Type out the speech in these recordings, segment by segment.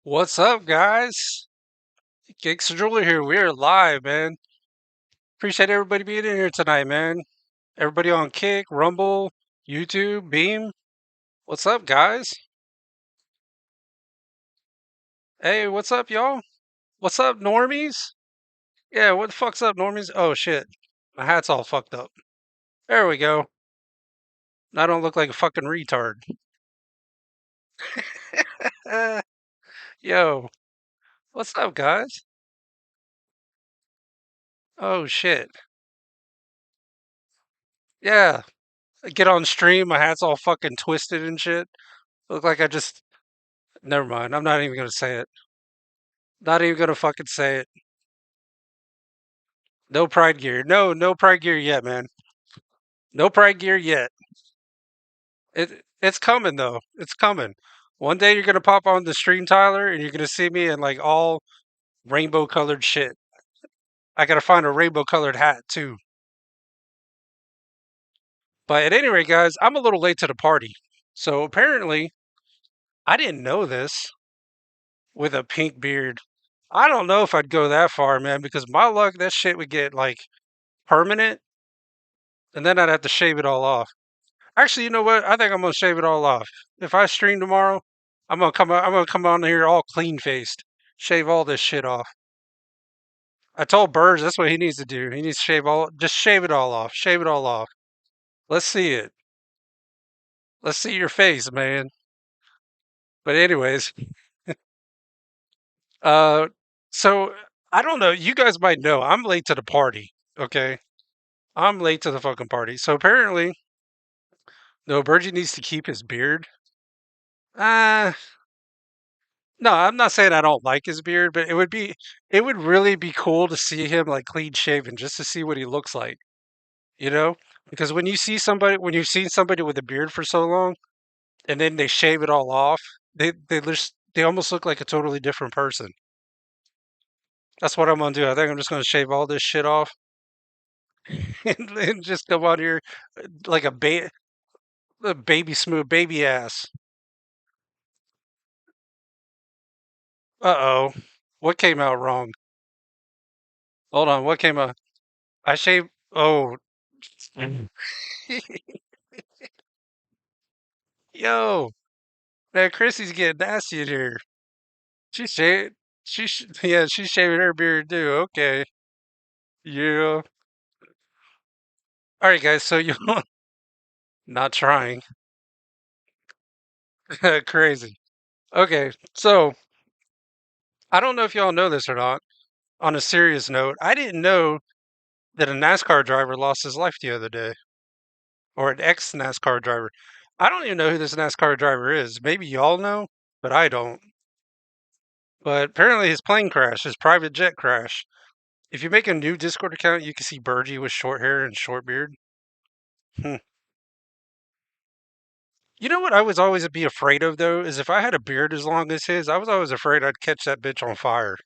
What's up, guys? Gangsta Jeweler here. We are live, man. Appreciate everybody being in here tonight, man. Everybody on Kick, Rumble, YouTube, Beam. What's up, guys? Hey, what's up, y'all? What's up, normies? Yeah, what the fuck's up, normies? Oh, shit. My hat's all fucked up. There we go. I don't look like a fucking retard. Yo, what's up, guys? Oh, shit. Yeah, I get on stream, my hat's all fucking twisted and shit. Look like I just. Never mind. I'm not even gonna say it. Not even gonna fucking say it. No pride gear. No pride gear yet, man. No pride gear yet. It's coming though. It's coming. One day you're gonna pop on the stream, Tyler, and you're gonna see me in like all rainbow colored shit. I gotta find a rainbow colored hat too. But at any rate, guys, I'm a little late to the party. So apparently, I didn't know this with a pink beard. I don't know if I'd go that far, man, because my luck, that shit would get like permanent, and then I'd have to shave it all off. Actually, you know what? I think I'm gonna shave it all off. If I stream tomorrow, I'm gonna come on here all clean faced, shave all this shit off. I told Burge that's what he needs to do. He needs to just shave it all off. Shave it all off. Let's see it. Let's see your face, man. But anyways, uh, so I don't know. You guys might know I'm late to the party. Okay, I'm late to the fucking party. So apparently, no, Burge needs to keep his beard. Uh No, I'm not saying I don't like his beard, but it would really be cool to see him like clean shaven just to see what he looks like, you know? Because when you've seen somebody with a beard for so long and then they shave it all off, they almost look like a totally different person. That's what I'm gonna do. I think I'm just gonna shave all this shit off and just come out here like a baby smooth baby ass. Uh-oh. What came out wrong? Hold on, what came out? I shaved. Oh. Yo, man, Chrissy's getting nasty in here. She shaved. Yeah, she's shaving her beard too. Okay, yeah. All right, guys. So you not trying. Crazy. Okay, so I don't know if y'all know this or not. On a serious note, I didn't know that a NASCAR driver lost his life the other day, or an ex NASCAR driver. I don't even know who this NASCAR driver is. Maybe y'all know, but I don't. But apparently, his plane crashed, his private jet crashed. If you make a new Discord account, you can see Burgie with short hair and short beard. Hmm. You know what I was always be afraid of though is if I had a beard as long as his, I was always afraid I'd catch that bitch on fire.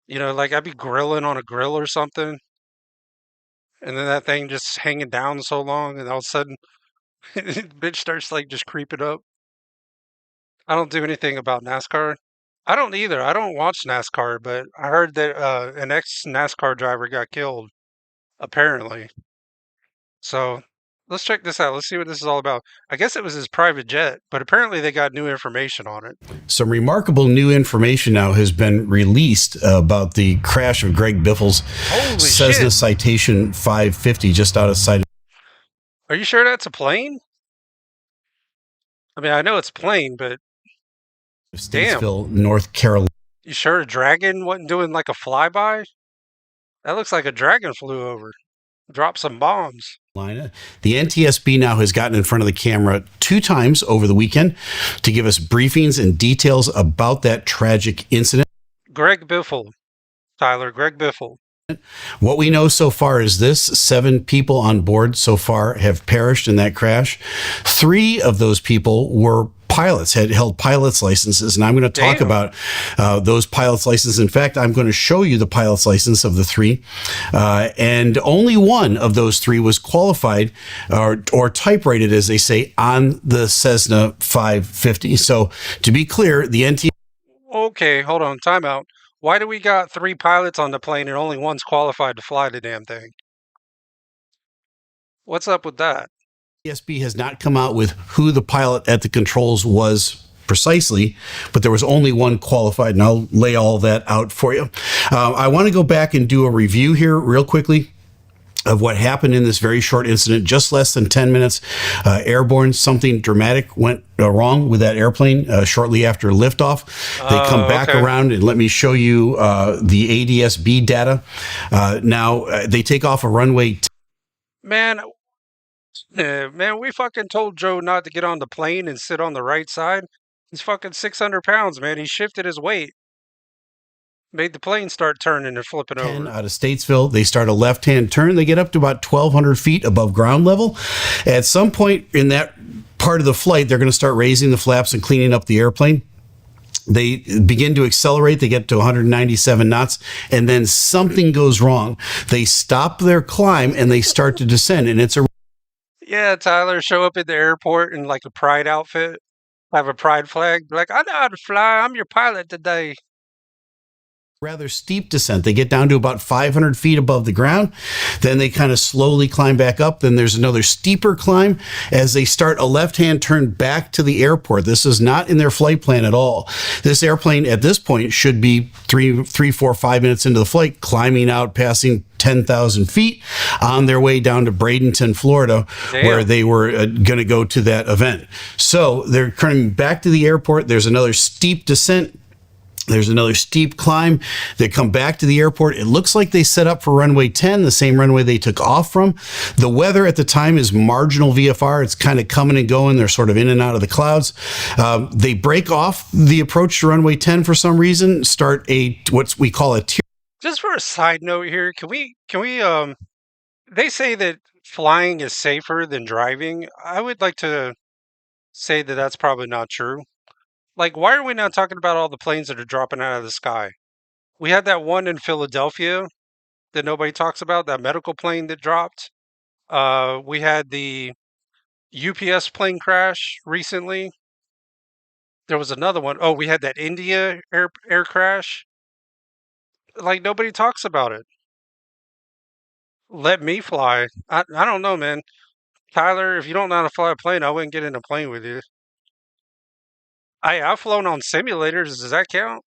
You know, like I'd be grilling on a grill or something, and then that thing just hanging down so long, and all of a sudden, bitch starts like just creeping up. I don't do anything about NASCAR. I don't either. I don't watch NASCAR, but I heard that an ex NASCAR driver got killed apparently. So let's check this out. Let's see what this is all about. I guess it was his private jet, but apparently they got new information on it. Some remarkable new information now has been released about the crash of Greg Biffle's Cessna Citation 550 just out of sight. Are you sure that's a plane? I mean, I know it's a plane, but Statesville, North Carolina. You sure a dragon wasn't doing like a flyby? That looks like a dragon flew over. Drop some bombs. The NTSB now has gotten in front of the camera 2 times over the weekend to give us briefings and details about that tragic incident. Greg Biffle, Tyler, Greg Biffle. What we know so far is this: 7 people on board so far have perished in that crash. 3 of those people were pilots, had held pilots licenses, and I'm going to talk about those pilots licenses. In fact, I'm going to show you the pilot's license of the 3, and only one of those 3 was qualified or type rated, as they say, on the Cessna 550. So to be clear, the NT. Okay, hold on, timeout. Why do we got 3 pilots on the plane and only one's qualified to fly the damn thing? What's up with that? ESB has not come out with who the pilot at the controls was precisely, but there was only one qualified, and I'll lay all that out for you. I want to go back and do a review here real quickly of what happened in this very short incident, just less than 10 minutes airborne. Something dramatic went wrong with that airplane shortly after liftoff. They come back Okay. around and let me show you the ADS-B data. Now, they take off a runway. Man, man, we fucking told Joe not to get on the plane and sit on the right side. He's fucking 600 pounds, man. He shifted his weight, made the plane start turning and flipping 10 over. out of Statesville. They start a left-hand turn. They get up to about 1,200 feet above ground level. At some point in that part of the flight, they're going to start raising the flaps and cleaning up the airplane. They begin to accelerate. They get to 197 knots, and then something goes wrong. They stop their climb and they start to descend, and it's a Yeah, Tyler, show up at the airport in like a pride outfit, have a pride flag, be like, I know how to fly. I'm your pilot today. rather steep descent. They get down to about 500 feet above the ground. Then they kind of slowly climb back up. Then there's another steeper climb as they start a left-hand turn back to the airport. This is not in their flight plan at all. This airplane at this point should be 5 minutes into the flight, climbing out, passing 10,000 feet on their way down to Bradenton, Florida, where they were going to go to that event. So they're coming back to the airport. There's another steep descent. There's another steep climb. They come back to the airport. It looks like they set up for runway 10, the same runway they took off from. The weather at the time is marginal VFR. It's kind of coming and going. They're sort of in and out of the clouds. They break off the approach to runway 10 for some reason, start what we call a tier. Just for a side note here, they say that flying is safer than driving. I would like to say that that's probably not true. Like, why are we not talking about all the planes that are dropping out of the sky? We had that one in Philadelphia that nobody talks about, that medical plane that dropped. We had the UPS plane crash recently. There was another one. Oh, we had that India air crash. Like, nobody talks about it. Let me fly. I don't know, man. Tyler, if you don't know how to fly a plane, I wouldn't get in a plane with you. I've flown on simulators. Does that count?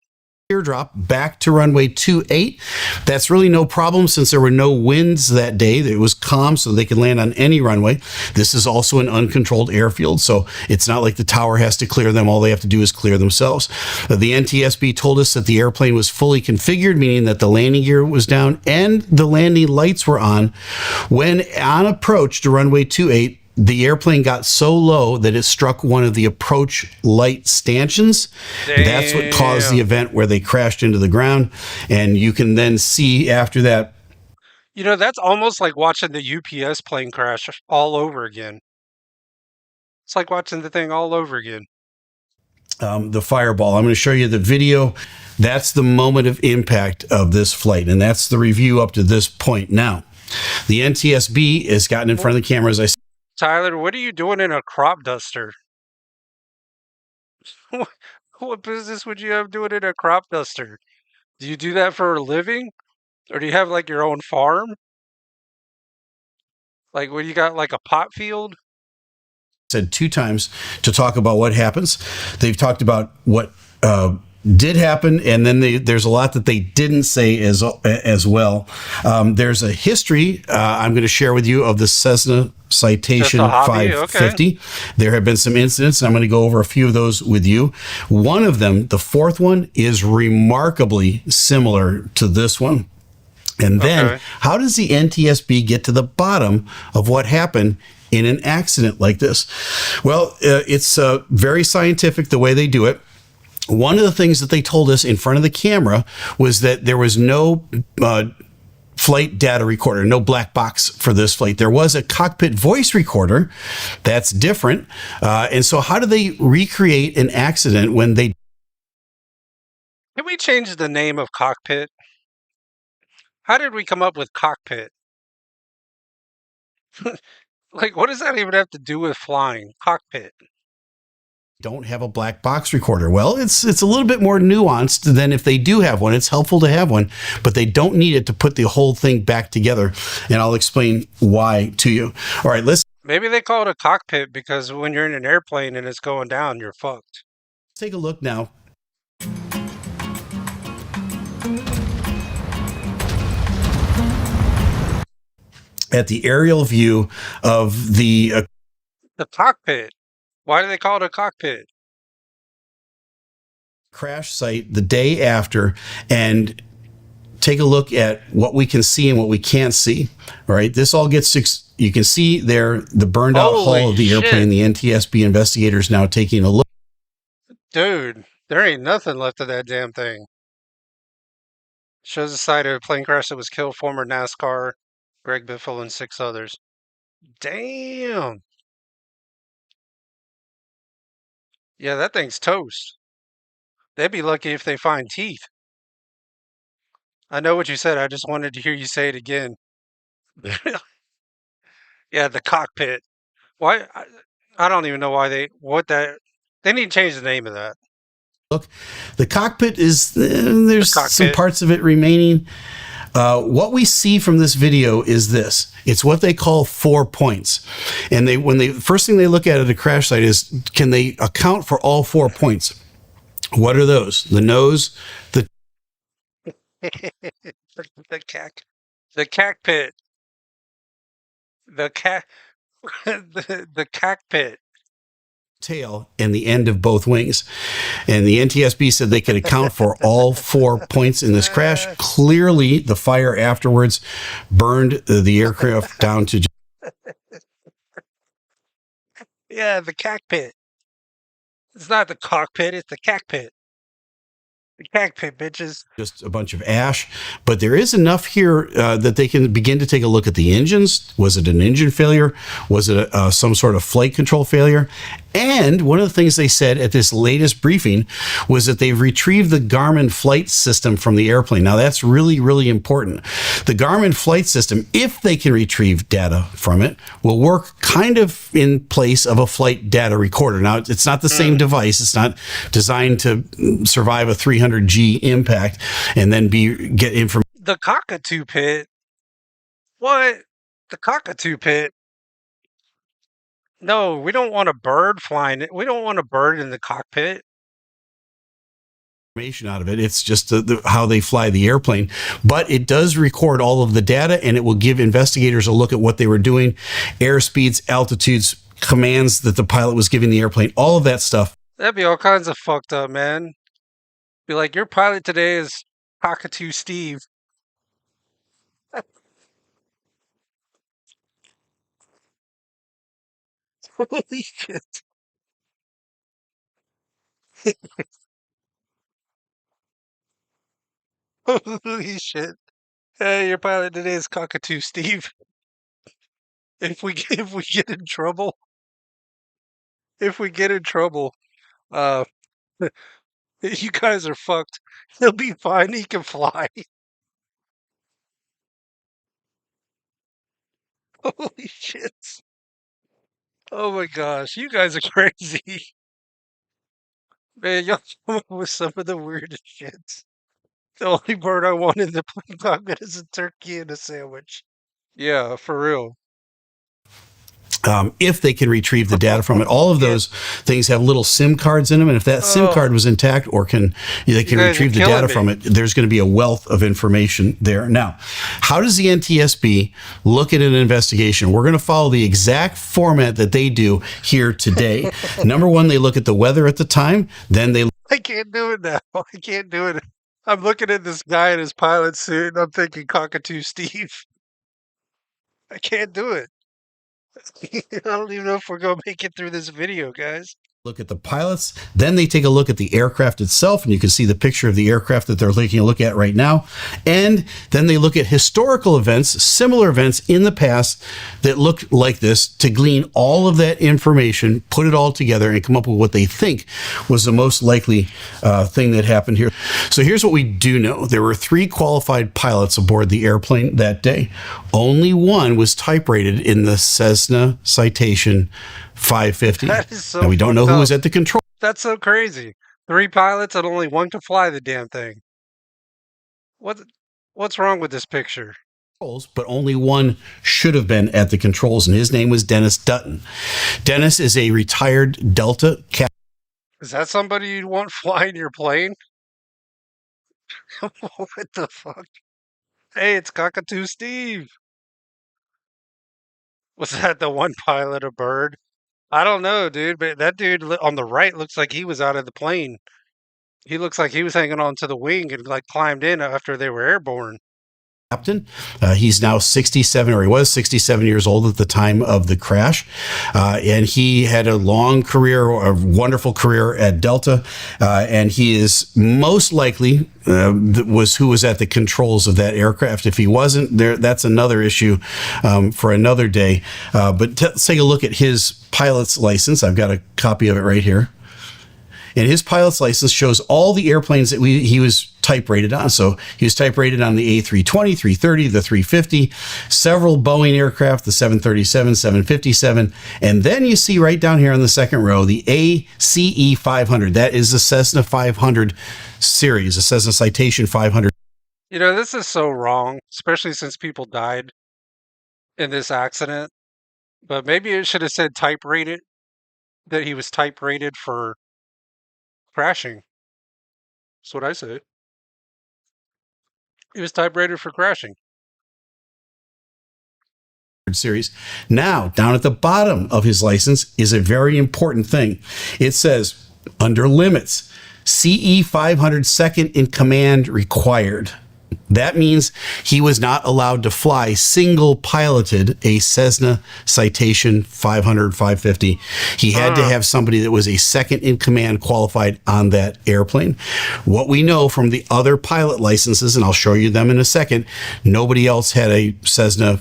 Teardrop back to runway 28. That's really no problem since there were no winds that day. It was calm, so they could land on any runway. This is also an uncontrolled airfield, so it's not like the tower has to clear them. All they have to do is clear themselves. The NTSB told us that the airplane was fully configured, meaning that the landing gear was down and the landing lights were on. When on approach to runway 28, the airplane got so low that it struck one of the approach light stanchions. Damn. That's what caused the event where they crashed into the ground. And you can then see after that. You know, that's almost like watching the UPS plane crash all over again. It's like watching the thing all over again. The fireball. I'm going to show you the video. That's the moment of impact of this flight. And that's the review up to this point. Now, the NTSB has gotten in front of the camera, as I said. Tyler, what are you doing in a crop duster? What business would you have doing in a crop duster? Do you do that for a living? Or do you have like your own farm? Like when you got like a pot field? Said 2 times to talk about what happens. They've talked about what did happen, and then there's a lot that they didn't say as well. There's a history I'm going to share with you of the Cessna Citation 550. Okay. There have been some incidents, and I'm going to go over a few of those with you. One of them, the fourth one, is remarkably similar to this one. And then, how does the NTSB get to the bottom of what happened in an accident like this? Well, it's very scientific the way they do it. One of the things that they told us in front of the camera was that there was no flight data recorder, no black box for this flight. There was a cockpit voice recorder. That's different. And so how do they recreate an accident when they... Can we change the name of cockpit? How did we come up with cockpit? Like, what does that even have to do with flying? Cockpit. don't have a black box recorder. Well, it's a little bit more nuanced than if they do have one. It's helpful to have one, but they don't need it to put the whole thing back together. And I'll explain why to you. All right, let's Maybe they call it a cockpit because when you're in an airplane and it's going down, you're fucked. take a look now at the aerial view of the The cockpit. Why do they call it a cockpit? crash site the day after and take a look at what we can see and what we can't see. All right, this all gets you can see there the burned out hull of the airplane. The NTSB investigators now taking a look. Dude, there ain't nothing left of that damn thing. Shows the site of a plane crash that was killed former Nascar Greg Biffle and 6 others. Damn. Yeah, that thing's toast. They'd be lucky if they find teeth. I know what you said. I just wanted to hear you say it again. Yeah, the cockpit. Why? I don't even know why they need to change the name of that. Look, the cockpit is there's some parts of it remaining. What we see from this video is this. It's what they call 4 points. And first thing they look at a crash site is, can they account for all 4 points? What are those? The nose, the cockpit, the cockpit, tail, and the end of both wings. And the NTSB said they could account for all 4 points in this crash. Clearly, the fire afterwards burned the aircraft down to... Yeah, the cockpit. It's not the cockpit, it's the cockpit. The cockpit, bitches. Just a bunch of ash. But there is enough here that they can begin to take a look at the engines. Was it an engine failure? Was it some sort of flight control failure? And one of the things they said at this latest briefing was that they've retrieved the Garmin flight system from the airplane. Now, that's really, really important. The Garmin flight system, if they can retrieve data from it, will work kind of in place of a flight data recorder. Now, it's not the same device. It's not designed to survive a 300G impact and then get information. The cockatoo pit? What? The cockatoo pit? No, we don't want a bird flying. We don't want a bird in the cockpit. Out of it. It's just how they fly the airplane, but it does record all of the data, and it will give investigators a look at what they were doing, airspeeds, altitudes, commands that the pilot was giving the airplane, all of that stuff. That'd be all kinds of fucked up, man. Be like, your pilot today is Cockatoo Steve. Holy shit. Holy shit. Hey, your pilot today is Cockatoo Steve. If we get in trouble, uh, you guys are fucked. He'll be fine. He can fly. Holy shit. Oh my gosh, you guys are crazy. Man, y'all come up with some of the weirdest shit. The only bird I want in the plane cockpit is a turkey and a sandwich. Yeah, for real. If they can retrieve the data from it, all of those things have little SIM cards in them, and if that SIM card was intact or they can retrieve the data from it, there's going to be a wealth of information there. Now, how does the NTSB look at an investigation? We're going to follow the exact format that they do here today. Number one, they look at the weather at the time. Then they... I can't do it now. I can't do it. I'm looking at this guy in his pilot suit, and I'm thinking Cockatoo Steve. I can't do it. I don't even know if we're going to make it through this video, guys. Look at the pilots. Then they take a look at the aircraft itself, and you can see the picture of the aircraft that they're taking a look at right now. And then they look at historical events, similar events in the past that look like this, to glean all of that information, put it all together, and come up with what they think was the most likely thing that happened here. So here's what we do know. There were 3 qualified pilots aboard the airplane that day. Only one was type rated in the Cessna Citation 550. That is so now, we don't know who was at the control. That's so crazy. Three pilots and only one can fly the damn thing. What? What's wrong with this picture? But only one should have been at the controls, and his name was Dennis Dutton. Dennis is a retired Delta captain. Is that somebody you'd want flying your plane? What the fuck? Hey, it's Cockatoo Steve. Was that the one pilot a bird? I don't know, dude, but that dude on the right looks like he was out of the plane. He looks like he was hanging on to the wing and like climbed in after they were airborne. Captain. He's now 67, or he was 67 years old at the time of the crash. And he had a long career, a wonderful career at Delta. And he is most likely who was at the controls of that aircraft. If he wasn't there, that's another issue for another day. But let's take a look at his pilot's license. I've got a copy of it right here. And his pilot's license shows all the airplanes that he was type rated on. So he was type rated on the A320, 330, the 350, several Boeing aircraft, the 737, 757. And then you see right down here on the second row, the ACE 500. That is the Cessna 500 series, a Cessna Citation 500. You know, this is so wrong, especially since people died in this accident. But maybe it should have said type rated, that he was type rated for crashing. That's what I say. He was type rated for crashing. Series. Now, down at the bottom of his license is a very important thing. It says, under limits, CE 500 second in command required. That means he was not allowed to fly single piloted a Cessna Citation 500, 550. He had to have somebody that was a second in command qualified on that airplane. What we know from the other pilot licenses, and I'll show you them in a second, nobody else had a Cessna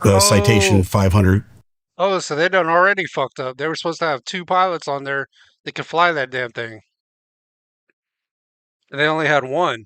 Citation 500. Oh, so they done already fucked up. They were supposed to have two pilots on there that could fly that damn thing. And they only had one.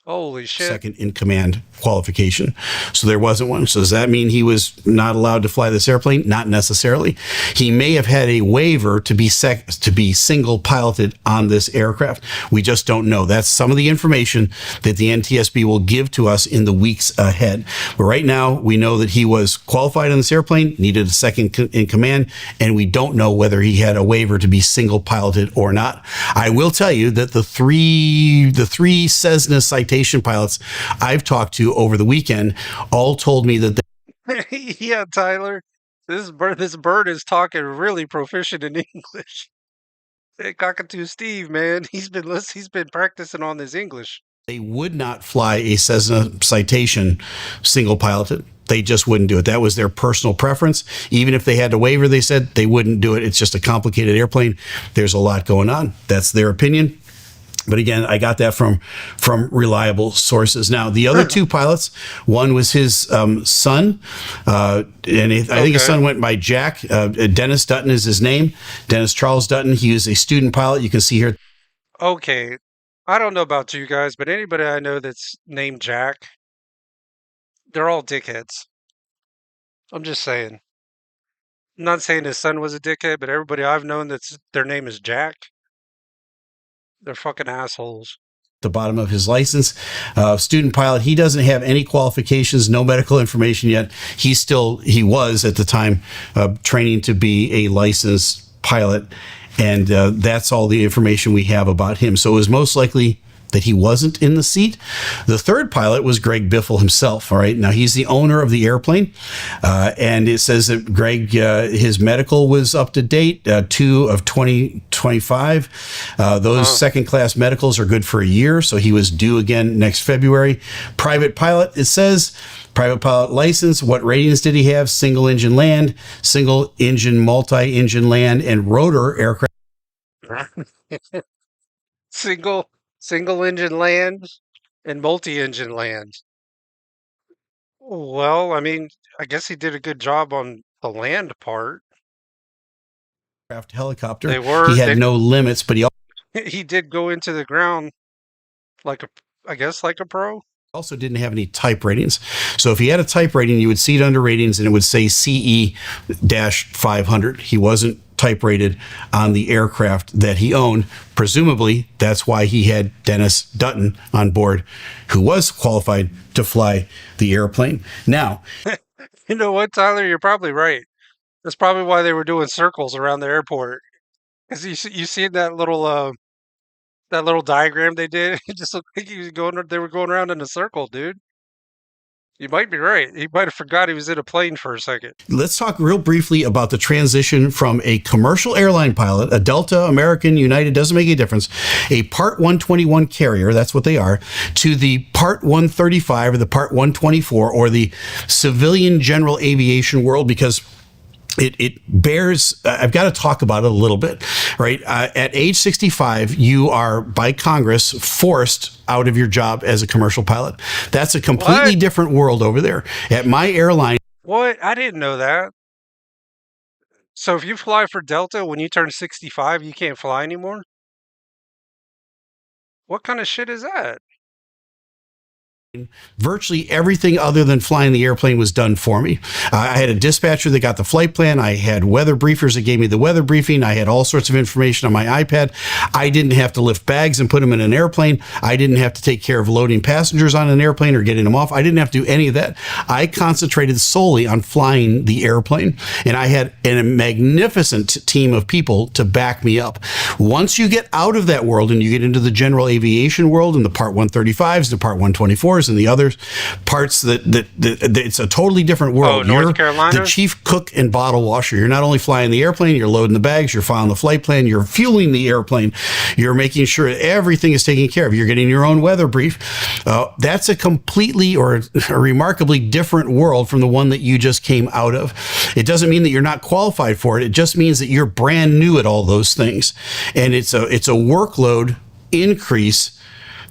Holy shit. Second in command qualification. So there wasn't one. So does that mean he was not allowed to fly this airplane? Not necessarily. He may have had a waiver to be single piloted on this aircraft. We just don't know. That's some of the information that the NTSB will give to us in the weeks ahead. But right now, we know that he was qualified on this airplane, needed a second in command, and we don't know whether he had a waiver to be single piloted or not. I will tell you that the three Cessna Citation pilots I've talked to over the weekend all told me that yeah, Tyler, this bird is talking really proficient in English. Hey, Cockatoo Steve, man, he's been practicing on his English. they would not fly a Cessna Citation single piloted. They just wouldn't do it. That was their personal preference. Even if they had a waiver, they said they wouldn't do it. It's just a complicated airplane. There's a lot going on. That's their opinion. But again, I got that from reliable sources. Now, the other two pilots, one was his son, and I think his son went by Jack. Dennis Dutton is his name. Dennis Charles Dutton. He is a student pilot. You can see here. Okay, I don't know about you guys, but anybody I know that's named Jack, they're all dickheads. I'm just saying. I'm not saying his son was a dickhead, but everybody I've known that's their name is Jack, they're fucking assholes. The bottom of his license, student pilot. He doesn't have any qualifications, no medical information yet. He was at the time training to be a licensed pilot, and that's all the information we have about him. So it was most likely that he wasn't in the seat. The third pilot was Greg Biffle himself. All right. Now he's the owner of the airplane. And it says that Greg, his medical was up to date, 2 of 2025. Those second class medicals are good for a year. So he was due again next February. Private pilot, it says private pilot license. What ratings did he have? Single engine land, single engine, multi-engine land, and rotor aircraft. Single engine land and multi-engine land. Well, I mean, I guess he did a good job on the land part. Helicopter. He had no limits, but he did go into the ground like a pro. Also didn't have any type ratings. So if he had a type rating, you would see it under ratings and it would say CE-500. He wasn't type rated on the aircraft that he owned. Presumably, that's why he had Dennis Dutton on board, who was qualified to fly the airplane. Now, You know what, Tyler? You're probably right. That's probably why they were doing circles around the airport. Because you see that little diagram they did? It just looked like they were going around in a circle, dude. You might be right. He might have forgot he was in a plane for a second. let's talk real briefly about the transition from a commercial airline pilot, a Delta, American, United, doesn't make a difference, a Part 121 carrier, that's what they are, to the Part 135 or the Part 124 or the civilian general aviation world, because it bears, I've got to talk about it a little bit, right? At age 65, you are by Congress forced out of your job as a commercial pilot. That's a completely What? different world over there. At my airline, What? I didn't know that. So if you fly for Delta when you turn 65, you can't fly anymore? What kind of shit is that? virtually everything other than flying the airplane was done for me. I had a dispatcher that got the flight plan. I had weather briefers that gave me the weather briefing. I had all sorts of information on my iPad. I didn't have to lift bags and put them in an airplane. I didn't have to take care of loading passengers on an airplane or getting them off. I didn't have to do any of that. I concentrated solely on flying the airplane, and I had a magnificent team of people to back me up. Once you get out of that world and you get into the general aviation world and the Part 135s, the Part 124s, and the other parts that it's a totally different world. Oh, North You're Carolina? the chief cook and bottle washer. You're not only flying the airplane, you're loading the bags, you're filing the flight plan, you're fueling the airplane, you're making sure everything is taken care of. You're getting your own weather brief. That's a completely or a remarkably different world from the one that you just came out of. It doesn't mean that you're not qualified for it. It just means that you're brand new at all those things. And it's a workload increase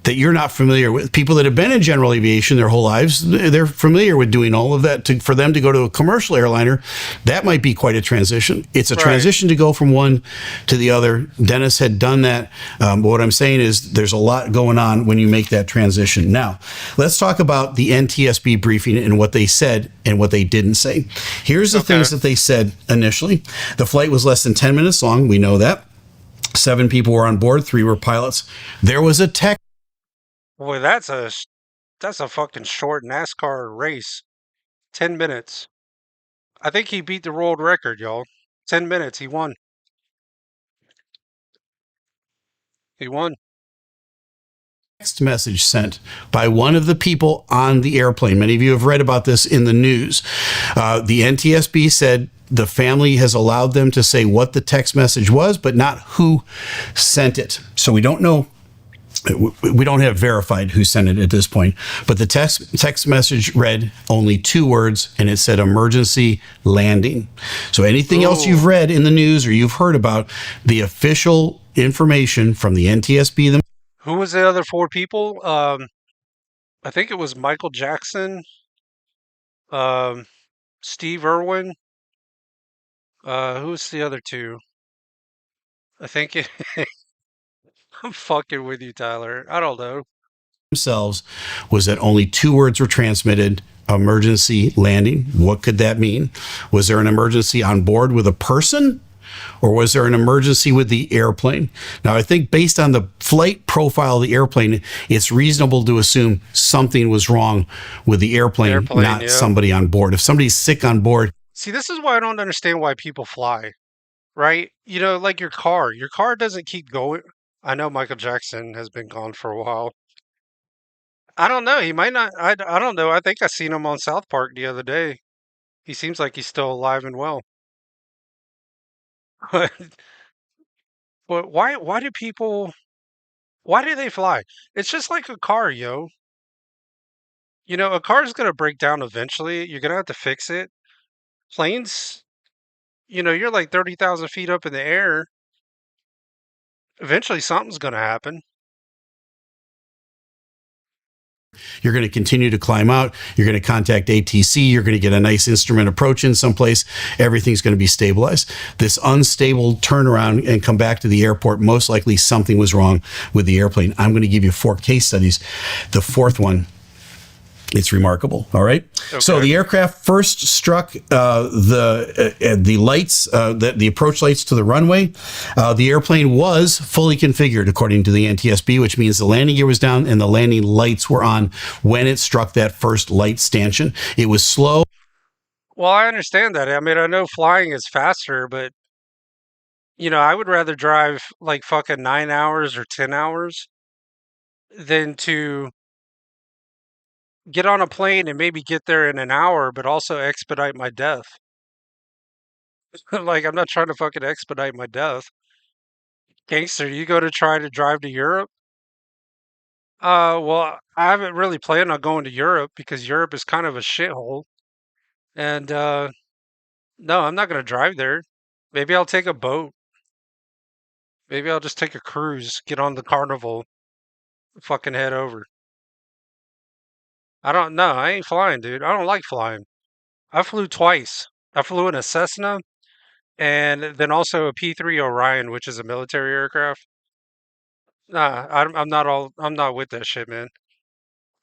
that you're not familiar with. People that have been in general aviation their whole lives, they're familiar with doing all of that. For them to go to a commercial airliner, that might be quite a transition. It's a transition to go from one to the other. Dennis had done that. But what I'm saying is there's a lot going on when you make that transition. Now, let's talk about the NTSB briefing and what they said and what they didn't say. Here's the things that they said initially. The flight was less than 10 minutes long. We know that. 7 people were on board. 3 were pilots. There was a tech. Boy, that's a fucking short NASCAR race. 10 minutes. I think he beat the world record, y'all. 10 minutes. He won. He won. Text message sent by one of the people on the airplane. Many of you have read about this in the news. The NTSB said the family has allowed them to say what the text message was, but not who sent it. So we don't know. We don't have verified who sent it at this point, but the text message read only 2 words, and it said emergency landing. So anything else you've read in the news or you've heard about, the official information from the NTSB. Who was the other 4 people? I think it was Michael Jackson, Steve Irwin. Who was the other 2? I think it. I'm fucking with you, Tyler. I don't know. Themselves was that only 2 words were transmitted: emergency landing. What could that mean? Was there an emergency on board with a person, or was there an emergency with the airplane? Now, I think based on the flight profile of the airplane, it's reasonable to assume something was wrong with the airplane, not somebody on board. If somebody's sick on board. See, this is why I don't understand why people fly, right? You know, like your car. Your car doesn't keep going. I know Michael Jackson has been gone for a while. I don't know. He might not. I don't know. I think I seen him on South Park the other day. He seems like he's still alive and well. But why do people, why do they fly? It's just like a car, yo. You know, a car's gonna break down eventually. You're gonna have to fix it. Planes, you know, you're like 30,000 feet up in the air. Eventually something's gonna happen. You're going to continue to climb out. You're going to contact ATC. You're going to get a nice instrument approach in someplace. Everything's going to be stabilized. This unstable turnaround and come back to the airport, most likely something was wrong with the airplane. I'm going to give you 4 case studies. The 4th one It's remarkable. All right. So Okay. the aircraft first struck the lights, the approach lights to the runway. The airplane was fully configured according to the NTSB, which means the landing gear was down and the landing lights were on when it struck that first light stanchion. It was slow. Well, I understand that. I mean, I know flying is faster, but I would rather drive like fucking 9 hours or 10 hours than to get on a plane and maybe get there in an hour, but also expedite my death. Like, I'm not trying to fucking expedite my death. Gangster, you go to try to drive to Europe? Well, I haven't really planned on going to Europe because Europe is kind of a shithole. And no, I'm not gonna drive there. Maybe I'll take a boat. Maybe I'll just take a cruise, get on the Carnival, fucking head over. I don't know. I ain't flying, dude. I don't like flying. I flew twice. I flew in a Cessna and then also a P-3 Orion, which is a military aircraft. Nah, I'm not with that shit, man.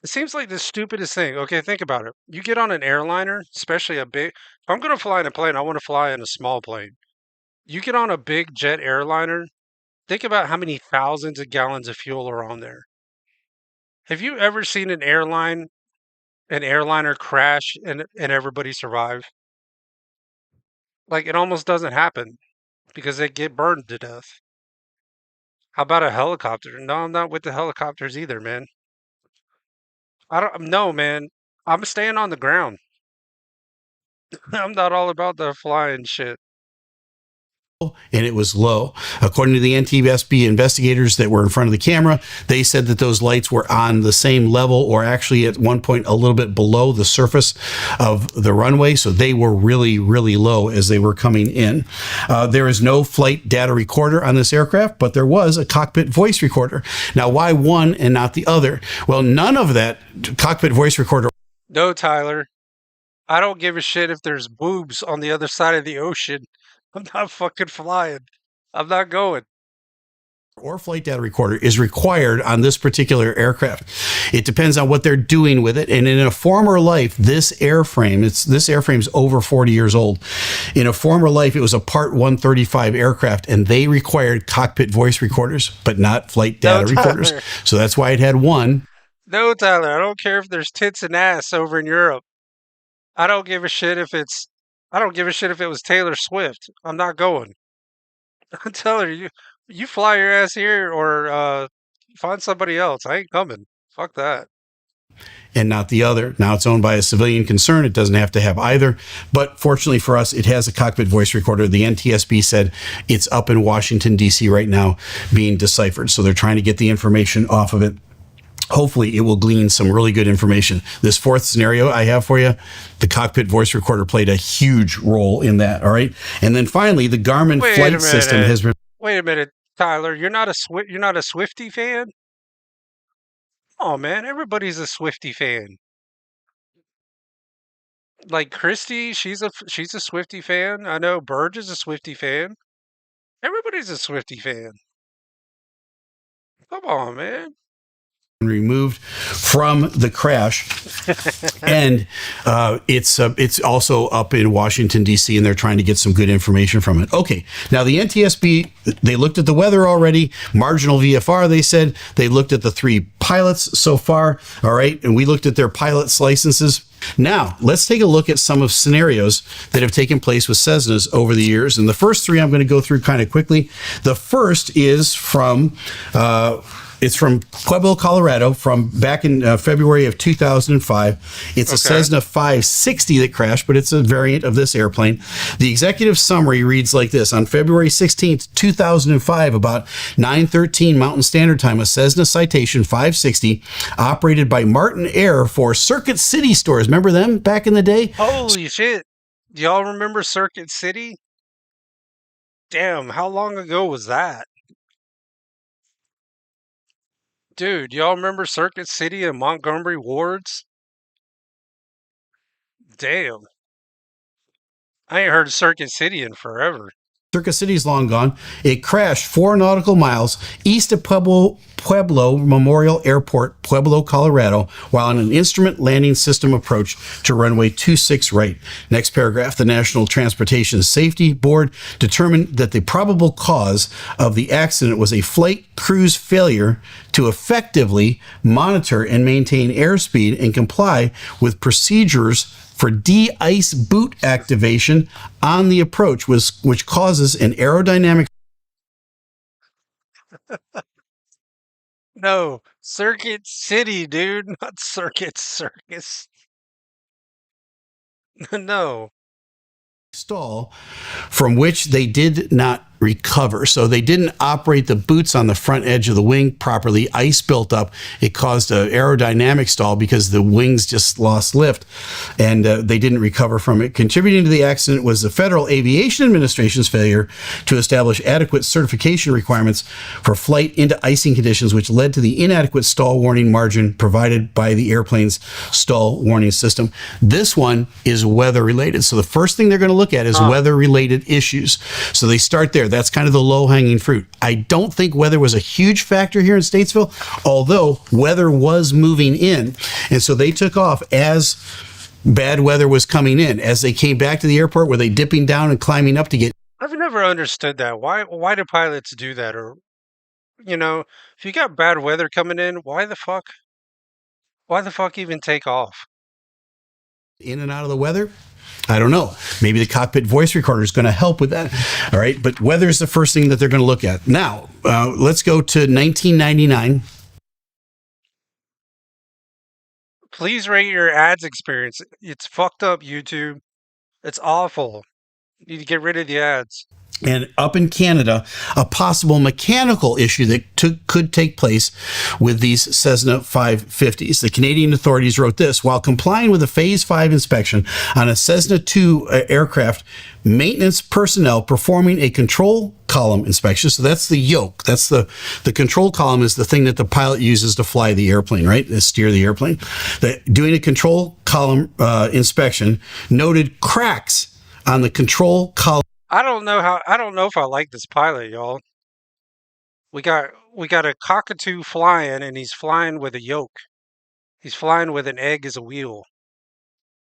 It seems like the stupidest thing. Okay, think about it. You get on an airliner, especially a big. If I'm gonna fly in a plane, I want to fly in a small plane. You get on a big jet airliner. Think about how many thousands of gallons of fuel are on there. Have you ever seen an airliner crash and everybody survive? Like it almost doesn't happen because they get burned to death. How about a helicopter? No, I'm not with the helicopters either, man. I don't know, man. I'm staying on the ground. I'm not all about the flying shit. And it was low. According to the NTSB investigators that were in front of the camera, they said that those lights were on the same level or actually at one point a little bit below the surface of the runway. So they were really, really low as they were coming in. There is no flight data recorder on this aircraft, but there was a cockpit voice recorder. Now, why one and not the other? Well, none of that cockpit voice recorder. No, Tyler. I don't give a shit if there's boobs on the other side of the ocean. I'm not fucking flying. I'm not going. Or flight data recorder is required on this particular aircraft. It depends on what they're doing with it. And in a former life, this airframe's over 40 years old. In a former life, it was a Part 135 aircraft, and they required cockpit voice recorders, but not flight No, data recorders. Tyler. So that's why it had one. No, Tyler. I don't care if there's tits and ass over in Europe. I don't give a shit if it's. I don't give a shit if it was Taylor Swift. I'm not going. I tell her you fly your ass here or find somebody else. I ain't coming. Fuck that. And not the other. Now it's owned by a civilian concern. It doesn't have to have either. But fortunately for us, it has a cockpit voice recorder. The NTSB said it's up in Washington, D.C. right now being deciphered. So they're trying to get the information off of it. Hopefully, it will glean some really good information. This fourth scenario I have for you, the cockpit voice recorder played a huge role in that. All right. And then finally, the Garmin Wait a flight minute. system has been. Wait a minute, Tyler. You're not a Swifty fan? Oh man, everybody's a Swifty fan. Like Christy, she's a Swifty fan. I know Burge is a Swifty fan. Everybody's a Swifty fan. Come on, man. Removed from the crash, and it's also up in Washington D.C. and they're trying to get some good information from it. Okay, now the NTSB, they looked at the weather already. Marginal VFR, they said they looked at the 3 pilots so far. All right, and we looked at their pilots' licenses. Now, let's take a look at some of scenarios that have taken place with Cessnas over the years. And the first 3 I'm going to go through kind of quickly. The first is from it's from Pueblo, Colorado, from back in February of 2005. It's a Cessna 560 that crashed, but it's a variant of this airplane. The executive summary reads like this. On February 16th, 2005, about 9:13 Mountain Standard Time, a Cessna Citation 560 operated by Martin Air for Circuit City stores. Remember them back in the day? Holy shit. Do y'all remember Circuit City? Damn, how long ago was that? Dude, y'all remember Circuit City and Montgomery Wards? Damn. I ain't heard of Circuit City in forever. Circuit City's long gone. It crashed 4 nautical miles east of Pueblo Memorial Airport, Pueblo, Colorado, while on an instrument landing system approach to runway 26 right. Next paragraph, the National Transportation Safety Board determined that the probable cause of the accident was a flight crew's failure to effectively monitor and maintain airspeed and comply with procedures for de-ice boot activation on the approach, which causes an aerodynamic. No, Circuit City, dude, not Circuit Circus. No. Stall from which they did not recover. So they didn't operate the boots on the front edge of the wing properly. Ice built up. It caused an aerodynamic stall because the wings just lost lift, and they didn't recover from it. Contributing to the accident was the Federal Aviation Administration's failure to establish adequate certification requirements for flight into icing conditions, which led to the inadequate stall warning margin provided by the airplane's stall warning system. This one is weather related. So the first thing they're going to look at is weather related issues. So they start there. That's kind of the low hanging fruit. I don't think weather was a huge factor here in Statesville, although weather was moving in. And so they took off as bad weather was coming in. As they came back to the airport, were they dipping down and climbing up to get? I've never understood that. Why do pilots do that? Or, if you got bad weather coming in, why the fuck even take off? In and out of the weather? I don't know. Maybe the cockpit voice recorder is going to help with that. All right. But weather is the first thing that they're going to look at. Now, let's go to 1999. Please rate your ads experience. It's fucked up, YouTube. It's awful. You need to get rid of the ads. And up in Canada, a possible mechanical issue that could take place with these Cessna 550s. The Canadian authorities wrote this: while complying with a Phase 5 inspection on a Cessna 2 aircraft, maintenance personnel performing a control column inspection. So that's the yoke. That's the control column is the thing that the pilot uses to fly the airplane, right? To steer the airplane. Doing a control column inspection noted cracks on the control column. I don't know if I like this pilot, y'all. We got a cockatoo flying, and he's flying with a yoke. He's flying with an egg as a wheel.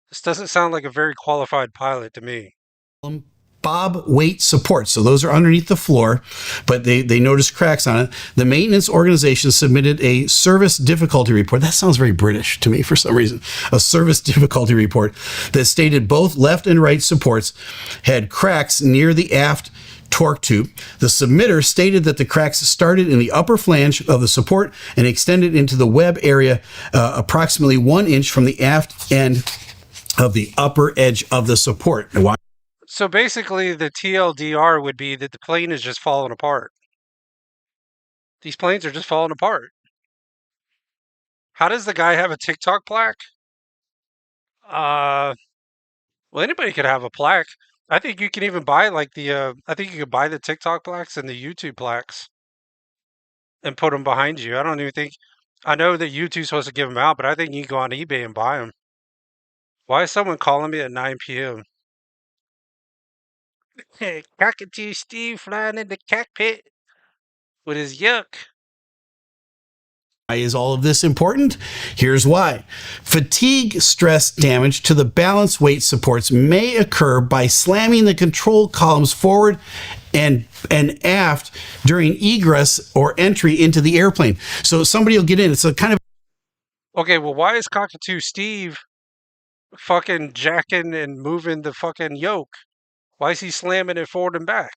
This doesn't sound like a very qualified pilot to me. Bob weight support. So those are underneath the floor, but they noticed cracks on it. The maintenance organization submitted a service difficulty report. That sounds very British to me for some reason. A service difficulty report that stated both left and right supports had cracks near the aft torque tube. The submitter stated that the cracks started in the upper flange of the support and extended into the web area approximately 1 inch from the aft end of the upper edge of the support. So basically, the TLDR would be that the plane is just falling apart. These planes are just falling apart. How does the guy have a TikTok plaque? Well, anybody could have a plaque. I think you can even buy I think you could buy the TikTok plaques and the YouTube plaques and put them behind you. I don't even think, I know that YouTube's supposed to give them out, but I think you can go on eBay and buy them. Why is someone calling me at 9 p.m.? Hey, Cockatoo Steve flying in the cockpit with his yuck. Why is all of this important? Here's why. Fatigue stress damage to the balance weight supports may occur by slamming the control columns forward and aft during egress or entry into the airplane. So somebody will get in. It's a kind of... Okay, well, why is Cockatoo Steve fucking jacking and moving the fucking yoke? Why is he slamming it forward and back?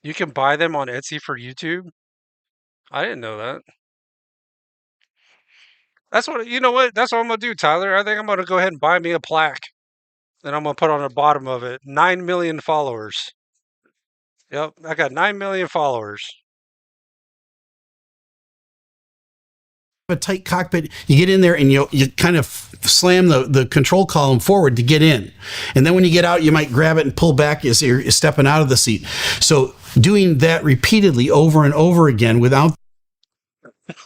You can buy them on Etsy for YouTube? I didn't know that. That's what, you know what? That's what I'm going to do, Tyler. I think I'm going to go ahead and buy me a plaque. And I'm going to put on the bottom of it 9 million followers. Yep, I got 9 million followers. A tight cockpit, you get in there and you kind of slam the control column forward to get in, and then when you get out you might grab it and pull back as you're stepping out of the seat. So doing that repeatedly over and over again without...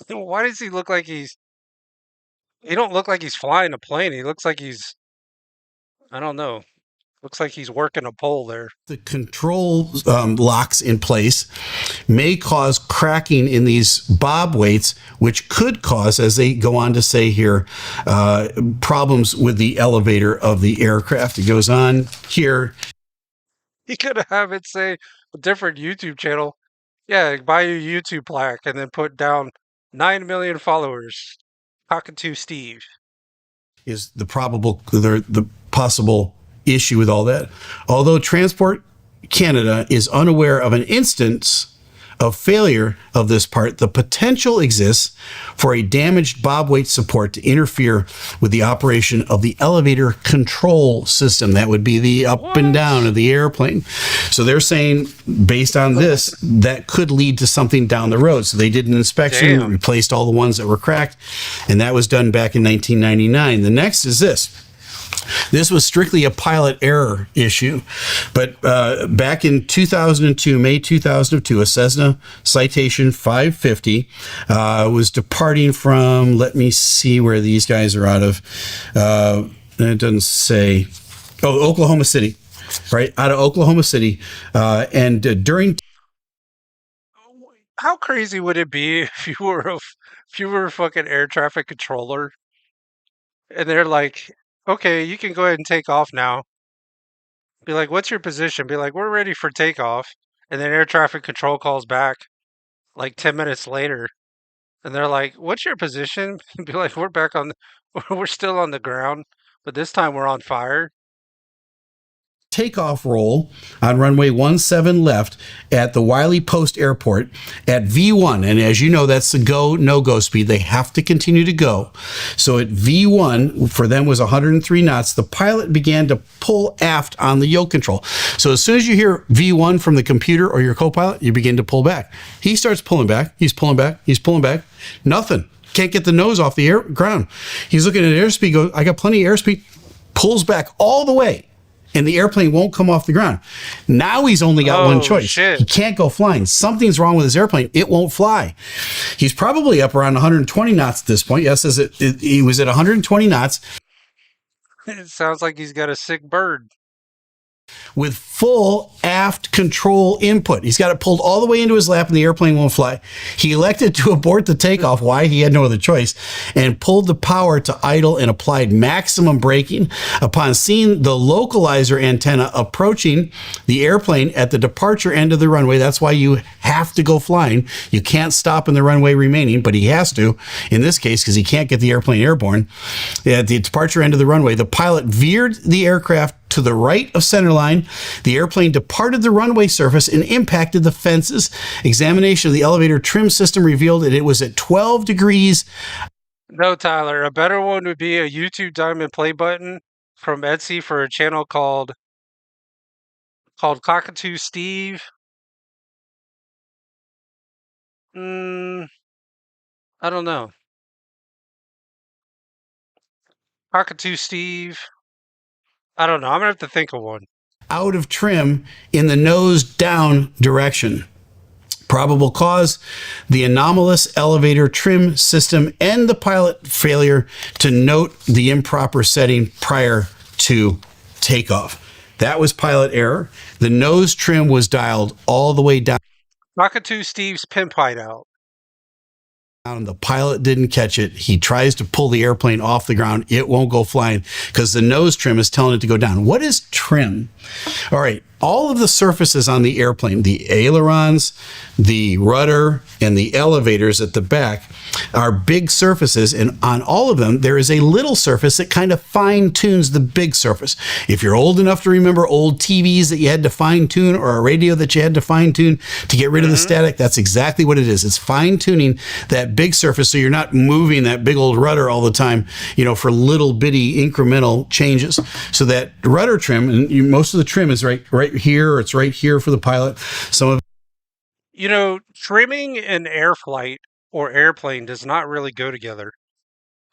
Why does he look like he don't look like he's flying a plane. He looks like he's, I don't know, Looks like he's working a pole there. The control locks in place may cause cracking in these bob weights, which could cause, as they go on to say here, problems with the elevator of the aircraft. It goes on here. He could have it say a different YouTube channel. Yeah, buy a YouTube plaque and then put down 9 million followers. Cockatoo Steve. Is the possible issue with all that. Although Transport Canada is unaware of an instance of failure of this part, the potential exists for a damaged bob weight support to interfere with the operation of the elevator control system. That would be the up and down of the airplane. So they're saying, based on this, that could lead to something down the road. So they did an inspection, replaced all the ones that were cracked, and that was done back in 1999. The next is this. This was strictly a pilot error issue, but back in 2002, May 2002, a Cessna Citation 550 was departing from, let me see where these guys are out of. It doesn't say. Oh, Oklahoma City, right? Out of Oklahoma City. And during. How crazy would it be if you were a fucking air traffic controller and they're like, okay, you can go ahead and take off now. Be like, what's your position? Be like, we're ready for takeoff. And then air traffic control calls back like 10 minutes later. And they're like, what's your position? Be like, we're still on the ground, but this time we're on fire. Takeoff roll on runway 17 left at the Wiley Post Airport at V1. And as you know, that's the go, no-go speed. They have to continue to go. So at V1, for them was 103 knots. The pilot began to pull aft on the yoke control. So as soon as you hear V1 from the computer or your co-pilot, you begin to pull back. He starts pulling back. He's pulling back. He's pulling back. Nothing. Can't get the nose off the ground. He's looking at airspeed, goes, I got plenty of airspeed. Pulls back all the way. And the airplane won't come off the ground. Now he's only got one choice. Shit. He can't go flying. Something's wrong with his airplane. It won't fly. He's probably up around 120 knots at this point. Yes, he was at 120 knots. It sounds like he's got a sick bird. With full aft control input. He's got it pulled all the way into his lap and the airplane won't fly. He elected to abort the takeoff. Why? He had no other choice. And pulled the power to idle and applied maximum braking. Upon seeing the localizer antenna approaching the airplane at the departure end of the runway, that's why you have to go flying. You can't stop in the runway remaining, but he has to in this case because he can't get the airplane airborne. At the departure end of the runway, the pilot veered the aircraft to the right of centerline. The airplane departed the runway surface and impacted the fences. Examination of the elevator trim system revealed that it was at 12 degrees. No, Tyler, a better one would be a YouTube diamond play button from Etsy for a channel called Cockatoo Steve. I don't know. Cockatoo Steve. I don't know. I'm gonna have to think of one. Out of trim in the nose down direction. Probable cause, the anomalous elevator trim system and the pilot failure to note the improper setting prior to takeoff. That was pilot error. The nose trim was dialed all the way down. Cockatoo Steve's pimp hideout. The pilot didn't catch it. He tries to pull the airplane off the ground. It won't go flying because the nose trim is telling it to go down. What is trim? All right. All of the surfaces on the airplane, the ailerons, the rudder, and the elevators at the back are big surfaces. And on all of them, there is a little surface that kind of fine tunes the big surface. If you're old enough to remember old TVs that you had to fine tune or a radio that you had to fine tune to get rid of the static, that's exactly what it is. It's fine tuning that big surface so you're not moving that big old rudder all the time, for little bitty incremental changes. So that rudder trim, and most of the trim is right here, or it's right here for the pilot. Some of trimming an air flight or airplane does not really go together.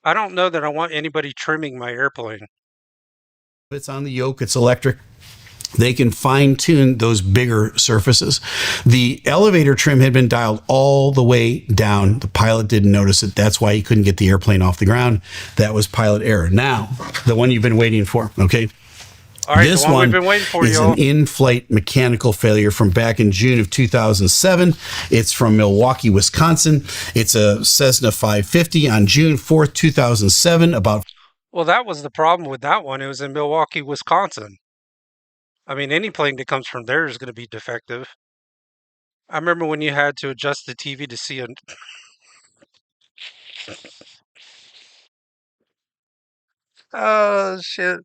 I don't know that I want anybody trimming my airplane. It's on the yoke, it's electric. They can fine tune those bigger surfaces. The elevator trim had been dialed all the way down. The pilot didn't notice it. That's why he couldn't get the airplane off the ground. That was pilot error. Now, the one you've been waiting for, okay? All right, the This one we've one been waiting for, is an y'all. in-flight mechanical failure from back in June of 2007. It's from Milwaukee, Wisconsin. It's a Cessna 550 on June 4th, 2007. About Well, that was the problem with that one. It was in Milwaukee, Wisconsin. I mean, any plane that comes from there is going to be defective. I remember when you had to adjust the TV to see a. Oh, shit.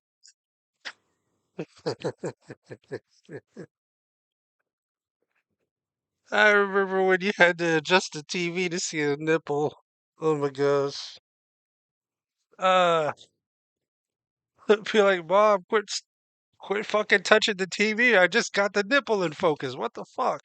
I remember when you had to adjust the TV to see a nipple. Oh my gosh. Uh, be like, Mom, quit fucking touching the TV. I just got the nipple in focus. What the fuck?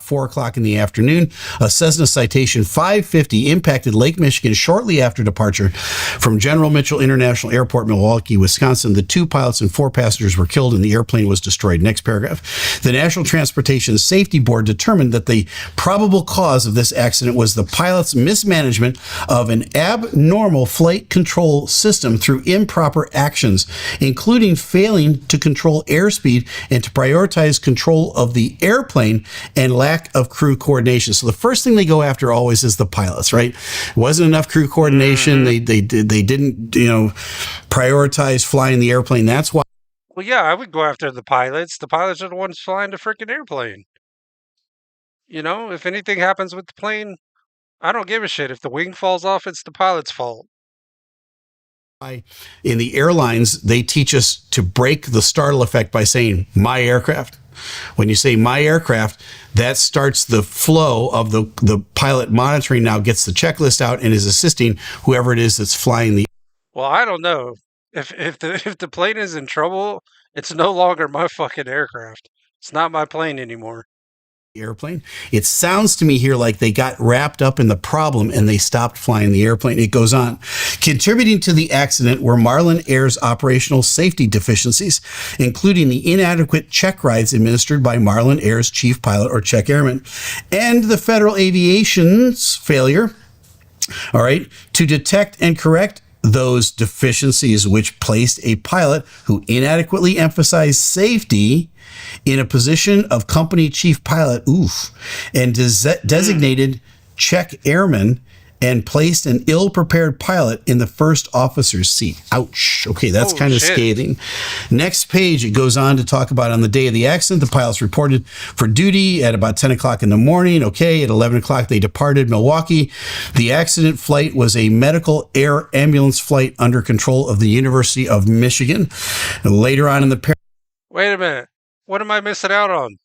4 o'clock in the afternoon, a Cessna Citation 550 impacted Lake Michigan shortly after departure from General Mitchell International Airport, Milwaukee, Wisconsin. The 2 pilots and 4 passengers were killed and the airplane was destroyed. Next paragraph. The National Transportation Safety Board determined that the probable cause of this accident was the pilot's mismanagement of an abnormal flight control system through improper actions, including failing to control airspeed and to prioritize control of the airplane and lack of crew coordination. So the first thing they go after always is the pilots, right? Wasn't enough crew coordination. Mm-hmm. They didn't, prioritize flying the airplane. That's why. Well, yeah, I would go after the pilots. The pilots are the ones flying the freaking airplane. If anything happens with the plane, I don't give a shit. If the wing falls off, it's the pilot's fault. In the airlines, they teach us to break the startle effect by saying my aircraft. When you say my aircraft, that starts the flow of the pilot monitoring, now gets the checklist out and is assisting whoever it is that's flying the Well, I don't know. If the plane is in trouble, it's no longer my fucking aircraft. It's not my plane anymore. airplane. It sounds to me here like they got wrapped up in the problem and they stopped flying the airplane. It goes on. Contributing to the accident were Marlin Air's operational safety deficiencies, including the inadequate check rides administered by Marlin Air's chief pilot or check airman, and the Federal Aviation's failure, all right, to detect and correct those deficiencies, which placed a pilot who inadequately emphasized safety in a position of company chief pilot, and designated check airman and placed an ill-prepared pilot in the first officer's seat. Ouch. Okay, that's kind of scathing. Next page, it goes on to talk about on the day of the accident, the pilots reported for duty at about 10 o'clock in the morning. Okay, at 11 o'clock, they departed Milwaukee. The accident flight was a medical air ambulance flight under control of the University of Michigan. Later on in the Wait a minute. What am I missing out on?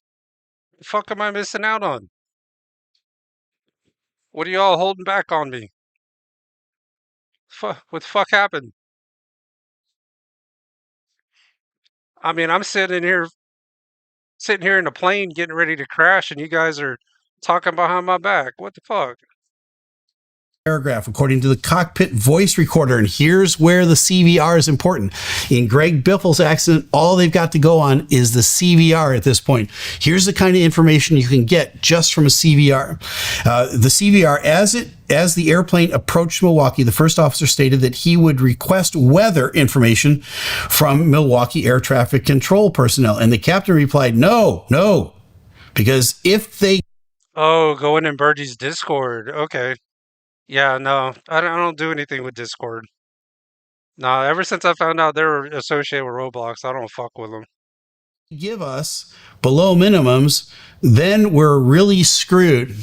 The fuck am I missing out on? What are y'all holding back on me? What the fuck happened? I mean, I'm sitting here in a plane getting ready to crash, and you guys are talking behind my back. What the fuck? paragraph, according to the cockpit voice recorder. And here's where the CVR is important. In Greg Biffle's accident, all they've got to go on is the CVR at this point. Here's the kind of information you can get just from a CVR. The CVR, as the airplane approached Milwaukee, the first officer stated that he would request weather information from Milwaukee air traffic control personnel. And the captain replied, no, because if they go in Birdie's Discord. Okay. Yeah, no, I don't do anything with Discord. No, ever since I found out they were associated with Roblox, I don't fuck with them. give us below minimums, then we're really screwed.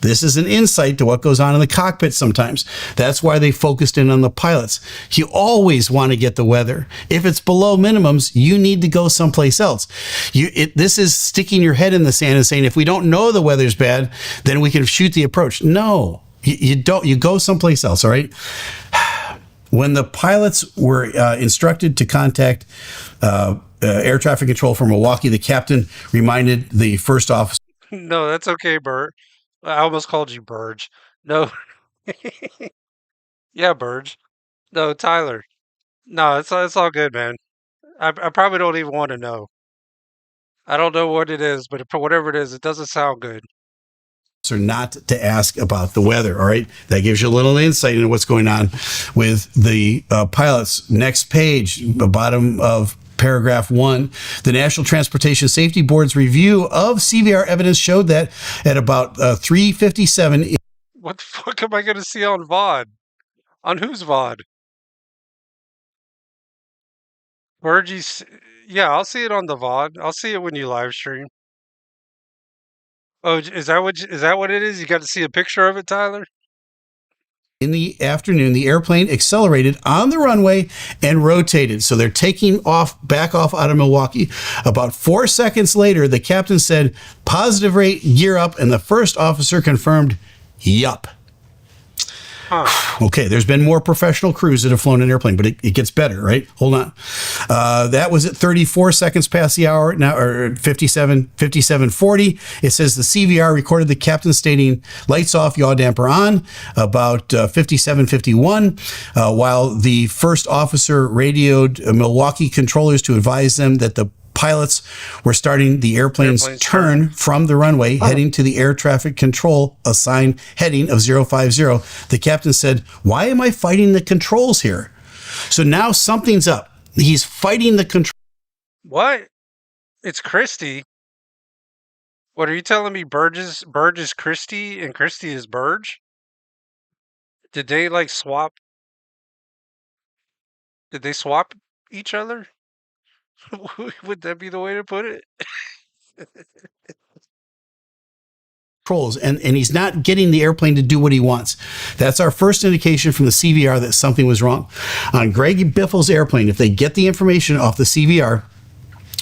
This is an insight to what goes on in the cockpit sometimes. That's why they focused in on the pilots. You always want to get the weather. If it's below minimums, you need to go someplace else. This is sticking your head in the sand and saying, if we don't know the weather's bad, then we can shoot the approach. No, you don't. You go someplace else, all right? When the pilots were instructed to contact air traffic control from Milwaukee, the captain reminded the first officer. No, that's okay, Bert. I almost called you Burge. No. Yeah, Burge. No, Tyler. No, it's all good, man. I probably don't even want to know. I don't know what it is, but whatever it is, it doesn't sound good. or not to ask about the weather. All right. That gives you a little insight into what's going on with the pilots. Next page, the bottom of paragraph 1, the National Transportation Safety Board's review of CVR evidence showed that at about 3:57. What the fuck am I going to see on VOD? On whose VOD? Virgie's. Yeah, I'll see it on the VOD. I'll see it when you live stream. Oh, is that what it is? You got to see a picture of it, Tyler? In the afternoon, the airplane accelerated on the runway and rotated. So they're taking off, back off out of Milwaukee. About 4 seconds later, the captain said, positive rate, gear up. And the first officer confirmed, yup. Huh. Okay, there's been more professional crews that have flown an airplane, but it gets better, right? Hold on. That was at 34 seconds past the hour, now, or 57:40. It says the CVR recorded the captain stating, lights off, yaw damper on, about 57:51, while the first officer radioed Milwaukee controllers to advise them that the pilots were starting the airplane's turn from the runway, heading to the air traffic control assigned heading of 050. The captain said, why am I fighting the controls here? So now something's up. He's fighting the control. What? It's Christie. What are you telling me? Burge is Christie and Christie is Burge? Did they like swap? Did they swap each other? Would that be the way to put it? Controls, and he's not getting the airplane to do what he wants. That's our first indication from the CVR that something was wrong. On Greg Biffle's airplane, if they get the information off the CVR,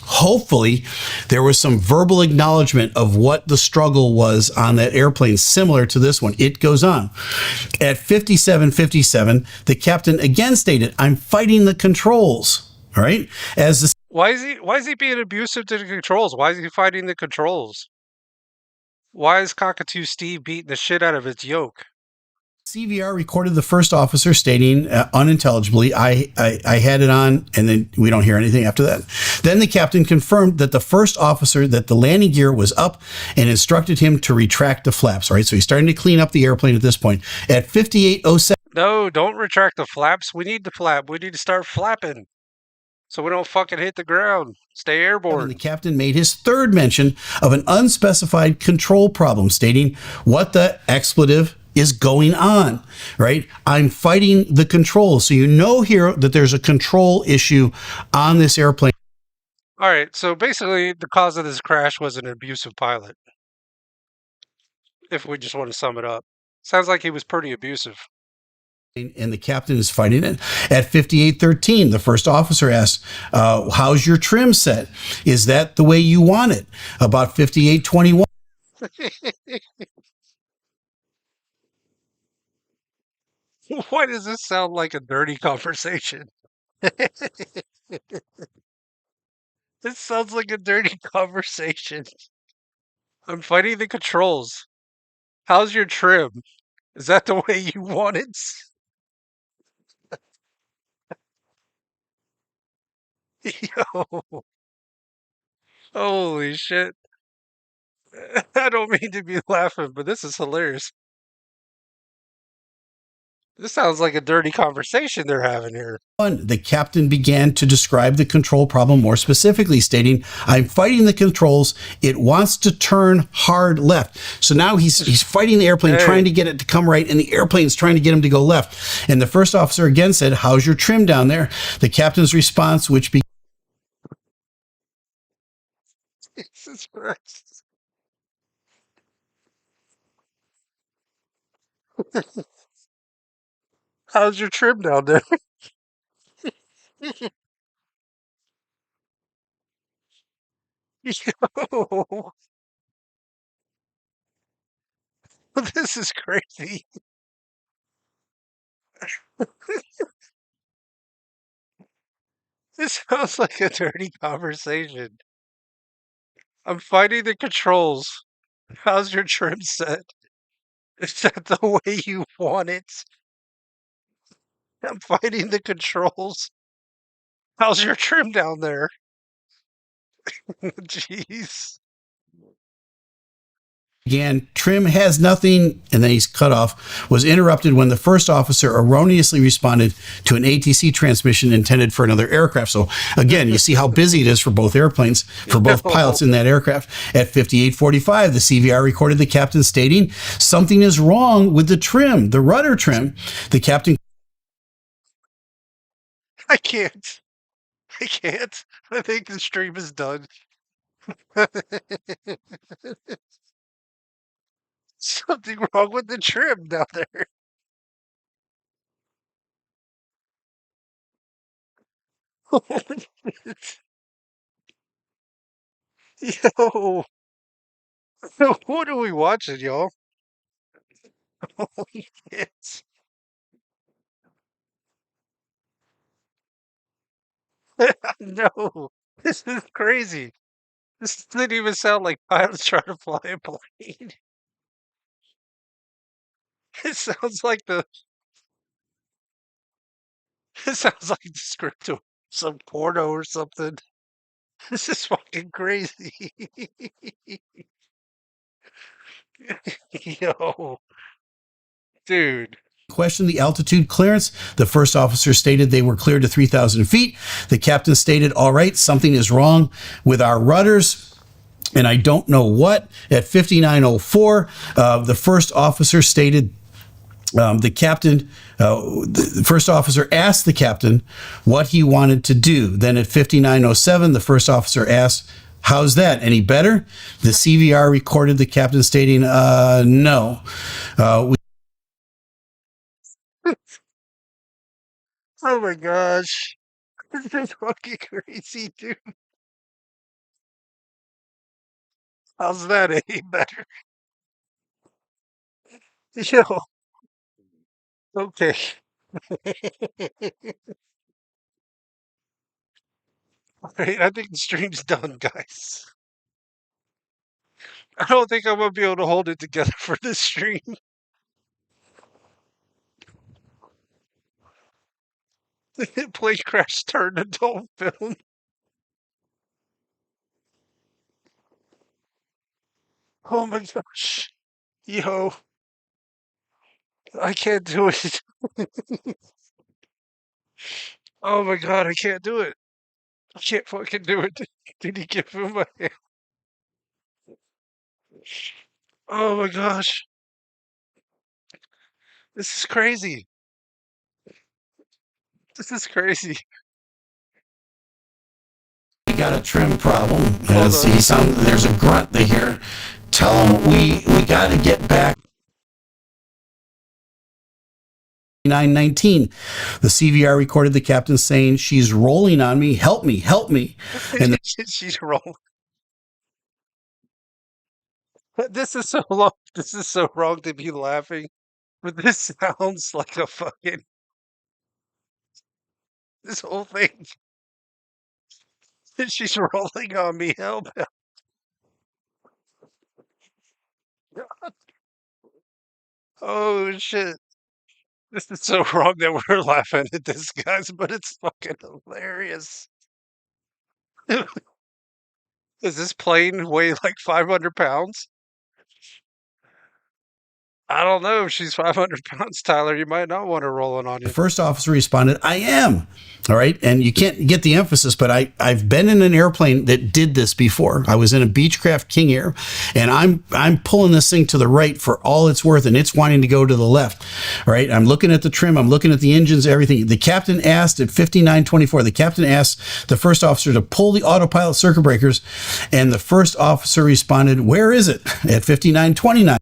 hopefully there was some verbal acknowledgement of what the struggle was on that airplane, similar to this one. It goes on. At 57:57, the captain again stated, I'm fighting the controls. All right. As the Why is he being abusive to the controls? Why is he fighting the controls? Why is Cockatoo Steve beating the shit out of its yoke? CVR recorded the first officer stating unintelligibly, I had it on, and then we don't hear anything after that. Then the captain confirmed that the first officer, that the landing gear was up, and instructed him to retract the flaps. All right, so he's starting to clean up the airplane at this point. At 58:07. No, don't retract the flaps. We need to flap. We need to start flapping so we don't fucking hit the ground. Stay airborne. The captain made his third mention of an unspecified control problem, stating, what the expletive is going on, right? I'm fighting the controls. So you know here that there's a control issue on this airplane. All right, so basically the cause of this crash was an abusive pilot. If we just want to sum it up. Sounds like he was pretty abusive. And the captain is fighting it. At 58:13, the first officer asked, how's your trim set? Is that the way you want it? About 58:21. Why does this sound like a dirty conversation? This sounds like a dirty conversation. I'm fighting the controls. How's your trim? Is that the way you want it? Yo, holy shit. I don't mean to be laughing, but this is hilarious. This sounds like a dirty conversation they're having here. The captain began to describe the control problem more specifically, stating, I'm fighting the controls. It wants to turn hard left. So now he's fighting the airplane, trying to get it to come right, and the airplane's trying to get him to go left. And the first officer again said, how's your trim down there? The captain's response, which Jesus Christ. How's your trim down there? Yo, this is crazy. This sounds like a dirty conversation. I'm fighting the controls. How's your trim set? Is that the way you want it? I'm fighting the controls. How's your trim down there? Jeez. Again, trim has nothing, and then he's cut off, was interrupted when the first officer erroneously responded to an ATC transmission intended for another aircraft. So again, you see how busy it is for both airplanes, for both pilots in that aircraft. At 58:45, the CVR recorded the captain stating, something is wrong with the trim, the rudder trim. The captain... I can't. I can't. I think the stream is done. Something wrong with the trim down there. Yo, what are we watching, y'all? Holy shit. No, this is crazy. This didn't even sound like pilots trying to fly a plane. It sounds like the it sounds like the script of some porno or something. This is fucking crazy. Yo, dude. questioned the altitude clearance. The first officer stated they were cleared to 3,000 feet. The captain stated, all right, something is wrong with our rudders, and I don't know what. At 59:04, the first officer stated, the first officer asked the captain what he wanted to do. Then at 59:07, the first officer asked, how's that? Any better? The CVR recorded the captain stating, no. Oh my gosh. This is fucking crazy, dude. How's that any better? Yo, okay. Alright, I think the stream's done, guys. I don't think I'm gonna be able to hold it together for this stream. Plane crash turned adult film. Oh my gosh. Yo, I can't do it. Oh my god, I can't do it. I can't fucking do it. Did he give him my hand? Oh my gosh. This is crazy. This is crazy. We got a trim problem. Hold on. There's a grunt they hear. Tell him we got to get back. 9:19. The CVR recorded the captain saying, she's rolling on me. Help me, help me. And the She's wrong. This is so long. This is so wrong to be laughing. But this sounds like a fucking this whole thing. She's rolling on me. Help. Oh shit. This is so wrong that we're laughing at this, guys, but it's fucking hilarious. Does this plane weigh like 500 pounds? I don't know if she's 500 pounds, Tyler. You might not want her rolling on you. first officer responded, I am. All right. And you can't get the emphasis, but I've been in an airplane that did this before. I was in a Beechcraft King Air, and I'm pulling this thing to the right for all it's worth, and it's wanting to go to the left. All right. I'm looking at the trim. I'm looking at the engines, everything. The captain asked at 59:24, the captain asked the first officer to pull the autopilot circuit breakers, and the first officer responded, where is it? At 59:29.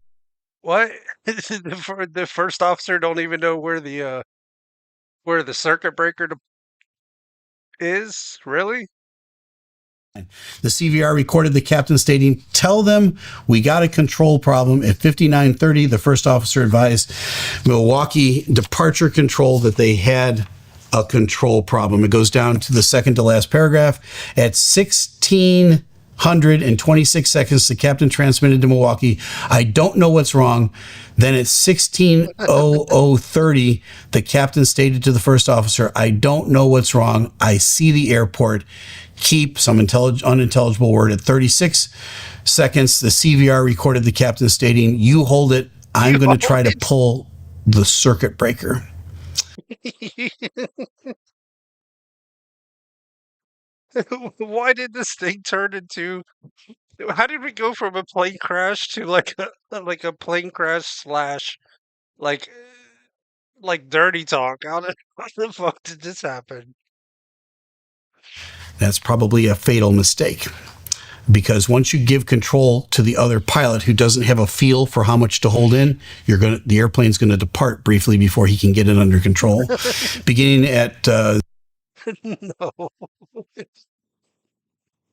What? The first officer don't even know where the circuit breaker is? Really? The CVR recorded the captain stating, tell them we got a control problem. At 59:30, the first officer advised Milwaukee Departure Control that they had a control problem. It goes down to the second to last paragraph. At 16 126 seconds, the captain transmitted to Milwaukee. I don't know what's wrong. Then at 16:00:30, the captain stated to the first officer, I don't know what's wrong. I see the airport. Keep some unintelligible word. At 36 seconds, the CVR recorded the captain stating, you hold it. I'm going to try to pull the circuit breaker. Why did this thing turn into? How did we go from a plane crash to like a plane crash slash like dirty talk? How the fuck did this happen? That's probably a fatal mistake, because once you give control to the other pilot who doesn't have a feel for how much to hold in, the airplane's going to depart briefly before he can get it under control. Beginning at No,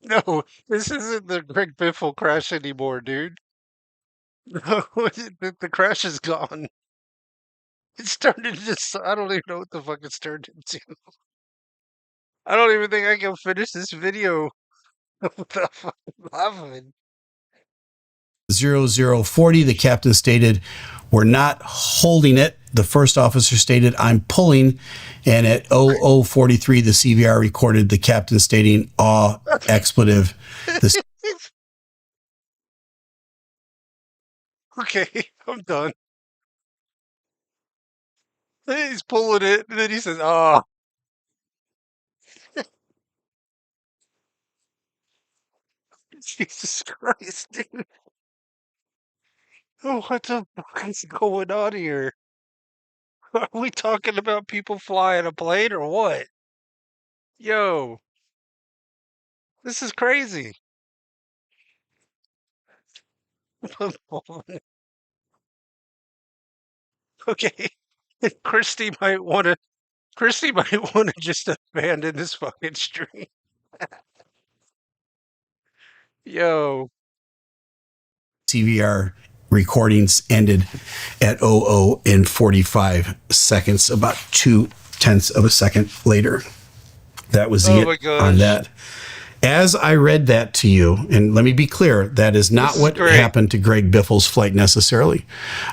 no, this isn't the Greg Biffle crash anymore, dude. No, the crash is gone. It's turned into I don't even know what the fuck it's turned into. I don't even think I can finish this video without fucking laughing. 0040, the captain stated, we're not holding it. The first officer stated, I'm pulling. And at 0043, the CVR recorded the captain stating, aw, expletive. Okay, I'm done. He's pulling it, and then he says, "Oh, Jesus Christ, dude! Oh, what the fuck is going on here? Are we talking about people flying a plane or what? Yo, this is crazy." Okay, Christy might want to. Christy might want to just abandon this fucking stream. Yo, CVR recordings ended at 00 and 45 seconds, about 2/10 of a second later. That was oh it my on gosh, that. As I read that to you, and let me be clear, that is not this is what great. happened to Greg Biffle's flight necessarily.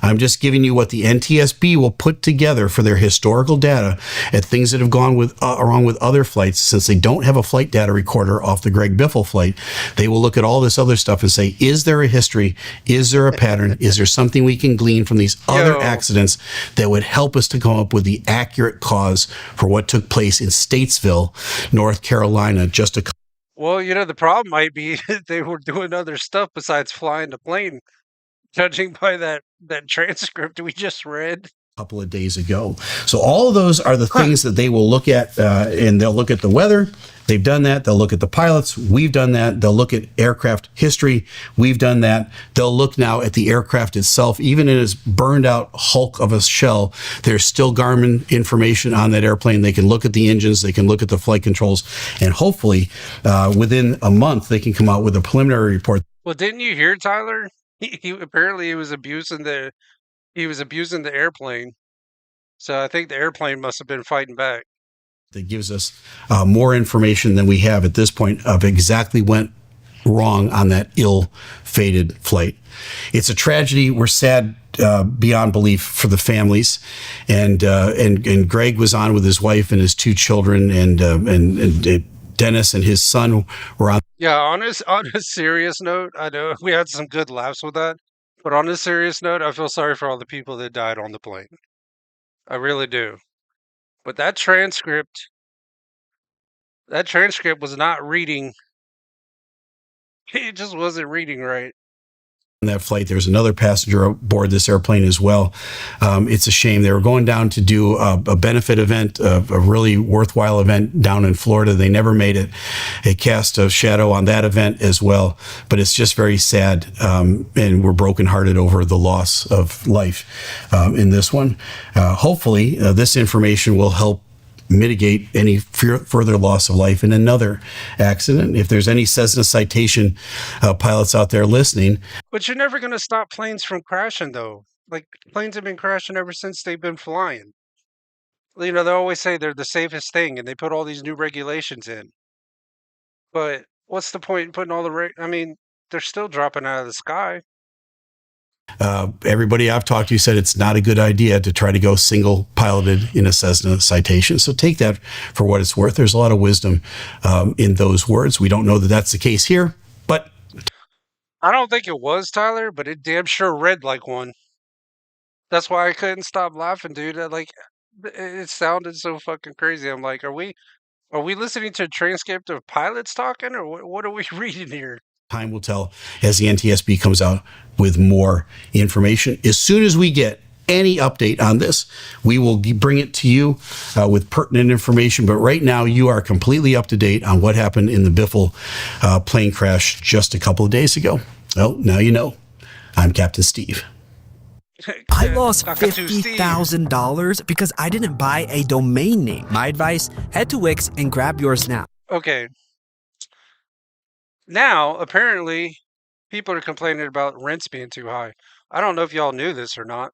I'm just giving you what the NTSB will put together for their historical data at things that have gone wrong with other flights. Since they don't have a flight data recorder off the Greg Biffle flight, they will look at all this other stuff and say, is there a history? Is there a pattern? Is there something we can glean from these other Yo, accidents that would help us to come up with the accurate cause for what took place in Statesville, North Carolina, just a well, the problem might be they were doing other stuff besides flying the plane, judging by that transcript we just read. couple of days ago. So all of those are the Huh. things that they will look at, and they'll look at the weather. They've done that. They'll look at the pilots. We've done that. They'll look at aircraft history. We've done that. They'll look now at the aircraft itself. Even in its burned out hulk of a shell, there's still Garmin information on that airplane. They can look at the engines. They can look at the flight controls. And hopefully within a month, they can come out with a preliminary report Well, didn't you hear Tyler? He apparently he was abusing the airplane. So I think the airplane must have been fighting back. that gives us more information than we have at this point of exactly what went wrong on that ill-fated flight. It's a tragedy. We're sad beyond belief for the families, and Greg was on with his wife and his two children, and Dennis and his son were on. Yeah, on a serious note, I know we had some good laughs with that, but on a serious note, I feel sorry for all the people that died on the plane. I really do. But that transcript was not reading. It just wasn't reading right. That flight. There's another passenger aboard this airplane as well. It's a shame. They were going down to do a benefit event, a really worthwhile event down in Florida. They never made it. It cast a shadow on that event as well. But it's just very sad, and we're brokenhearted over the loss of life in this one. Hopefully, this information will help mitigate any further loss of life in another accident. If there's any Cessna Citation pilots out there listening, But you're never going to stop planes from crashing, though. Like, planes have been crashing ever since they've been flying. They always say they're the safest thing, and they put all these new regulations in. But What's the point in putting all the I mean, they're still dropping out of the sky. Everybody I've talked to said it's not a good idea to try to go single piloted in a Cessna Citation. So take that for what it's worth. There's a lot of wisdom in those words. We don't know that that's the case here, but I don't think it was Tyler, but it damn sure read like one. That's why I couldn't stop laughing, dude. It sounded so fucking crazy. I'm like, are we listening to a transcript of pilots talking, or what are we reading here? time will tell as the NTSB comes out with more information. As soon as we get any update on this, we will bring it to you with pertinent information. But right now, you are completely up to date on what happened in the Biffle plane crash just a couple of days ago. Well, now you know. I'm Captain Steve. I lost Cockatoo Steve. $50,000 because I didn't buy a domain name. My advice, head to Wix and grab yours now. Okay. Now, apparently, people are complaining about rents being too high. I don't know if y'all knew this or not,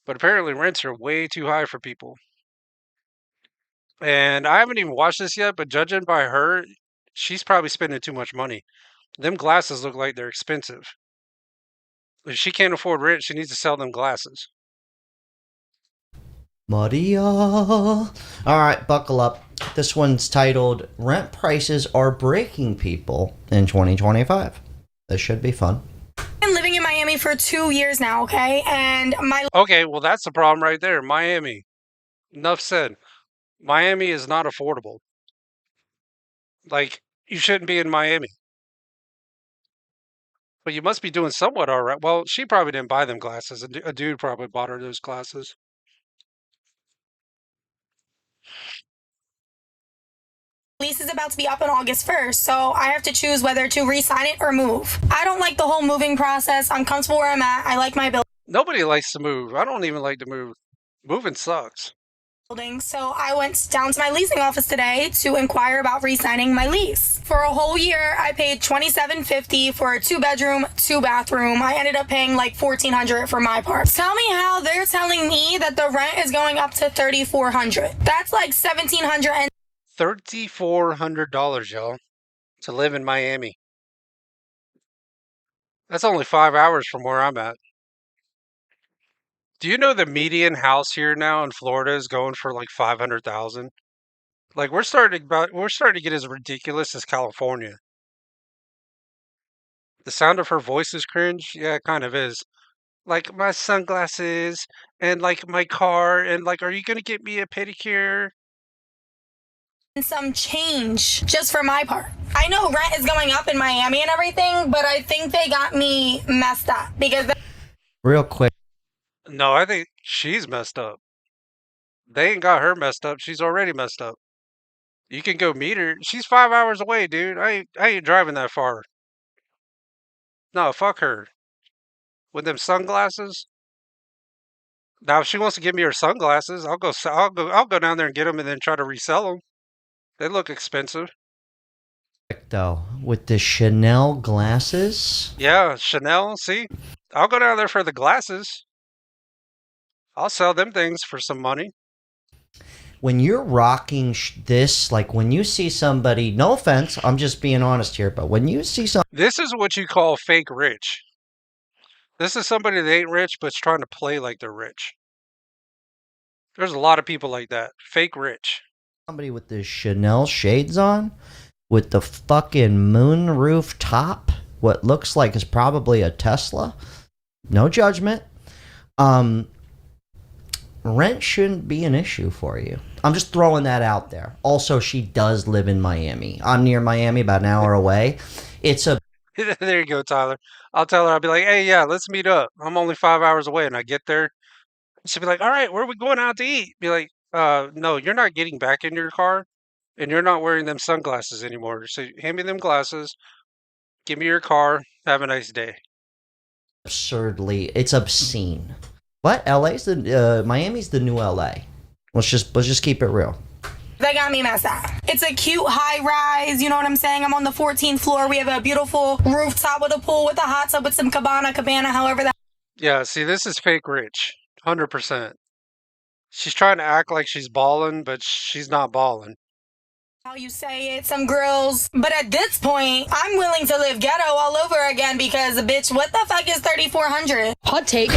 but apparently rents are way too high for people. And I haven't even watched this yet, but judging by her, she's probably spending too much money. Them glasses look like they're expensive. If she can't afford rent, she needs to sell them glasses. Maria. All right, buckle up. This one's titled Rent Prices Are Breaking People in 2025. This should be fun. I've been living in Miami for 2 years now, okay? And my Okay, well, that's the problem right there. Miami. Enough said. Miami is not affordable. Like, you shouldn't be in Miami. But you must be doing somewhat all right. Well, she probably didn't buy them glasses. A dude probably bought her those glasses. lease is about to be up on August 1st, so I have to choose whether to re-sign it or move. I don't like the whole moving process. I'm comfortable where I'm at. I like my Nobody likes to move. I don't even like to move. Moving sucks. building, so I went down to my leasing office today to inquire about re-signing my lease. For a whole year, I paid $27.50 for a 2-bedroom, 2-bathroom. I ended up paying like $1,400 for my part. Tell me how they're telling me that the rent is going up to $3,400. That's like $1,700. $3,400, y'all, to live in Miami. That's only 5 hours from where I'm at. Do you know the median house here now in Florida is going for like 500,000? Like we're starting to get as ridiculous as California. The sound of her voice is cringe. Yeah, it kind of is. Like my sunglasses and like my car and like, are you gonna get me a pedicure? Some change just for my part. I know rent is going up in Miami and everything, but I think they got me messed up because Real quick. No, I think she's messed up. They ain't got her messed up. She's already messed up. You can go meet her. She's 5 hours away, dude. I ain't driving that far. No, fuck her. With them sunglasses. Now, if she wants to give me her sunglasses, I'll go down there and get them and then try to resell them. They look expensive. Though, with the Chanel glasses, Yeah, Chanel. See, I'll go down there for the glasses. I'll sell them things for some money. when you're rocking this, like when you see somebody, no offense, I'm just being honest here, but when you see somebody This is what you call fake rich. This is somebody that ain't rich but's trying to play like they're rich. There's a lot of people like that. Fake rich. with the Chanel shades on, with the fucking moonroof top, what looks like is probably a Tesla, no judgment, rent shouldn't be an issue for you. I'm just throwing that out there. Also, she does live in Miami. I'm near Miami, about an hour away. It's a There you go, Tyler. I'll tell her, I'll be like, hey, yeah, let's meet up. I'm only 5 hours away. And I get there. She'll be like, all right, where are we going out to eat? Be like, no, you're not getting back in your car and you're not wearing them sunglasses anymore. So hand me them glasses. Give me your car. Have a nice day. it's obscene. What? Miami's the new LA. Let's just keep it real. they got me messed up. It's a cute high rise, you know what I'm saying? I'm on the 14th floor. We have a beautiful rooftop with a pool with a hot tub with some cabana, however that. Yeah, see, this is fake rich. 100%. She's trying to act like she's balling, but she's not balling. how you say it, some girls. But at this point, I'm willing to live ghetto all over again because, bitch, what the fuck is 3,400? Hot take.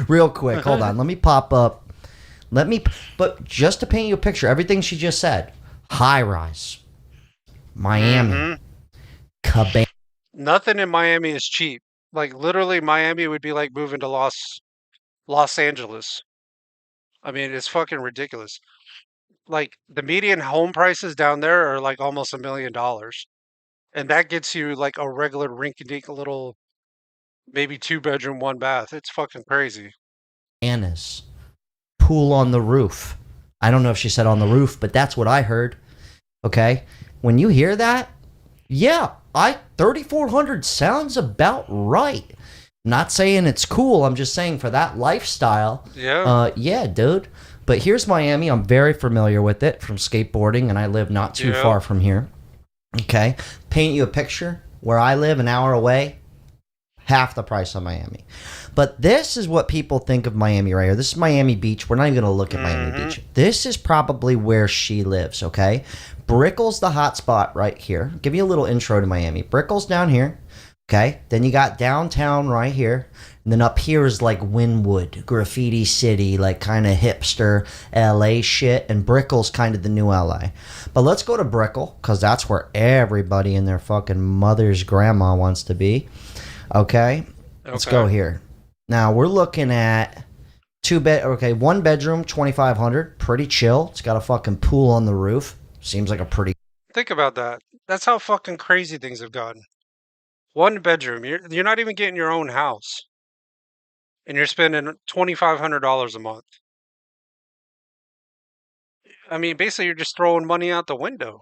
Real quick, hold on. Let me pop up. But just to paint you a picture, everything she just said, high rise, Miami, Cabana. Nothing in Miami is cheap. Like literally, Miami would be like moving to Los Angeles. I mean, it's fucking ridiculous. Like the median home prices down there are like almost $1 million, and that gets you like a regular rink-a-dink little, maybe 2 bedroom, 1 bath. It's fucking crazy. Anna's pool on the roof. I don't know if she said on the roof, but that's what I heard. Okay, when you hear that, yeah, 3,400 sounds about right. Not saying it's cool. I'm just saying for that lifestyle. Yeah. Yeah, dude. But here's Miami. I'm very familiar with it from skateboarding, and I live not too far from here. Okay, paint you a picture. Where I live, an hour away, half the price of Miami. But this is what people think of Miami right here. This is Miami Beach. We're not even going to look at Miami Beach. This is probably where she lives, okay? Brickell's the hot spot right here. Give you a little intro to Miami. Brickell's down here, okay? Then you got downtown right here. And then up here is like Wynwood, Graffiti City, like kind of hipster LA shit. And Brickell's kind of the new LA. But let's go to Brickell, because that's where everybody and their fucking mother's grandma wants to be. Okay? Let's go here. Now, we're looking at 1 bedroom, 2,500. Pretty chill. It's got a fucking pool on the roof. Seems like a pretty... Think about that. That's how fucking crazy things have gotten. 1 bedroom. You're not even getting your own house. And you're spending $2,500 a month. I mean, basically, you're just throwing money out the window.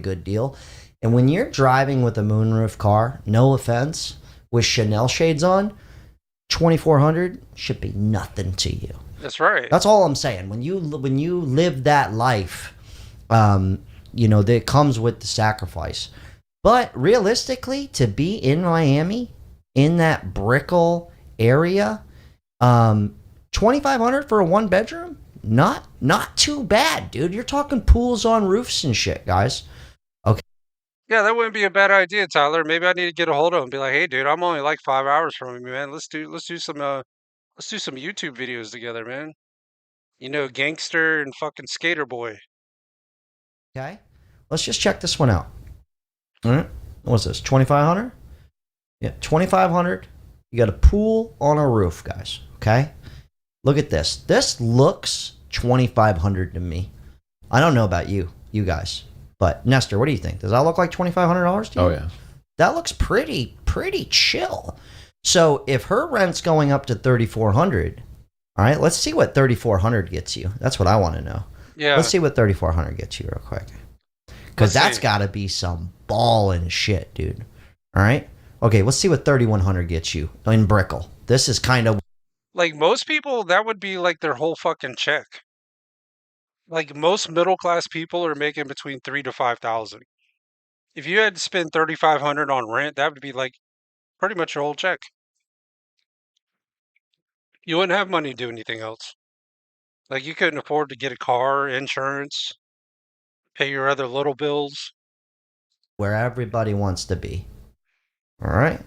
Good deal. And when you're driving with a moonroof car, no offense, with Chanel shades on, 2,400 should be nothing to you. That's right. That's all I'm saying. When you live that life, that comes with the sacrifice. But realistically, to be in Miami, in that Brickell area, 2,500 for a 1 bedroom, not too bad, dude. You're talking pools on roofs and shit, guys. Okay. Yeah, that wouldn't be a bad idea, Tyler. Maybe I need to get a hold of him and be like, "Hey, dude, I'm only like 5 hours from you, man. Let's do some YouTube videos together, man. Gangster and fucking skater boy." Okay. Let's just check this one out. All right. What's this? 2,500? Yeah, 2,500. You got a pool on a roof, guys. Okay. Look at this. This looks 2,500 to me. I don't know about you guys, but Nestor, what do you think? Does that look like $2,500 to you? Oh yeah. That looks pretty chill. So if her rent's going up to 3,400, all right, let's see what 3,400 gets you. That's what I want to know. Yeah. Let's see what 3,400 gets you real quick. Because that's got to be some ballin' shit, dude. All right? Okay, let's see what 3,100 gets you in Brickell. This is kind of... Like most people, that would be like their whole fucking check. Like most middle class people are making between 3,000 to 5,000. If you had to spend 3,500 on rent, that would be like pretty much your whole check. You wouldn't have money to do anything else. Like you couldn't afford to get a car, insurance, pay your other little bills. where everybody wants to be. All right?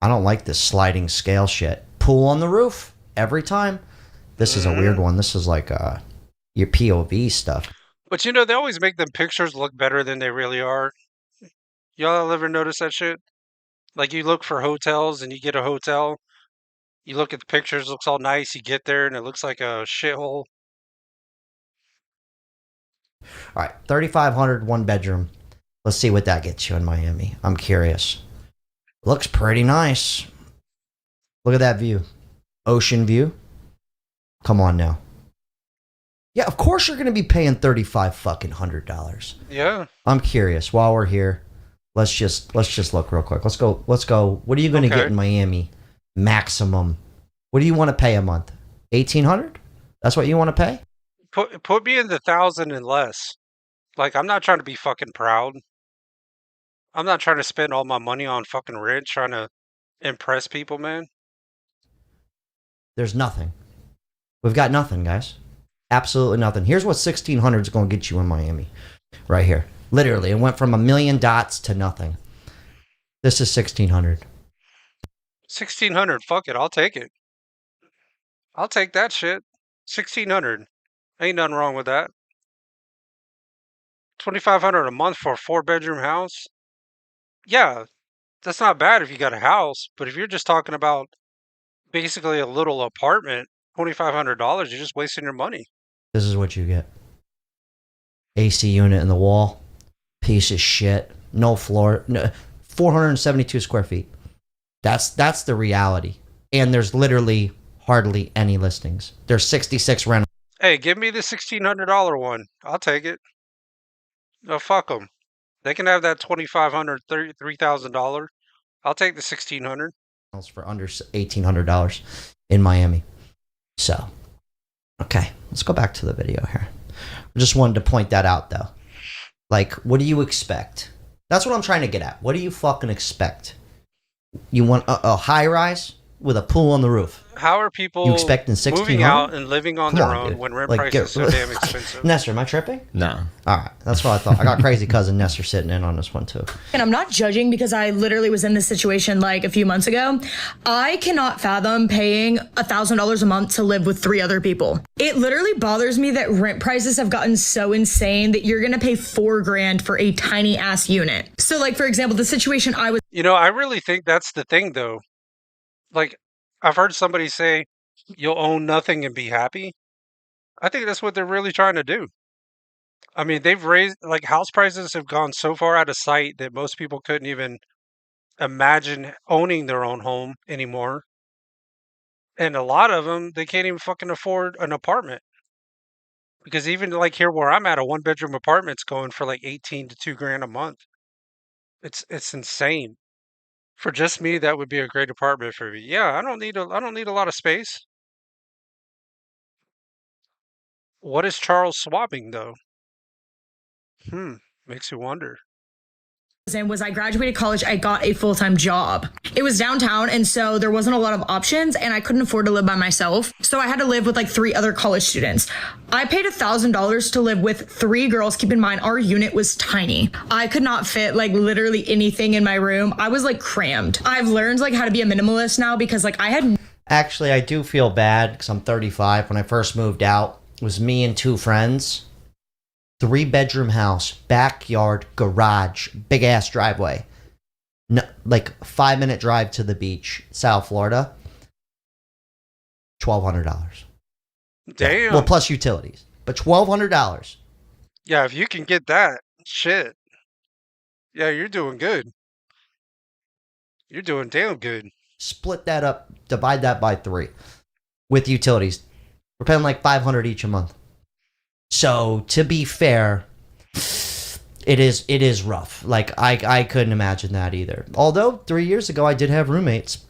I don't like this sliding scale shit. Pool on the roof every time. This is a weird one. This is like your POV stuff. But they always make them pictures look better than they really are. Y'all ever notice that shit? Like you look for hotels and you get a hotel. You look at the pictures, looks all nice. You get there and it looks like a shithole. All right, 3,500, 1 bedroom. Let's see what that gets you in Miami. I'm curious. Looks pretty nice. Look at that view. Ocean view. Come on now. Yeah, of course you're going to be paying $3,500. Yeah. I'm curious. While we're here, let's just look real quick. Let's go. What are you going to get in Miami? Maximum. What do you want to pay a month? 1,800? That's what you want to pay? Put me in the 1,000 and less. Like, I'm not trying to be fucking proud. I'm not trying to spend all my money on fucking rent trying to impress people, man. There's nothing. We've got nothing, guys. Absolutely nothing. Here's what 1600 is going to get you in Miami. Right here. Literally. It went from $1 million to nothing. This is 1600. 1600. Fuck it. I'll take it. I'll take that shit. 1600. Ain't nothing wrong with that. 2500 a month for a 4-bedroom house. Yeah, that's not bad if you got a house, but if you're just talking about basically a little apartment, $2,500, you're just wasting your money. This is what you get. AC unit in the wall. Piece of shit. No floor. No, 472 square feet. That's the reality. And there's literally hardly any listings. There's 66 rentals. Hey, give me the $1,600 one. I'll take it. No, fuck them. They can have that $2,500, $3,000. I'll take the $1,600 for under $1,800 in Miami. So, okay, let's go back to the video here. I just wanted to point that out, though. Like, what do you expect? That's what I'm trying to get at. What do you fucking expect? You want a high rise with a pool on the roof? How are people you expecting moving out and living on their own dude. when rent Like, prices are so damn expensive? Nestor, am I tripping? No. All right, that's what I thought. I got crazy cousin Nestor sitting in on this one too. And I'm not judging because I literally was in this situation like a few months ago. I cannot fathom paying $1,000 a month to live with 3 other people. It literally bothers me that rent prices have gotten so insane that you're gonna pay $4,000 for a tiny ass unit. So like, for example, the situation I was I really think that's the thing though. Like, I've heard somebody say, you'll own nothing and be happy. I think that's what they're really trying to do. I mean, they've raised, like, house prices have gone so far out of sight that most people couldn't even imagine owning their own home anymore. And a lot of them, they can't even fucking afford an apartment. Because even like here where I'm at, a 1-bedroom apartment's going for like 18 to $2,000 a month. It's insane. For just me, that would be a great apartment for me. Yeah, I don't need a lot of space. What is Charles swapping though? Makes you wonder. in was I graduated college, I got a full-time job. It was downtown, and so there wasn't a lot of options, and I couldn't afford to live by myself. So I had to live with like 3 other college students. I paid $1,000 to live with 3 girls. Keep in mind, our unit was tiny. I could not fit like literally anything in my room. I was like crammed. I've learned like how to be a minimalist now because like I had... Actually, I do feel bad because I'm 35. When I first moved out, it was me and 2 friends. 3-bedroom house, backyard, garage, big ass driveway. No, like 5-minute drive to the beach, South Florida. $1,200. Damn. Yeah. Well, plus utilities, but $1,200. Yeah, if you can get that, shit. Yeah, you're doing good. You're doing damn good. Split that up, divide that by 3 with utilities. We're paying like $500 each a month. So to be fair, it is rough. Like I couldn't imagine that either. Although 3 years ago I did have roommates,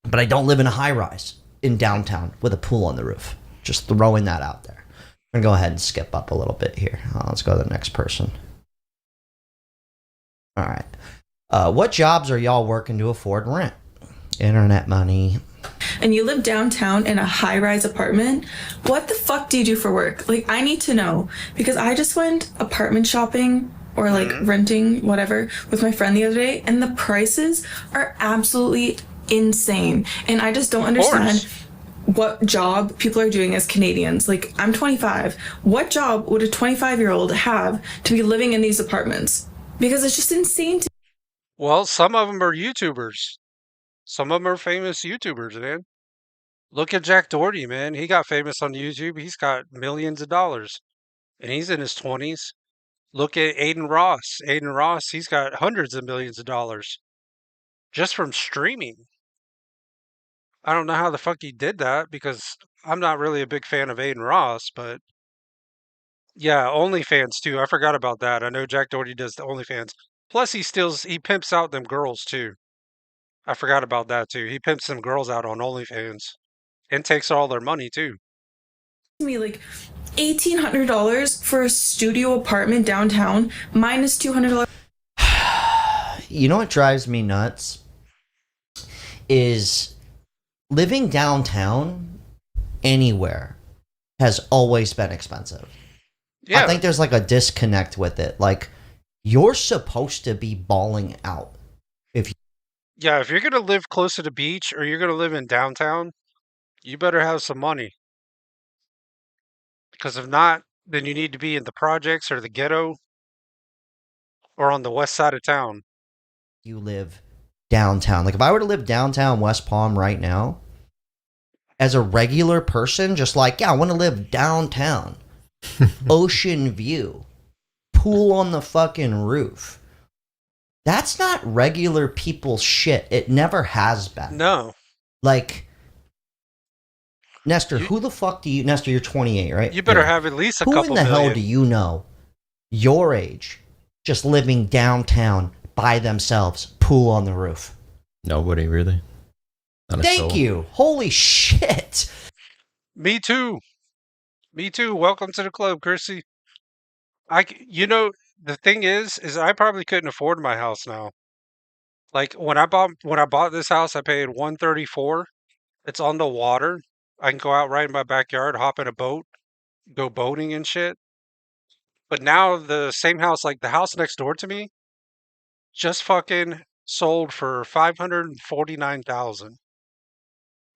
but I don't live in a high rise in downtown with a pool on the roof. Just throwing that out there. I'm gonna go ahead and skip up a little bit here. Let's go to the next person. All right. What jobs are y'all working to afford rent? Internet money. And you live downtown in a high-rise apartment, what the fuck do you do for work? Like, I need to know, because I just went apartment shopping or like renting, whatever, with my friend the other day, and the prices are absolutely insane. And I just don't understand what job people are doing as Canadians. Like, I'm 25. What job would a 25-year-old have to be living in these apartments? Because it's just insane to... Well, some of them are YouTubers. Some of them are famous YouTubers, man. Look at Jack Doherty, man. He got famous on YouTube. He's got millions of dollars. And he's in his 20s. Look at Aiden Ross. Aiden Ross, he's got hundreds of millions of dollars. Just from streaming. I don't know how the fuck he did that, because I'm not really a big fan of Aiden Ross, but... Yeah, OnlyFans, too. I forgot about that. I know Jack Doherty does the OnlyFans. Plus, he pimps out them girls, too. I forgot about that too. He pimps some girls out on OnlyFans and takes all their money too. Me like $1,800 for a studio apartment downtown, minus $200. You know what drives me nuts is living downtown anywhere has always been expensive. I Yeah, think there's like a disconnect with it. Like, you're supposed to be balling out. yeah. If you're gonna live close to the beach or you're gonna live in downtown, you better have some money. Because if not, then you need to be in the projects or the ghetto or on the west side of town. You live downtown. Like, if I were to live downtown West Palm right now, as a regular person, just like, yeah, I want to live downtown, ocean view, pool on the fucking roof. That's not regular people's shit. It never has been. No, Like, Nestor, you who the fuck do you, Nestor, you're 28, right? you better Yeah. have at least a Who in couple the hell do million. you know, your age, just living downtown by themselves, pool on the roof? Nobody really. Not a Thank soul. you. Holy shit. Me too. Me too. Welcome to the club, Chrissy. The thing is I probably couldn't afford my house now. Like when I bought this house, I paid 134. It's on the water. I can go out right in my backyard, hop in a boat, go boating and shit. But now the same house, like the house next door to me, just fucking sold for 549,000.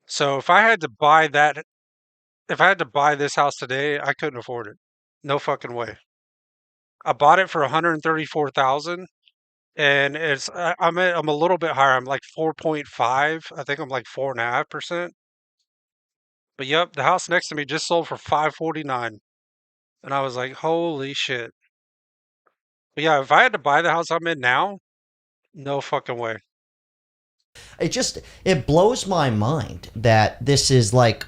So if I had to buy this house today, I couldn't afford it. No fucking way. I bought it for 134,000 and I'm a little bit higher. I'm like 4.5. I think I'm like 4.5%. But yep, the house next to me just sold for 549. And I was like, holy shit. But yeah, if I had to buy the house I'm in now, no fucking way. It blows my mind that this is like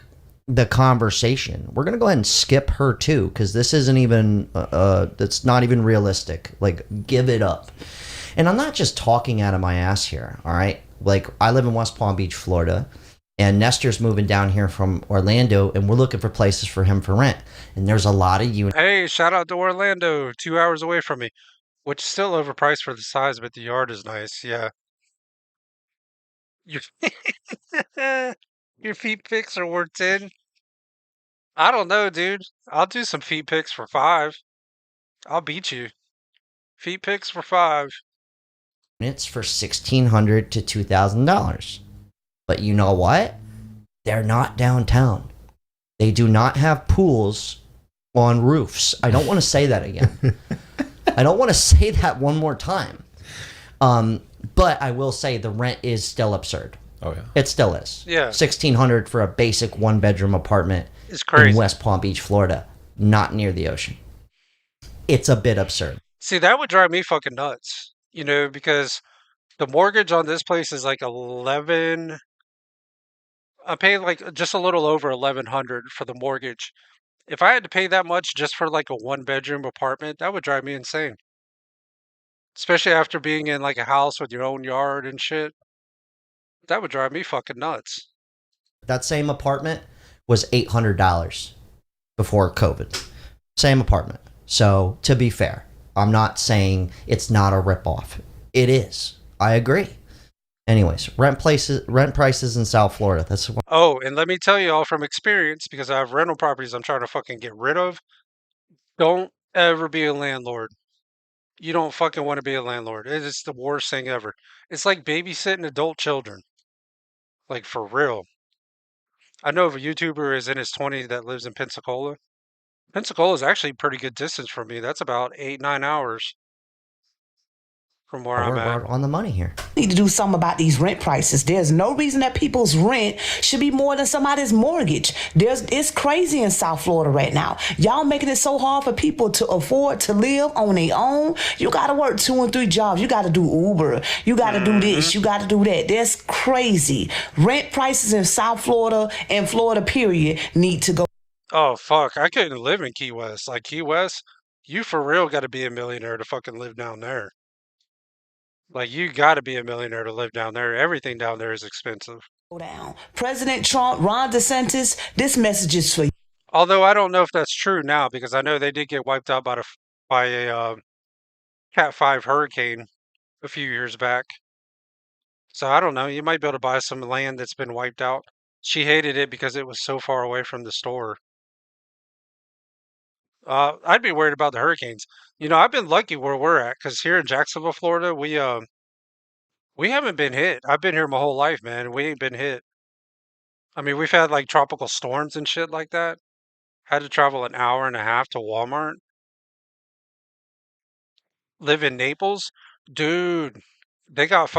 the conversation. We're going to go ahead and skip her too, because this isn't even, that's not even realistic. Like, give it up. And I'm not just talking out of my ass here, all right? Like, I live in West Palm Beach, Florida, and Nestor's moving down here from Orlando, and we're looking for places for him for rent. And there's a lot of units. Hey, shout out to Orlando, 2 hours away from me, which is still overpriced for the size, but the yard is nice. Yeah. Your, your feet pics are worth 10. I don't know, dude. I'll do some feet pics for 5. I'll beat you. Feet pics for 5. Units for $1,600 to $2,000. But you know what? They're not downtown. They do not have pools on roofs. I don't want to say that again. I don't want to say that one more time. But I will say the rent is still absurd. Oh yeah. It still is. Yeah. $1,600 for a basic one-bedroom apartment It's crazy. in West Palm Beach, Florida, not near the ocean. It's a bit absurd. See, that would drive me fucking nuts, because the mortgage on this place is like 11. I pay like just a little over 1,100 for the mortgage. If I had to pay that much just for like a one-bedroom apartment, that would drive me insane. Especially after being in like a house with your own yard and shit. That would drive me fucking nuts. That same apartment was $800 before COVID. Same apartment. So, to be fair, I'm not saying it's not a ripoff. It is. I agree. Anyways, rent prices in South Florida. That's what. Oh, and let me tell you all from experience, because I have rental properties I'm trying to fucking get rid of. Don't ever be a landlord. You don't fucking want to be a landlord. It is the worst thing ever. It's like babysitting adult children. Like, for real. I know of a YouTuber is in his 20s that lives in Pensacola. Pensacola is actually a pretty good distance from me. That's about 8-9 hours from where I'm at. We're on the money here. Need to do something about these rent prices. There's no reason that people's rent should be more than somebody's mortgage. It's crazy in South Florida right now. Y'all making it so hard for people to afford to live on their own. You got to work 2 and 3 jobs. You got to do Uber. You got to do this. You got to do that. That's crazy. Rent prices in South Florida and Florida period need to go. Oh, fuck. I couldn't live in Key West. Like, Key West, you for real got to be a millionaire to fucking live down there. Like, you got to be a millionaire to live down there. Everything down there is expensive. Down. President Trump, Ron DeSantis, this message is for you. Although I don't know if that's true now, because I know they did get wiped out by a Cat 5 hurricane a few years back. So I don't know. You might be able to buy some land that's been wiped out. She hated it because it was so far away from the store. I'd be worried about the hurricanes. I've been lucky where we're at because here in Jacksonville, Florida, we haven't been hit. I've been here my whole life, man, and we ain't been hit. I mean, we've had like tropical storms and shit like that. Had to travel an hour and a half to Walmart. Live in Naples, dude. They got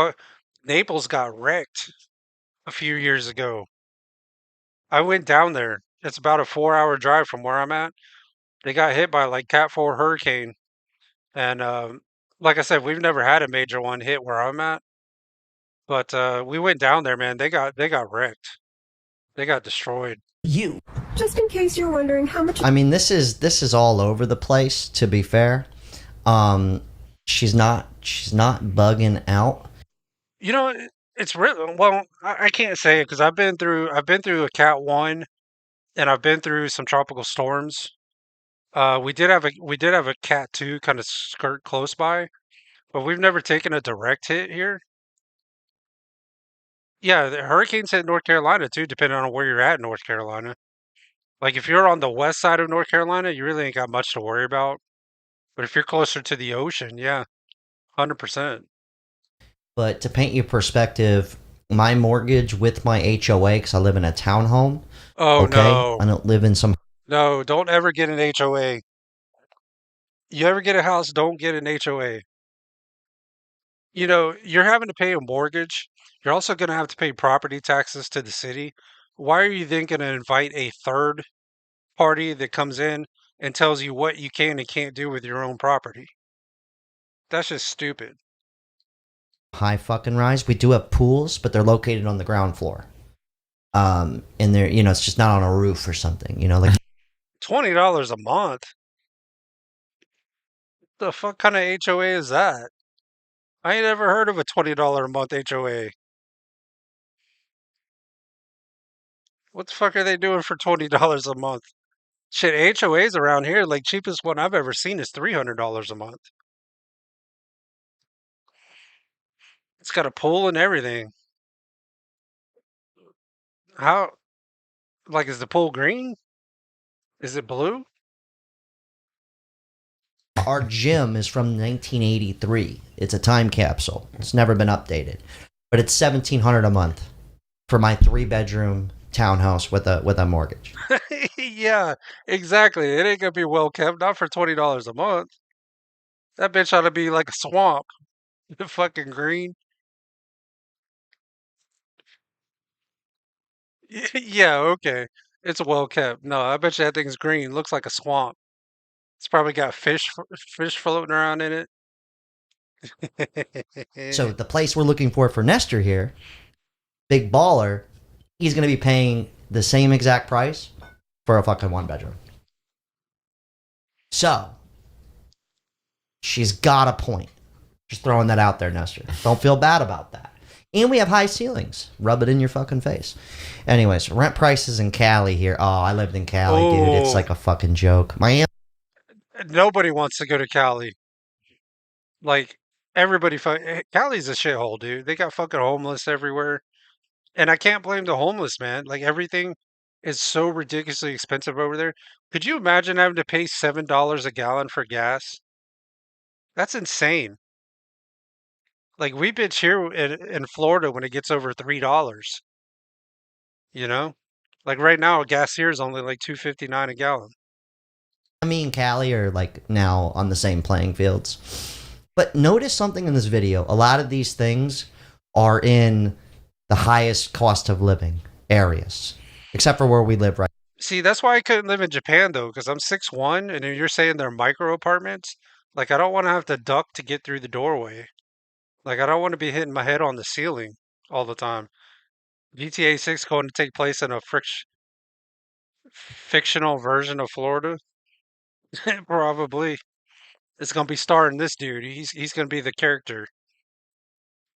Naples got wrecked a few years ago. I went down there. It's about a 4-hour drive from where I'm at. They got hit by like Cat 4 hurricane, and like I said, we've never had a major one hit where I'm at. But we went down there, man. They got wrecked. They got destroyed. You. Just in case you're wondering how much. I mean, this is all over the place. To be fair, she's not bugging out. It's really well. I can't say it because I've been through a Cat 1, and I've been through some tropical storms. We did have a Cat 2 kind of skirt close by, but we've never taken a direct hit here. Yeah, the hurricanes hit North Carolina too, depending on where you're at in North Carolina. Like if you're on the west side of North Carolina, you really ain't got much to worry about. But if you're closer to the ocean, yeah, 100%. But to paint you perspective, my mortgage with my HOA, because I live in a townhome. Oh Okay, no, I don't live in some. no, don't ever get an HOA. You ever get a house, don't get an HOA. You're having to pay a mortgage. You're also going to have to pay property taxes to the city. Why are you then going to invite a third party that comes in and tells you what you can and can't do with your own property? That's just stupid. High fucking rise. We do have pools, but they're located on the ground floor. And they're, it's just not on a roof or something. Like $20 a month? The fuck kind of HOA is that? I ain't ever heard of a $20 a month HOA. What the fuck are they doing for $20 a month? Shit, HOAs around here, like cheapest one I've ever seen is $300 a month. It's got a pool and everything. How, like, is the pool green? Is it blue? our gym is from 1983. It's a time capsule. It's never been updated, but it's $1,700 a month for my 3-bedroom townhouse with a mortgage. Yeah, exactly. It ain't gonna be well kept, not for $20 a month. That bitch ought to be like a swamp. Fucking green. Yeah, okay. It's well kept. No, I bet you that thing's green. Looks like a swamp. It's probably got fish floating around in So it. the place we're looking for Nestor here, big baller, he's going to be paying the same exact price for a fucking 1-bedroom. So she's got a point. Just throwing that out there, Nestor. Don't feel bad about that. And we have high ceilings. Rub it in your fucking face. Anyways, rent prices in Cali here. Oh, I lived in Cali, dude. It's like a fucking joke. Miami. Nobody wants to go to Cali. Like, everybody, Cali's a shithole, dude. They got fucking homeless everywhere. And I can't blame the homeless, man. Like, everything is so ridiculously expensive over there. Could you imagine having to pay $7 a gallon for gas? That's insane. Like, we bitch here in Florida when it gets over $3. You know? Like, right now, gas here is only like $2.59 a gallon. Me and Cali are like now on the same playing fields. But notice something in this video. A lot of these things are in the highest cost of living areas, except for where we live right. See, that's why I couldn't live in Japan, though, because I'm 6'1", and you're saying they're micro apartments. Like, I don't want to have to duck to get through the doorway. Like, I don't want to be hitting my head on the ceiling all the time. GTA 6 going to take place in a fictional version of Florida? Probably. It's going to be starring this dude. He's going to be the character.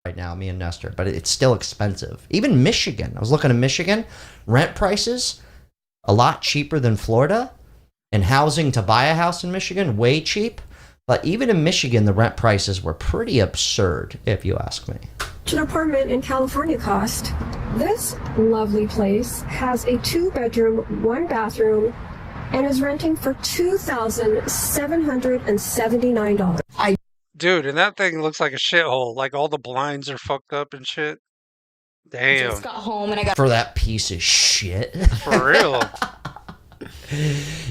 Right now, me and Nestor, but it's still expensive. Even Michigan. I was looking at Michigan. Rent prices, a lot cheaper than Florida. And housing to buy a house in Michigan, way cheap. But even in Michigan, the rent prices were pretty absurd, if you ask me. An apartment in California cost. This lovely place has a 2-bedroom, 1-bathroom, and is renting for $2,779. Dude, and that thing looks like a shithole. Like all the blinds are fucked up and shit. Damn. Just got home and I got For that piece of shit. For real.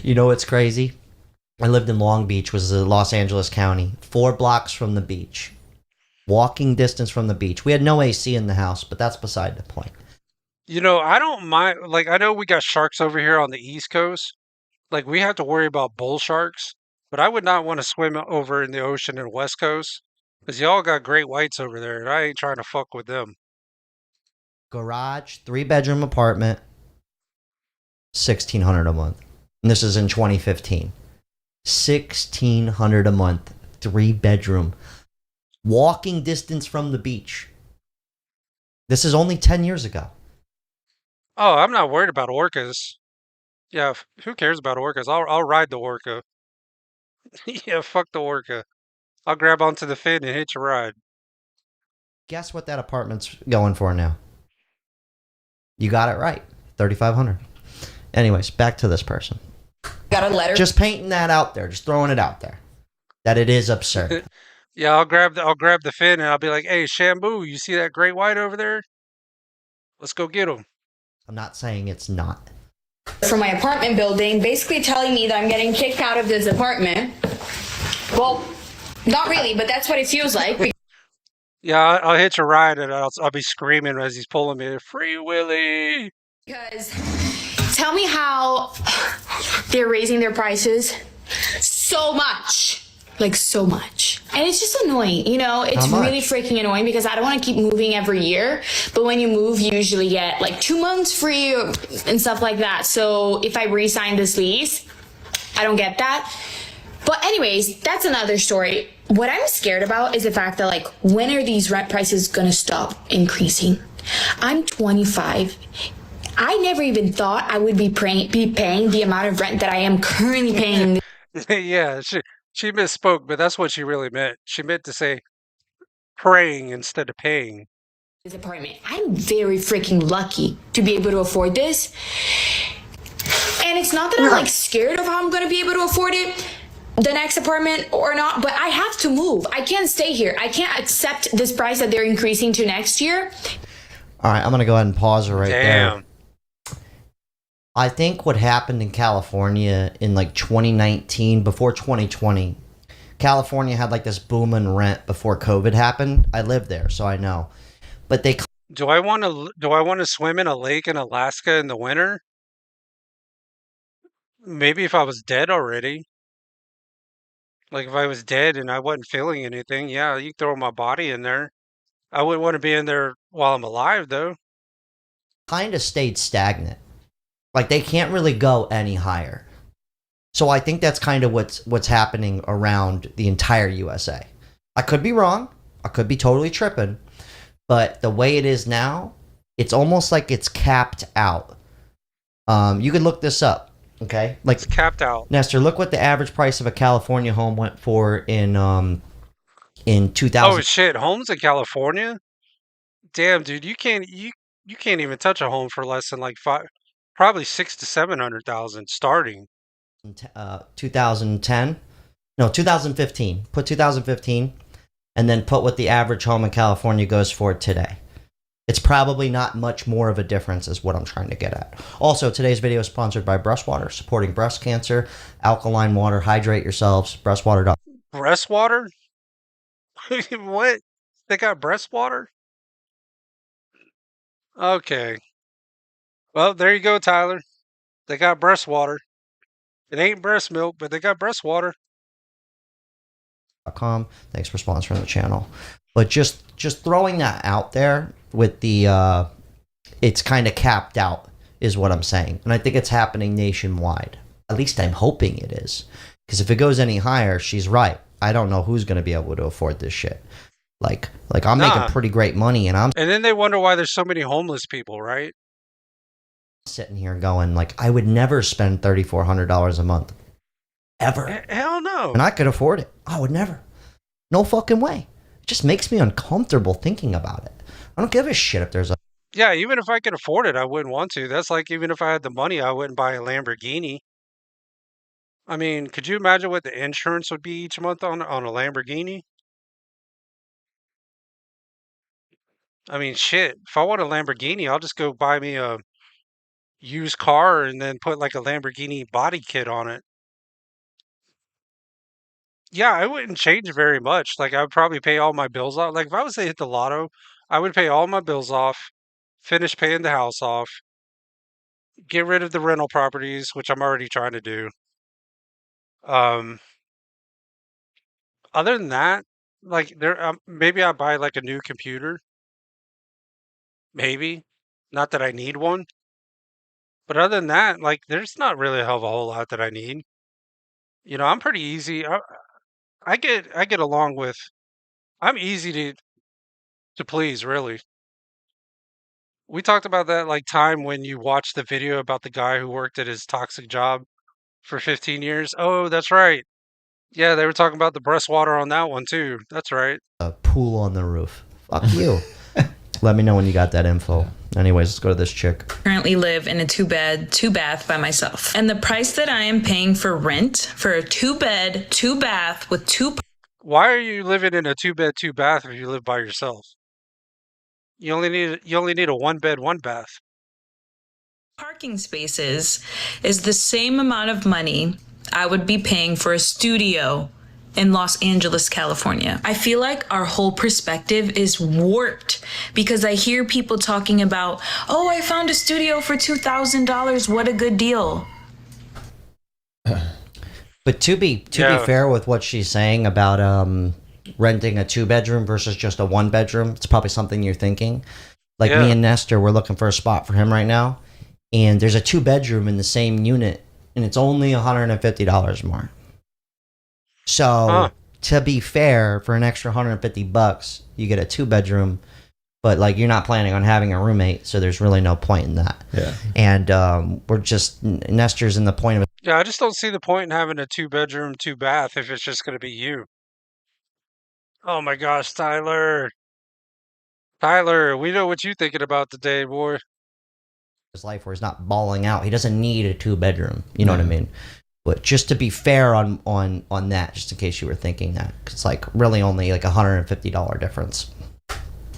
You know what's crazy? I lived in Long Beach, was Los Angeles County, 4 blocks from the beach. Walking distance from the beach. We had no AC in the house, but that's beside the point. You know, I don't mind. Like, I know we got sharks over here on the East Coast. Like, we have to worry about bull sharks. But I would not want to swim over in the ocean in West Coast. Because y'all got great whites over there, and I ain't trying to fuck with them. Garage, 3-bedroom apartment, $1,600 a month. And this is in 2015. $1,600 a month, 3-bedroom. Walking distance from the beach. This is only 10 years ago. Oh, I'm not worried about orcas. Yeah, who cares about orcas? I'll ride the orca. Yeah, fuck the orca. I'll grab onto the fin and hitch a ride. Guess what that apartment's going for now? You got it right. $3,500. Anyways, back to this person. got a letter. Just painting that out there, just throwing it out there. That it is absurd. Yeah, I'll grab the fin and I'll be like, "Hey, Shambu, you see that great white over there? Let's go get him." I'm not saying it's not. From my apartment building, basically telling me that I'm getting kicked out of this apartment. Well, not really, but that's what it feels like. Yeah, I'll hitch a ride and I'll be screaming as he's pulling me. Free Willy! Because tell me how they're raising their prices so much. Like, so much. And it's just annoying, you know? It's really freaking annoying because I don't want to keep moving every year. But when you move, you usually get like 2 months free and stuff like that. So if I re-sign this lease, I don't get that. But anyways, that's another story. What I'm scared about is the fact that, like, when are these rent prices going to stop increasing? I'm 25. I never even thought I would be paying the amount of rent that I am currently paying. Yeah, she misspoke, but that's what she really meant. She meant to say praying instead of paying. This apartment. I'm very freaking lucky to be able to afford this. And it's not that I'm like scared of how I'm going to be able to afford it, the next apartment or not, but I have to move. I can't stay here. I can't accept this price that they're increasing to next year. All right, I'm going to go ahead and pause it right Damn. there. I think what happened in California in like 2019, before 2020, California had like this boom in rent before COVID happened. I lived there, so I know. But they Do I want to swim in a lake in Alaska in the winter? Maybe if I was dead already. Like if I was dead and I wasn't feeling anything, yeah, you throw my body in there. I wouldn't want to be in there while I'm alive, though. kind of stayed stagnant. Like they can't really go any higher. So I think that's kind of what's happening around the entire USA. I could be wrong. I could be totally tripping. But the way it is now, it's almost like it's capped out. You could look this up, okay? Like It's capped out. Nestor, look what the average price of a California home went for in 2000. Oh shit, homes in California? Damn, dude, you can't even touch a home for less than like probably 600,000 to 700,000 starting. 2010, no, 2015. Put 2015, and then put what the average home in California goes for today. It's probably not much more of a difference, is what I'm trying to get at. Also, today's video is sponsored by Breast Water, supporting breast cancer, alkaline water. Hydrate yourselves. Breastwater. Breast water? What? They got breast water? Okay. Well, there you go, Tyler. They got breast water. It ain't breast milk, but they got breast water. .com. Thanks for sponsoring the channel. But just throwing that out there with the it's kind of capped out is what I'm saying. And I think it's happening nationwide. At least I'm hoping it is. Because if it goes any higher, she's right. I don't know who's going to be able to afford this shit. Like I'm making pretty great money, and I'm And then they wonder why there's so many homeless people, right? sitting here going like, I would never spend $3,400 a month. Ever. Hell no. And I could afford it. I would never. No fucking way. It just makes me uncomfortable thinking about it. I don't give a shit if there's a... Yeah, even if I could afford it, I wouldn't want to. That's like even if I had the money, I wouldn't buy a Lamborghini. I mean, could you imagine what the insurance would be each month on a Lamborghini? I mean, shit. If I want a Lamborghini, I'll just go buy me a used car and then put like a Lamborghini body kit on it. Yeah, I wouldn't change very much. Like I would probably pay all my bills off. Like if I was to hit the lotto, I would pay all my bills off, finish paying the house off, get rid of the rental properties, which I'm already trying to do. Um, other than that, like maybe I buy like a new computer, maybe. Not that I need one, but other than that, like there's not really a hell of a whole lot that I need. I'm pretty easy. I get along with. I'm easy to please, really. We talked about that like time when you watched the video about the guy who worked at his toxic job for 15 years. Oh, that's right. Yeah, they were talking about the breastwater on that one too. That's right. A pool on the roof. Fuck you. Let me know when you got that info. Anyways, let's go to this chick. Currently live in a 2-bed, 2-bath by myself. And the price that I am paying for rent for a 2-bed, 2-bath with 2 Why are you living in a 2-bed, 2-bath if you live by yourself? You only need a 1-bed, 1-bath. parking spaces is the same amount of money I would be paying for a studio in Los Angeles, California. I feel like our whole perspective is warped because I hear people talking about, oh, I found a studio for $2,000. What a good deal. But to be fair with what she's saying about renting a 2-bedroom versus just a 1-bedroom, it's probably something you're thinking. Like me and Nestor, we're looking for a spot for him right now, and there's a 2-bedroom in the same unit, and it's only $150 more. So to be fair, for an extra $150, you get a 2-bedroom, but like you're not planning on having a roommate, so there's really no point in that. Yeah. And Nestor's in the point of. Yeah, I just don't see the point in having a 2-bedroom, 2-bath if it's just going to be you. Oh my gosh, Tyler. Tyler, we know what you're thinking about today, boy. His life where he's not balling out. He doesn't need a 2-bedroom. You know what I mean? But just to be fair on that, just in case you were thinking that, it's like really only like $150 difference.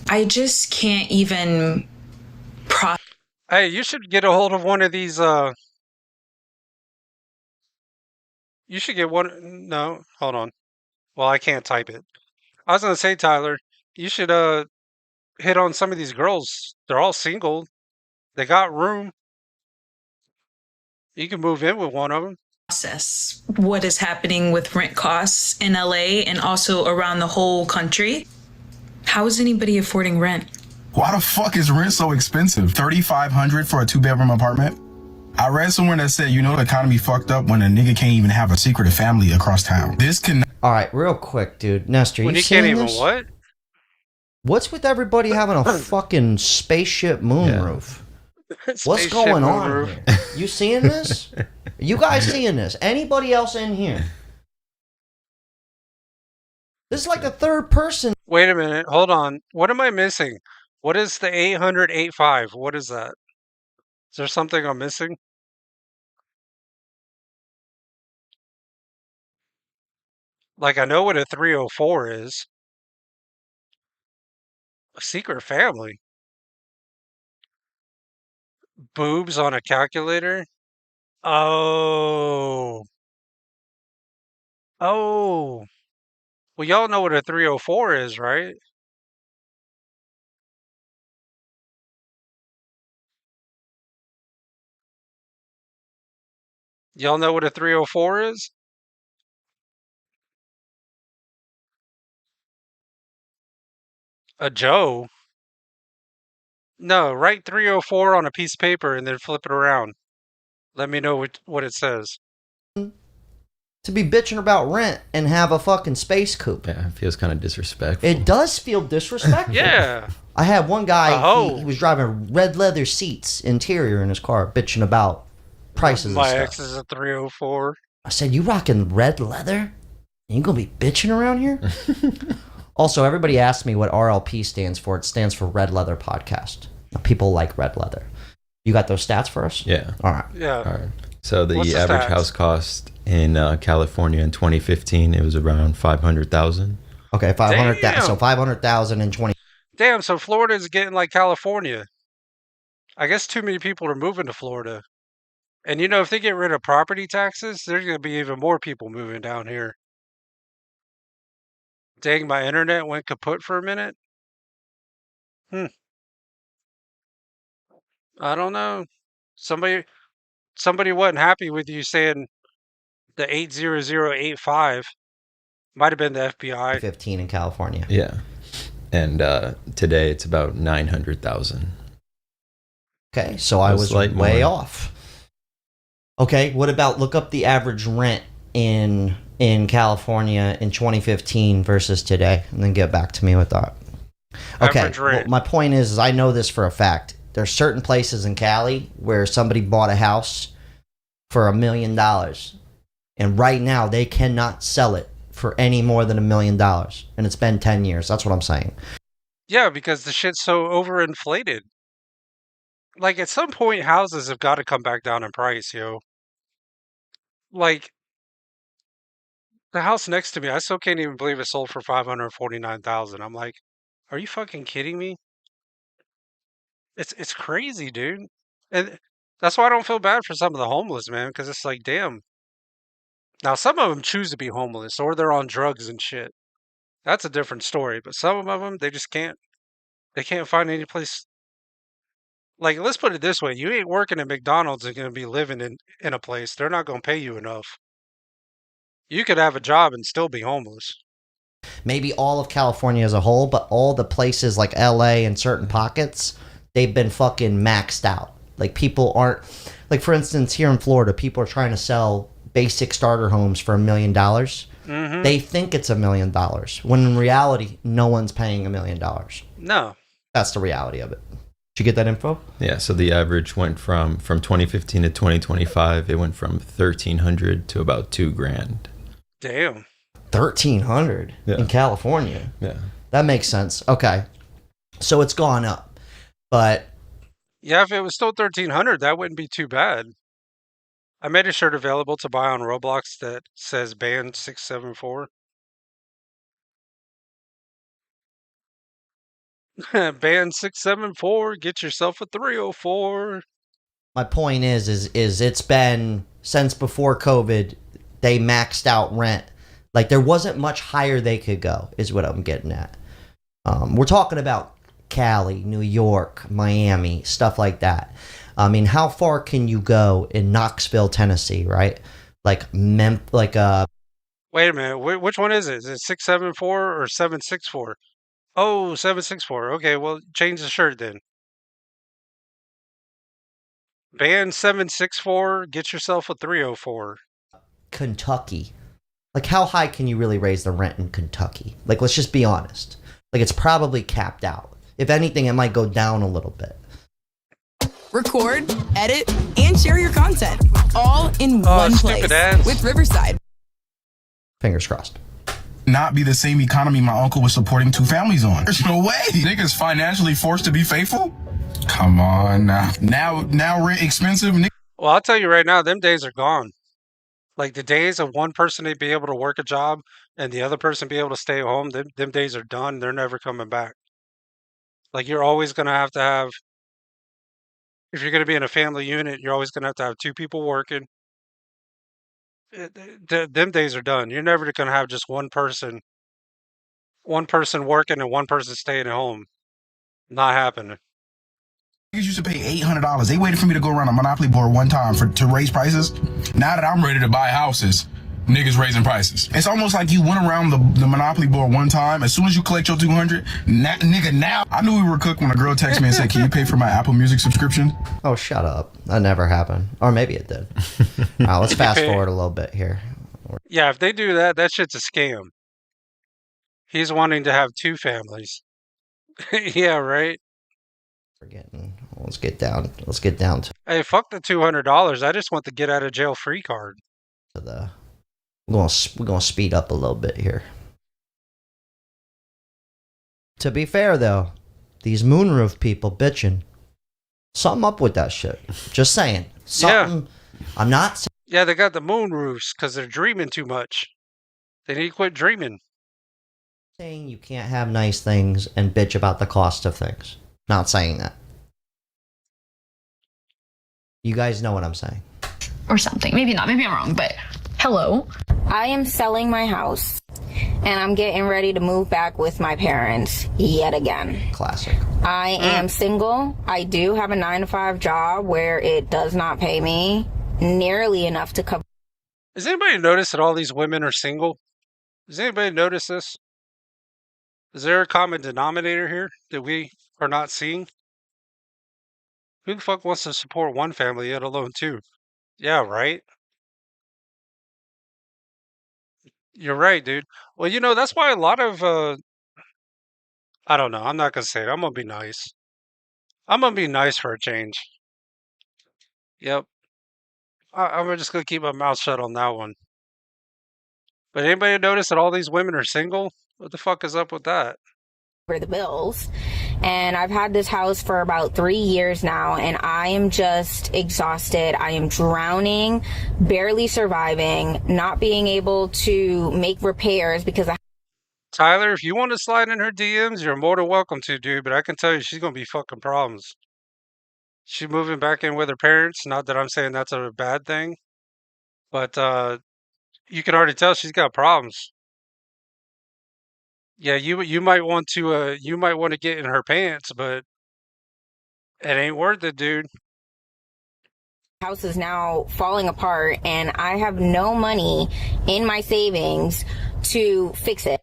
I just can't even Hey, you should get a hold of one of these. You should get one. No, hold on. Well, I can't type it. I was gonna say, Tyler, you should hit on some of these girls. They're all single. They got room. You can move in with one of them. process what is happening with rent costs in LA and also around the whole country. How is anybody affording rent? Why the fuck is rent so expensive? $3,500 for a 2-bedroom apartment? I read somewhere that said, the economy fucked up when a nigga can't even have a secretive family across town. This can. All right, real quick, dude. Nestor, When you you can't seeing even this? what? What's with everybody having a fucking spaceship moonroof? What's Spaceship going on moonroof. here? You seeing this? You guys seeing this? Anybody else in here? This is like the third person. Wait a minute. Hold on. What am I missing? What is the 800-85? What is that? Is there something I'm missing? Like, I know what a 304 is. A secret family. Boobs on a calculator? Oh. Oh. Well, y'all know what a 304 is, right? Y'all know what a 304 is? A Joe? No, write 304 on a piece of paper and then flip it around. Let me know what it says. To be bitching about rent and have a fucking space coupe. Yeah, it feels kind of disrespectful. It does feel disrespectful. Yeah. I had one guy, Oh. he was driving red leather seats, interior in his car, bitching about prices My and ex stuff. is a 304. I said, you rocking red leather? You gonna be bitching around here? Also, everybody asked me what RLP stands for. It stands for Red Leather Podcast. People like red leather. You got those stats for us? Yeah. All right. Yeah. All right. So the What's the average stats? house cost In California in 2015, it was around 500,000. Okay, 500,000. So 500,000 in 20. Damn, so Florida's getting like California. I guess too many people are moving to Florida. And you know, if they get rid of property taxes, there's going to be even more people moving down here. Dang, my internet went kaput for a minute. I don't know. Somebody wasn't happy with you saying the 80085. Might have been the FBI. 15 in California. Yeah. And today it's about 900,000. Okay, so I was way off. Okay, what about look up the average rent in California in 2015 versus today, and then get back to me with that. Okay, well, my point is I know this for a fact. There's certain places in Cali where somebody bought a house for $1 million, and right now they cannot sell it for any more than $1 million, and it's been 10 years. That's what I'm saying. Yeah, because the shit's so overinflated. Like, at some point, houses have got to come back down in price, yo. Like, the house next to me, I still can't even believe it sold for $549,000. I'm like, are you fucking kidding me? It's crazy, dude. And that's why I don't feel bad for some of the homeless, man, because it's like, damn. Now, some of them choose to be homeless, or they're on drugs and shit. That's a different story. But some of them, they just can't. They can't find any place. Like, let's put it this way: you ain't working at McDonald's and gonna be living in a place. They're not gonna pay you enough. You could have a job and still be homeless. Maybe all of California as a whole, but all the places like LA and certain pockets, they've been fucking maxed out. Like, people aren't, like, for instance, here in Florida, people are trying to sell basic starter homes for $1 million. Mm-hmm. They think it's $1 million, when in reality, no one's paying $1 million. No. That's the reality of it. Did you get that info? Yeah, so the average went from 2015 to 2025, it went from 1,300 to about $2,000. Damn. 1,300 in California. Yeah. That makes sense. Okay. So it's gone up. But yeah, if it was still 1,300, that wouldn't be too bad. I made a shirt available to buy on Roblox that says band 674. Band 674, get yourself a 304. My point is it's been since before COVID, they maxed out rent. Like, there wasn't much higher they could go, is what I'm getting at. We're talking about Cali, New York, Miami, stuff like that. I mean, how far can you go in Knoxville, Tennessee, right? Like, Wait a minute, which one is it? Is it 674 or 764? Oh, 764. Okay, well, change the shirt then. Band 764, get yourself a 304. Kentucky. Like, how high can you really raise the rent in Kentucky? Like, let's just be honest. Like, it's probably capped out. If anything, it might go down a little bit. Record, edit, and share your content all in one place with Riverside. Fingers crossed. Not be the same economy my uncle was supporting 2 families on. There's no way. Niggas financially forced to be faithful? Come on now. Now rent expensive. Well, I'll tell you right now, them days are gone. Like, the days of one person to be able to work a job and the other person be able to stay home, them days are done. They're never coming back. Like, you're always going to have, if you're going to be in a family unit, you're always going to have 2 people working. Them days are done. You're never going to have just one person working and one person staying at home. Not happening. Niggas used to pay $800. They waited for me to go around a Monopoly board one time to raise prices. Now that I'm ready to buy houses, niggas raising prices. It's almost like you went around the Monopoly board one time. As soon as you collect your 200, now. I knew we were cooked when a girl texted me and said, "Can you pay for my Apple Music subscription?" Oh, shut up. That never happened. Or maybe it did. All right, let's fast forward a little bit here. Yeah, if they do that, that shit's a scam. He's wanting to have 2 families. Yeah, right? Let's get down to Hey, fuck the $200. I just want the get out of jail free card. We're gonna speed up a little bit here. To be fair though, these moonroof people bitching. Something up with that shit. Just saying. Something. Yeah. I'm not saying Yeah, they got the moon roofs because they're dreaming too much. They need to quit dreaming. Saying you can't have nice things and bitch about the cost of things. Not saying that. You guys know what I'm saying. Or something. Maybe not. Maybe I'm wrong, but hello. I am selling my house and I'm getting ready to move back with my parents yet again. Classic. I am single. I do have a 9-to-5 job where it does not pay me nearly enough to cover. Does anybody notice that all these women are single? Does anybody notice this? Is there a common denominator here that we are not seeing? Who the fuck wants to support one family, let alone two? Yeah, right? You're right, dude. Well, that's why a lot of, I don't know. I'm not going to say it. I'm going to be nice. I'm going to be nice for a change. Yep. I'm just going to keep my mouth shut on that one. But anybody notice that all these women are single? What the fuck is up with that? For the bills. And I've had this house for about 3 years now, and I am just exhausted. I am drowning, barely surviving, not being able to make repairs because Tyler, if you want to slide in her DMs, you're more than welcome to, dude. But I can tell you she's going to be fucking problems. She's moving back in with her parents. Not that I'm saying that's a bad thing. But you can already tell she's got problems. Yeah, you might want to get in her pants, but it ain't worth it, dude. house is now falling apart and I have no money in my savings to fix it.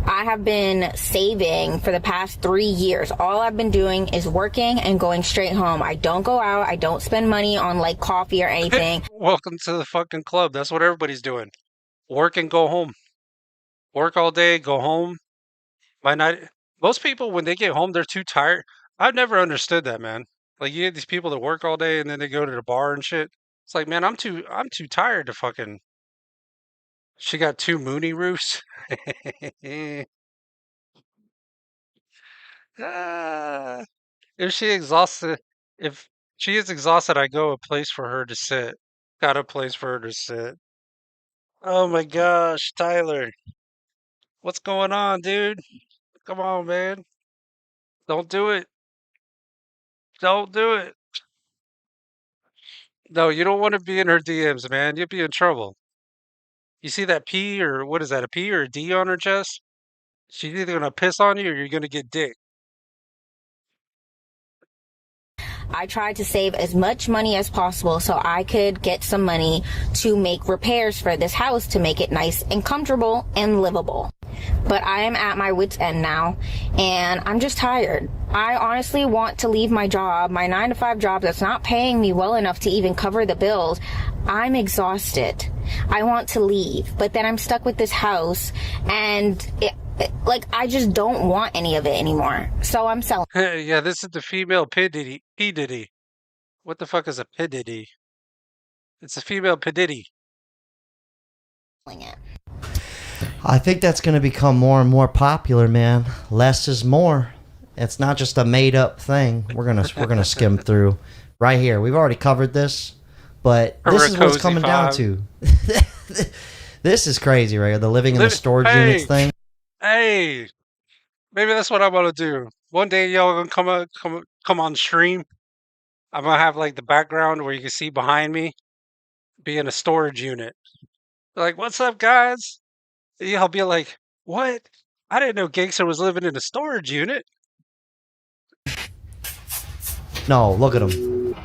I have been saving for the past 3 years. All I've been doing is working and going straight home. I don't go out. I don't spend money on like coffee or anything. Welcome to the fucking club. That's what everybody's doing. Work and go home. Work all day, go home. Most people, when they get home, they're too tired. I've never understood that, man. Like, you get these people that work all day and then they go to the bar and shit. It's like, man, I'm too tired to fucking. She got 2 Mooney roofs. Ah, if she exhausted, if she is exhausted, I go a place for her to sit. Got a place for her to sit. Oh my gosh, Tyler, what's going on, dude? Come on, man. Don't do it. Don't do it. No, you don't want to be in her DMs, man. You'll be in trouble. You see that P or what is that, a P or a D on her chest? She's either gonna piss on you or you're gonna get dick. I tried to save as much money as possible so I could get some money to make repairs for this house to make it nice and comfortable and livable. But I am at my wit's end now, and I'm just tired. I honestly want to leave my job, my 9-to-5 job that's not paying me well enough to even cover the bills. I'm exhausted. I want to leave, but then I'm stuck with this house, and I just don't want any of it anymore. So I'm selling. Yeah, this is the female P Diddy. What the fuck is a P Diddy? It's a female P Diddy. I think that's going to become more and more popular, man. Less is more. It's not just a made up thing. We're gonna skim through right here. We've already covered this, but this is what it's coming down to. This is crazy, right? The living in the storage units thing. Hey, maybe that's what I'm gonna do. One day y'all gonna come on stream. I'm gonna have like the background where you can see behind me be in a storage unit. Like, what's up, guys? I'll be like, what? I didn't know Gangster was living in a storage unit. No, look at him.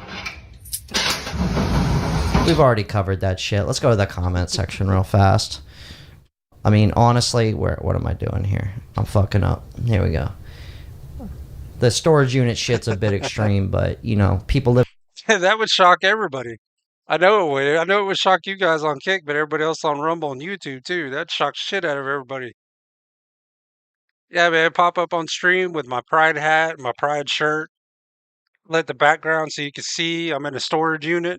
We've already covered that shit. Let's go to the comment section real fast. I mean, honestly, what am I doing here? I'm fucking up. Here we go. The storage unit shit's a bit extreme, but, people live... That would shock everybody. I know it would. I know it would shock you guys on Kick, but everybody else on Rumble and YouTube, too. That shocked shit out of everybody. Yeah, man, pop up on stream with my Pride hat, my Pride shirt. Let the background so you can see I'm in a storage unit.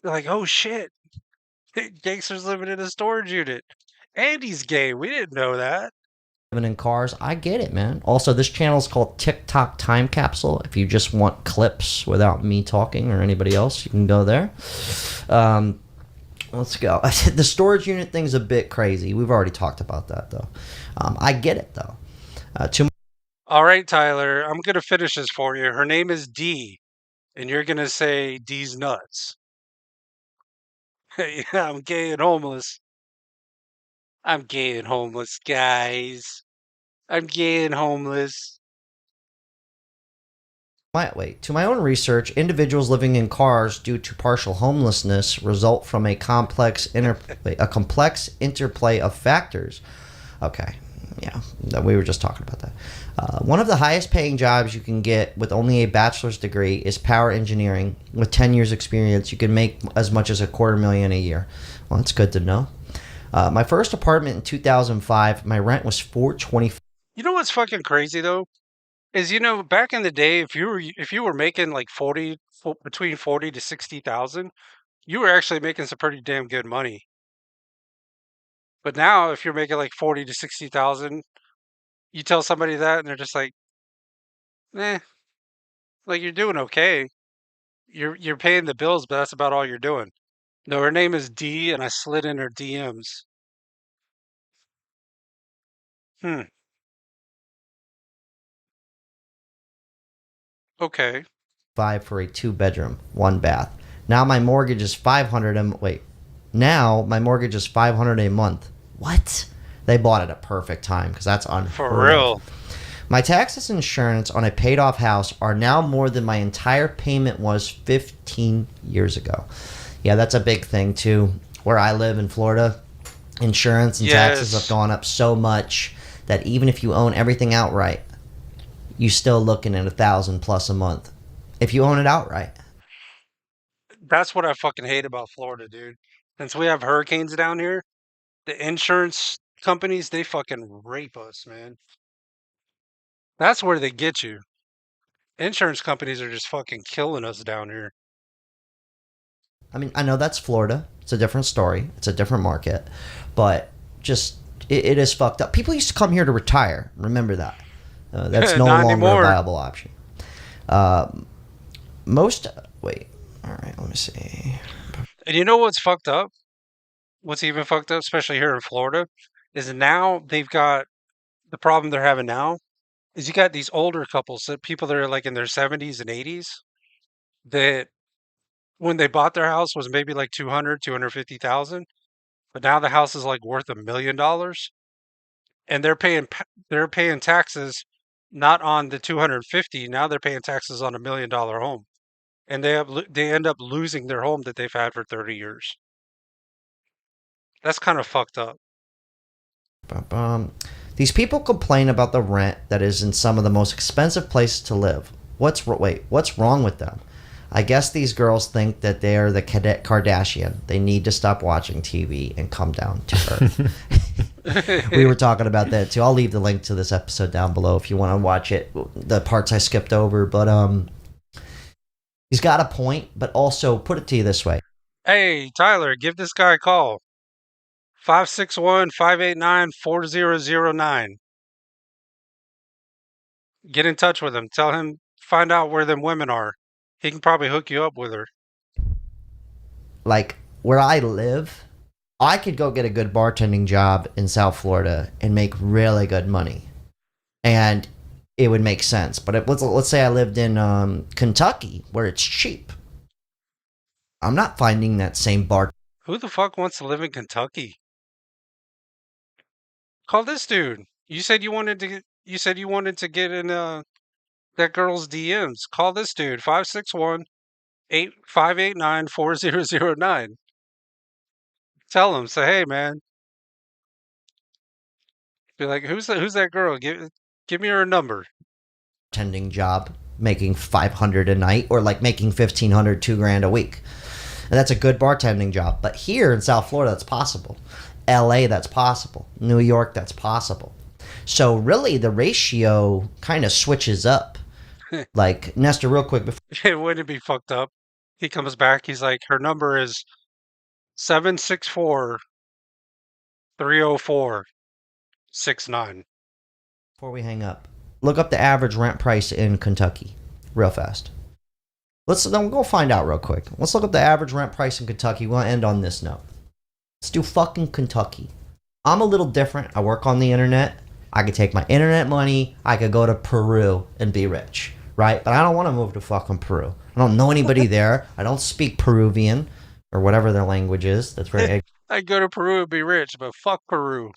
You're like, oh, shit. Gangster's living in a storage unit. And he's gay. We didn't know that. Living in cars. I get it, man. Also, this channel is called TikTok Time Capsule. If you just want clips without me talking or anybody else, you can go there. Let's go. The storage unit thing's a bit crazy. We've already talked about that, though. I get it, though. All right, Tyler, I'm going to finish this for you. Her name is D, and you're going to say D's nuts. Yeah, I'm gay and homeless. I'm gay and homeless, guys. I'm gay and homeless. To my own research, individuals living in cars due to partial homelessness result from a complex interplay of factors. Okay, yeah, we were just talking about that. One of the highest paying jobs you can get with only a bachelor's degree is power engineering. With 10 years experience, you can make as much as $250,000 a year. Well, that's good to know. My first apartment in 2005, my rent was $425. You know what's fucking crazy though? Is back in the day, if you were making like between 40 to 60,000, you were actually making some pretty damn good money. But now, if you're making like 40 to 60,000, you tell somebody that, and they're just like, "Eh, like you're doing okay. You're paying the bills, but that's about all you're doing." No, her name is D, and I slid in her DMs. Hmm. Okay. For a 2-bedroom, 1-bath. Now my mortgage is Now my mortgage is $500 a month. What? They bought it at a perfect time because that's unheard For real. of. My taxes and insurance on a paid off house are now more than my entire payment was 15 years ago. Yeah, that's a big thing too. Where I live in Florida, insurance and taxes have gone up so much that even if you own everything outright, you're still looking at $1,000+ a month. If you own it outright. That's what I fucking hate about Florida, dude. Since we have hurricanes down here, the insurance companies, they fucking rape us, man. That's where they get you. Insurance companies are just fucking killing us down here. I mean, I know that's Florida. It's a different story. It's a different market. But just, it is fucked up. People used to come here to retire. Remember that. That's no longer anymore. A viable option. Wait. All right, let me see. And you know what's fucked up? What's even fucked up, especially here in Florida, is now they've got the problem they're having now is you got these older couples, people that are like in their 70s and 80s, that when they bought their house was maybe like 250,000, but now the house is like worth $1 million, and they're paying taxes not on the 250. Now they're paying taxes on $1 million home, and they end up losing their home that they've had for 30 years. That's kind of fucked up. These people complain about the rent that is in some of the most expensive places to live. What's wrong with them? I guess these girls think that they are the Kardashian. They need to stop watching TV and come down to earth. We were talking about that too. I'll leave the link to this episode down below if you want to watch it. The parts I skipped over, but he's got a point. But also, put it to you this way. Hey, Tyler, give this guy a call. 561-589-4009. Get in touch with him. Tell him, find out where them women are. He can probably hook you up with her. Like, where I live, I could go get a good bartending job in South Florida and make really good money. And it would make sense. But let's say I lived in Kentucky, where it's cheap. I'm not finding that same bar. Who the fuck wants to live in Kentucky? Call this dude. You said you wanted to get in that girl's DMs. Call this dude. 561-589-4009. Tell him, say, hey man. Be like, who's that girl? Give me her number. Bartending job, making $500 a night, or like making $1,500, $2,000 a week. And that's a good bartending job. But here in South Florida, that's possible. LA, that's possible. New York, that's possible. So really, the ratio kind of switches up. Like, Nestor, real quick. Wouldn't it be fucked up? He comes back. He's like, her number is 764-304-69. Before we hang up, look up the average rent price in Kentucky real fast. Let's go find out real quick. Let's look up the average rent price in Kentucky. We'll end on this note. Let's do fucking Kentucky. I'm a little different. I work on the internet. I could take my internet money. I could go to Peru and be rich, right? But I don't want to move to fucking Peru. I don't know anybody there. I don't speak Peruvian or whatever their language is. That's very I'd go to Peru and be rich, but fuck Peru.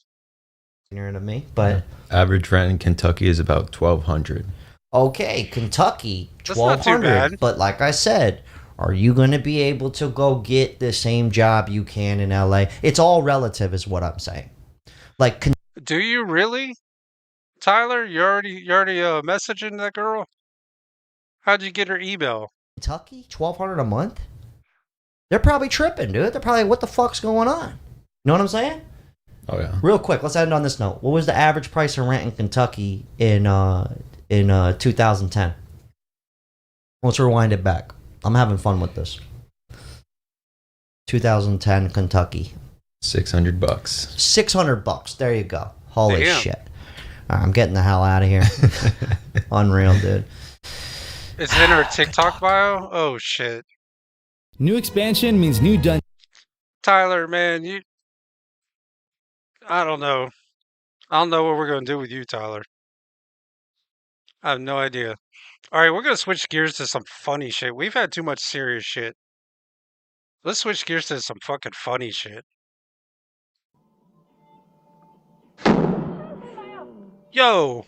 ignorant of me. But average rent in Kentucky is about $1,200. Okay, Kentucky, That's not too bad. $1,200. But like I said, are you going to be able to go get the same job you can in LA? It's all relative, is what I'm saying. Like, do you really, Tyler? You already messaging that girl? How'd you get her email? Kentucky, $1,200 a month. They're probably tripping, dude. They're probably like, what the fuck's going on? You know what I'm saying? Oh yeah. Real quick, let's end on this note. What was the average price of rent in Kentucky in 2010? Let's rewind it back. I'm having fun with this. 2010 Kentucky. $600. $600. There you go. Holy Damn. shit. All right, I'm getting the hell out of here. Unreal, dude. It's in her TikTok bio? Oh, shit. New expansion means new dungeon. Tyler, man, I don't know. I don't know what we're going to do with you, Tyler. I have no idea. All right, we're going to switch gears to some funny shit. We've had too much serious shit. Let's switch gears to some fucking funny shit. Yo!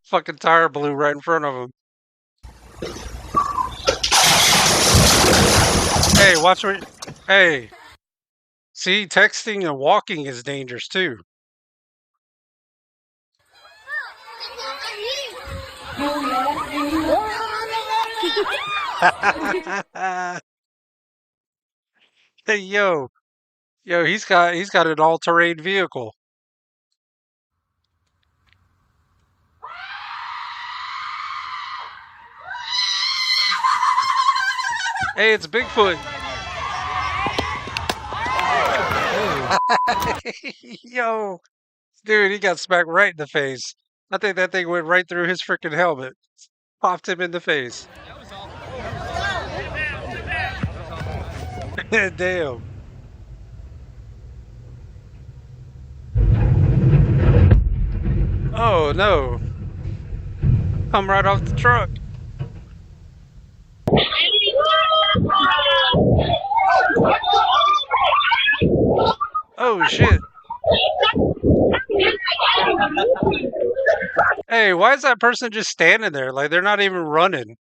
Fucking tire blew right in front of him. Hey, watch what... Hey. See, texting and walking is dangerous, too. Hey, yo. Yo, he's got an all-terrain vehicle. Hey, it's Bigfoot. Yo. Dude, he got smacked right in the face. I think that thing went right through his freaking helmet. Popped him in the face. Damn. Oh, no. I'm right off the truck. Oh, shit. Hey, why is that person just standing there? Like, they're not even running.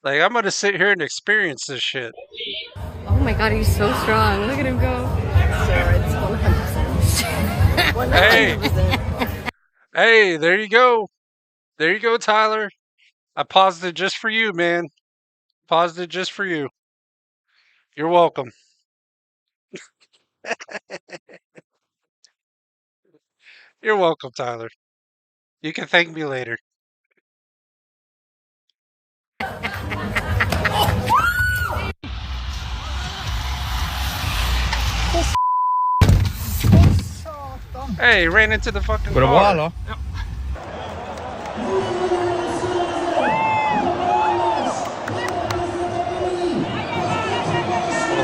Like, I'm gonna sit here and experience this shit. Oh my god, he's so strong. Look at him go. Sir, it's 100%. Hey. Hey, there you go. There you go, Tyler. I paused it just for you, man. Paused it just for you. You're welcome. You're welcome, Tyler. You can thank me later. Hey, ran into the fucking car. Well,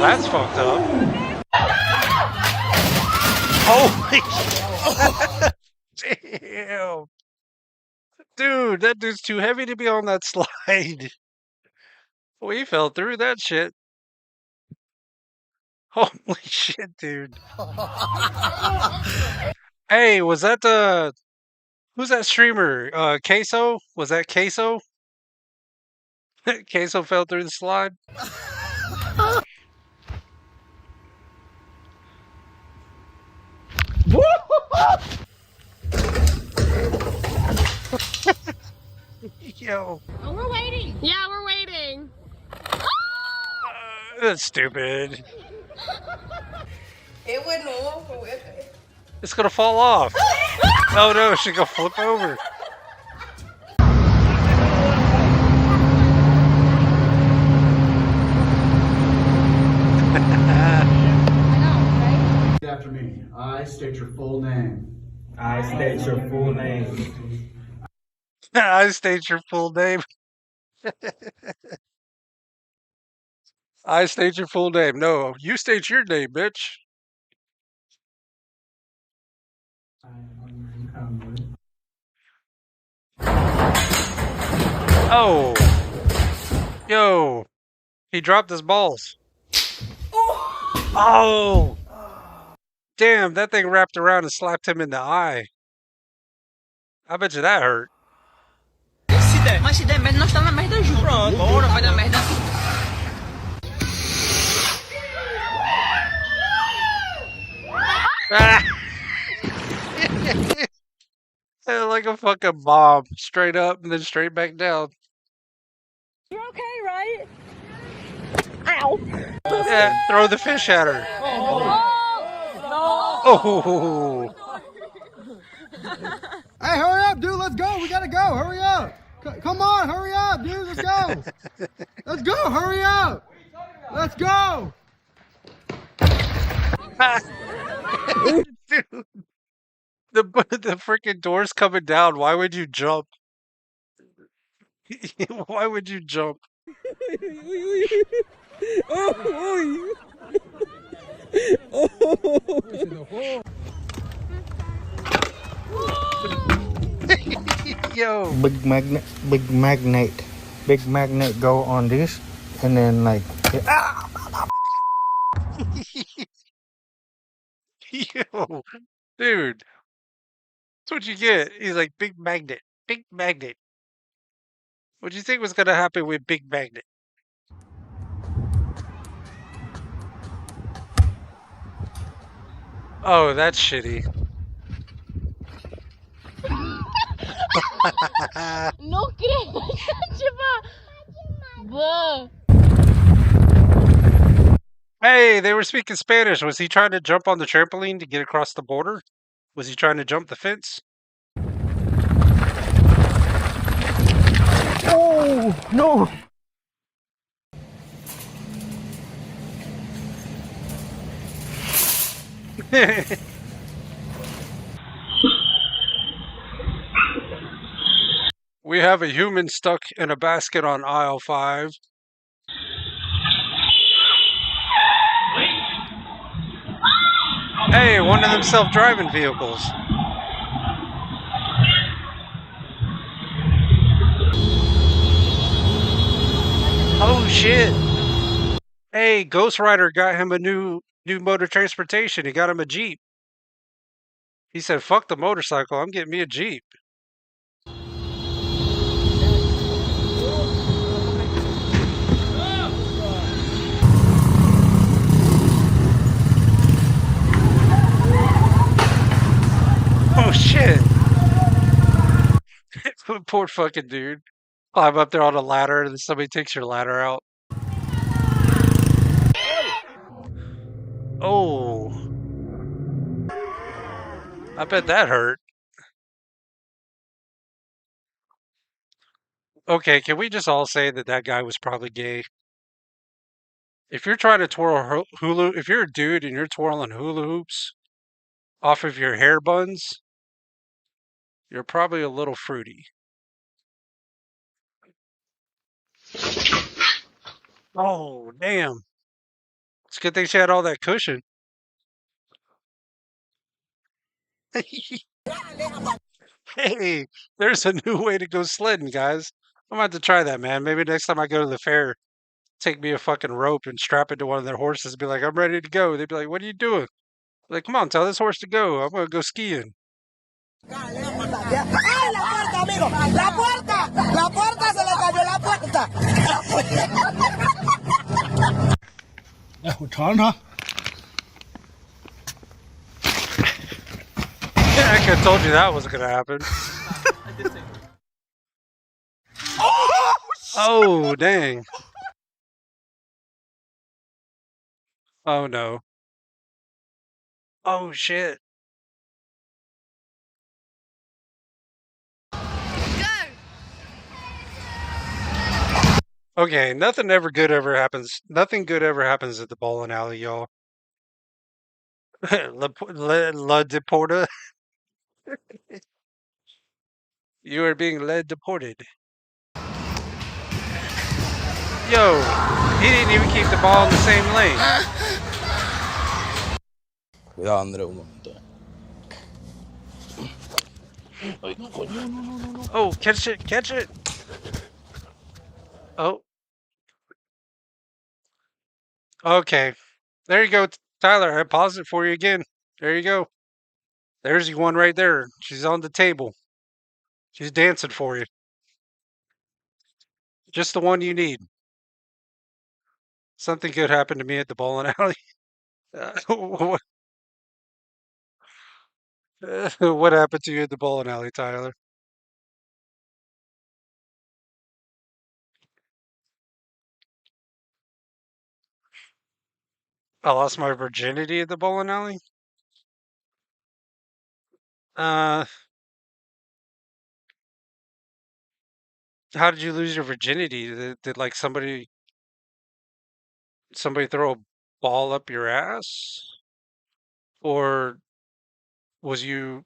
that's fucked up. Holy shit. Damn. Dude, that dude's too heavy to be on that slide. We fell through that shit. Holy shit, dude. Hey, was that the... Who's that streamer? Queso? Was that Queso? Queso fell through the slide? Yo. Oh, we're waiting. Yeah, we're waiting. That's stupid. It went over with it. It's gonna fall off. Oh no, she gonna flip over. After me. I state your full name. I state your full name. I state your full name. I state your full name. No, you state your name, bitch. Oh. Yo. He dropped his balls. Oh. Damn, that thing wrapped around and slapped him in the eye. I bet you that hurt. Mas se der merda, nós estamos na merda junto. Pronto, bora, vai dar merda. Like a fucking bomb. Straight up and then straight back down. You're okay, right? Ow. Yeah, throw the fish at her. Oh. Hey, hurry up, dude. Let's go. We gotta go. Hurry up. Come on, hurry up, dude. Let's go. Let's go. Hurry up. Let's go. Dude, the freaking door's coming down. Why would you jump? Why would you jump? Yo. Big magnet go on this, and then like. Yo, dude, that's what you get. He's like big magnet, big magnet. What do you think was gonna happen with big magnet? Oh, that's shitty. No creo, Hey, they were speaking Spanish. Was he trying to jump on the trampoline to get across the border? Was he trying to jump the fence? Oh no! We have a human stuck in a basket on aisle 5. Hey, one of them self-driving vehicles. Oh shit. Hey, Ghost Rider got him a new mode of transportation. He got him a Jeep. He said, fuck the motorcycle, I'm getting me a Jeep. Oh shit. Poor fucking dude. Climb up there on a ladder and then somebody takes your ladder out. Oh. I bet that hurt. Okay, can we just all say that that guy was probably gay? If you're trying to twirl hula, if you're a dude and you're twirling hula hoops off of your hair buns, you're probably a little fruity. Oh, damn. It's a good thing she had all that cushion. Hey, there's a new way to go sledding, guys. I'm about to try that, man. Maybe next time I go to the fair, take me a fucking rope and strap it to one of their horses and be like, I'm ready to go. They'd be like, what are you doing? Like, come on, tell this horse to go. I'm going to go skiing. I could have told you that wasn't going to happen. Oh, dang. Oh, no. Oh, shit. Okay, nothing good ever happens. Nothing good ever happens at the bowling alley, y'all. La Deporta. You are being led deported. Yo, he didn't even keep the ball in the same lane. Cuidado, André, un momento. Oh, catch it, catch it. Oh. Okay. There you go, Tyler. I paused it for you again. There you go. There's your one right there. She's on the table. She's dancing for you. Just the one you need. Something good happened to me at the bowling alley. What happened to you at the bowling alley, Tyler? I lost my virginity at the bowling alley. Uh, how did you lose your virginity? Did like somebody throw a ball up your ass, or was you?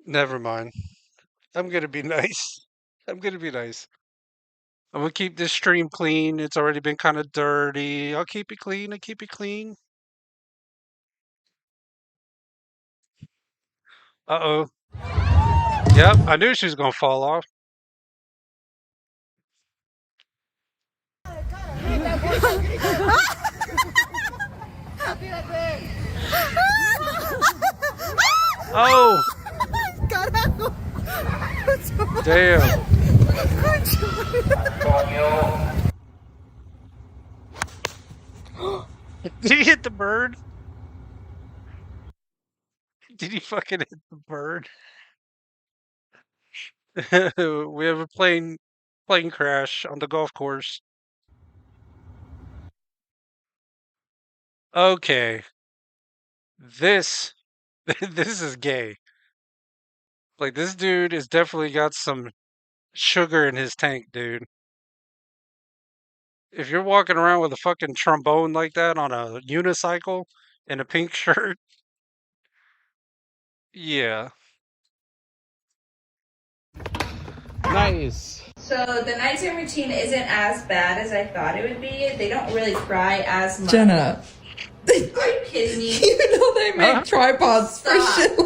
Never mind. I'm gonna be nice. I'm gonna be nice. I'm gonna keep this stream clean. It's already been kind of dirty. I'll keep it clean. I'll keep it clean. Uh-oh. Yep, I knew she was gonna fall off. Oh! Damn. Did he hit the bird? Did he fucking hit the bird? We have a plane crash on the golf course. Okay. This this is gay. Like, this dude has definitely got some sugar in his tank, dude. If you're walking around with a fucking trombone like that on a unicycle and a pink shirt, yeah. Nice. So the nighttime routine isn't as bad as I thought it would be. They don't really cry as much. Jenna. Are you kidding me? You know they make tripods for shit.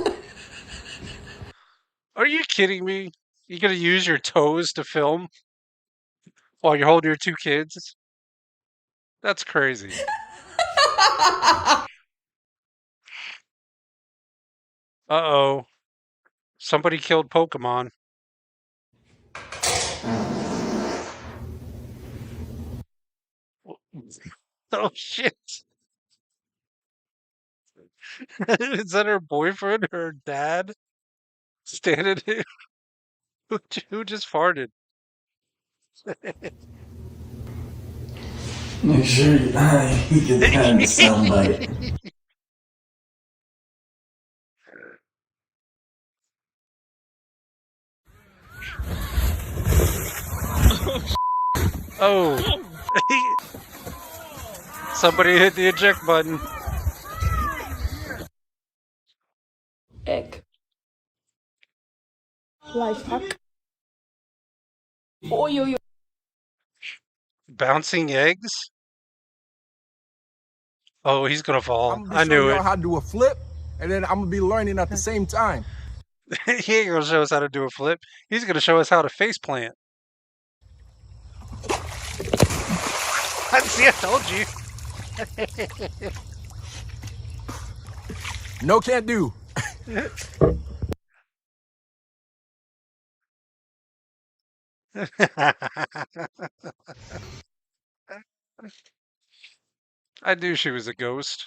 Are you kidding me? You gonna use your toes to film while you're holding your two kids? That's crazy. Uh-oh. Somebody killed Pokemon. Oh, shit. Is that her boyfriend or her dad standing here? Who just farted? Make sure you get the kind of soundbite. Oh. Somebody hit the eject button. Egg. Life hack. Oh, yo. Bouncing eggs? Oh, he's gonna fall. I knew showing it. y'all how to do a flip, and then I'm gonna be learning at the same time. He ain't gonna show us how to do a flip. He's gonna show us how to face plant. See, I told you. No, can't do. I knew she was a ghost.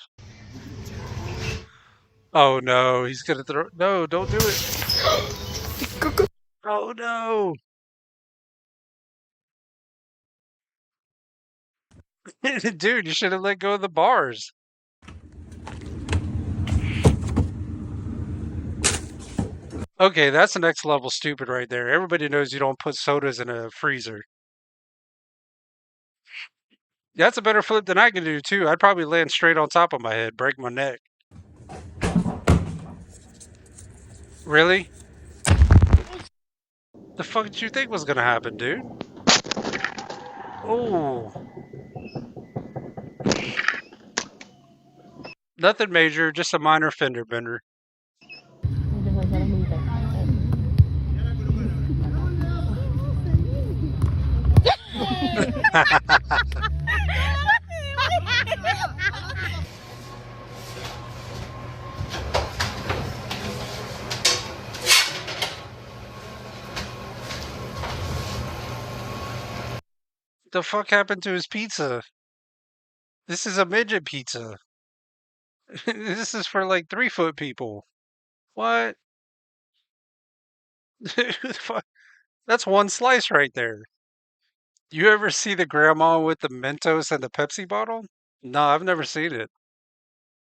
Oh no, he's gonna throw. No, don't do it. Oh no. Dude, you should have let go of the bars. Okay, that's the next level stupid right there. Everybody knows you don't put sodas in a freezer. That's a better flip than I can do too. I'd probably land straight on top of my head, break my neck. Really? The fuck did you think was gonna happen, dude? Oh. Nothing major, just a minor fender bender. The fuck happened to his pizza? This is a midget pizza. This is for like 3-foot people. What? That's one slice right there. You ever see the grandma with the Mentos and the Pepsi bottle? No, I've never seen it.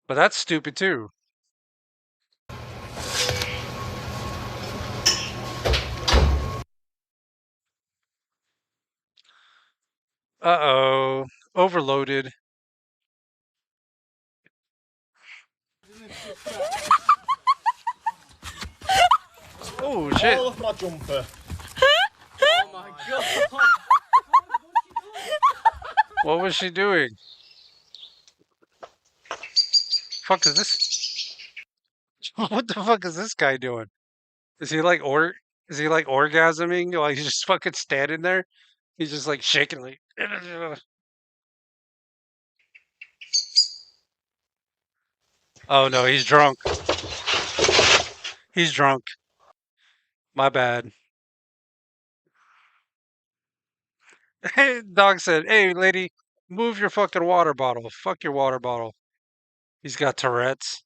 But that's stupid too. Uh-oh. Overloaded. Oh, shit. All of my jumper. Oh my god. What was she doing? Fuck is this? What the fuck is this guy doing? Is he like orgasming? Like he's just fucking standing there? He's just like shaking like Oh no, he's drunk. He's drunk. My bad. Hey, dog said, "Hey, lady, move your fucking water bottle. Fuck your water bottle." He's got Tourette's.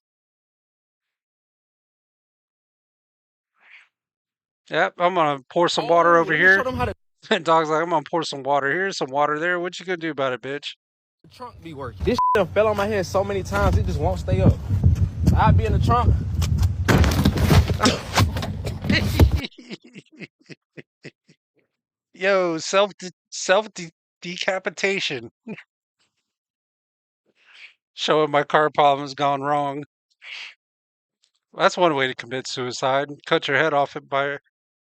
Yep, I'm gonna pour some water over here. And dog's like, I'm gonna pour some water here, some water there. What you gonna do about it, bitch? The trunk be working. This done fell on my head so many times, it just won't stay up. I'd be in the trunk. Yo, decapitation. Showing my car problems gone wrong. That's one way to commit suicide. Cut your head off it by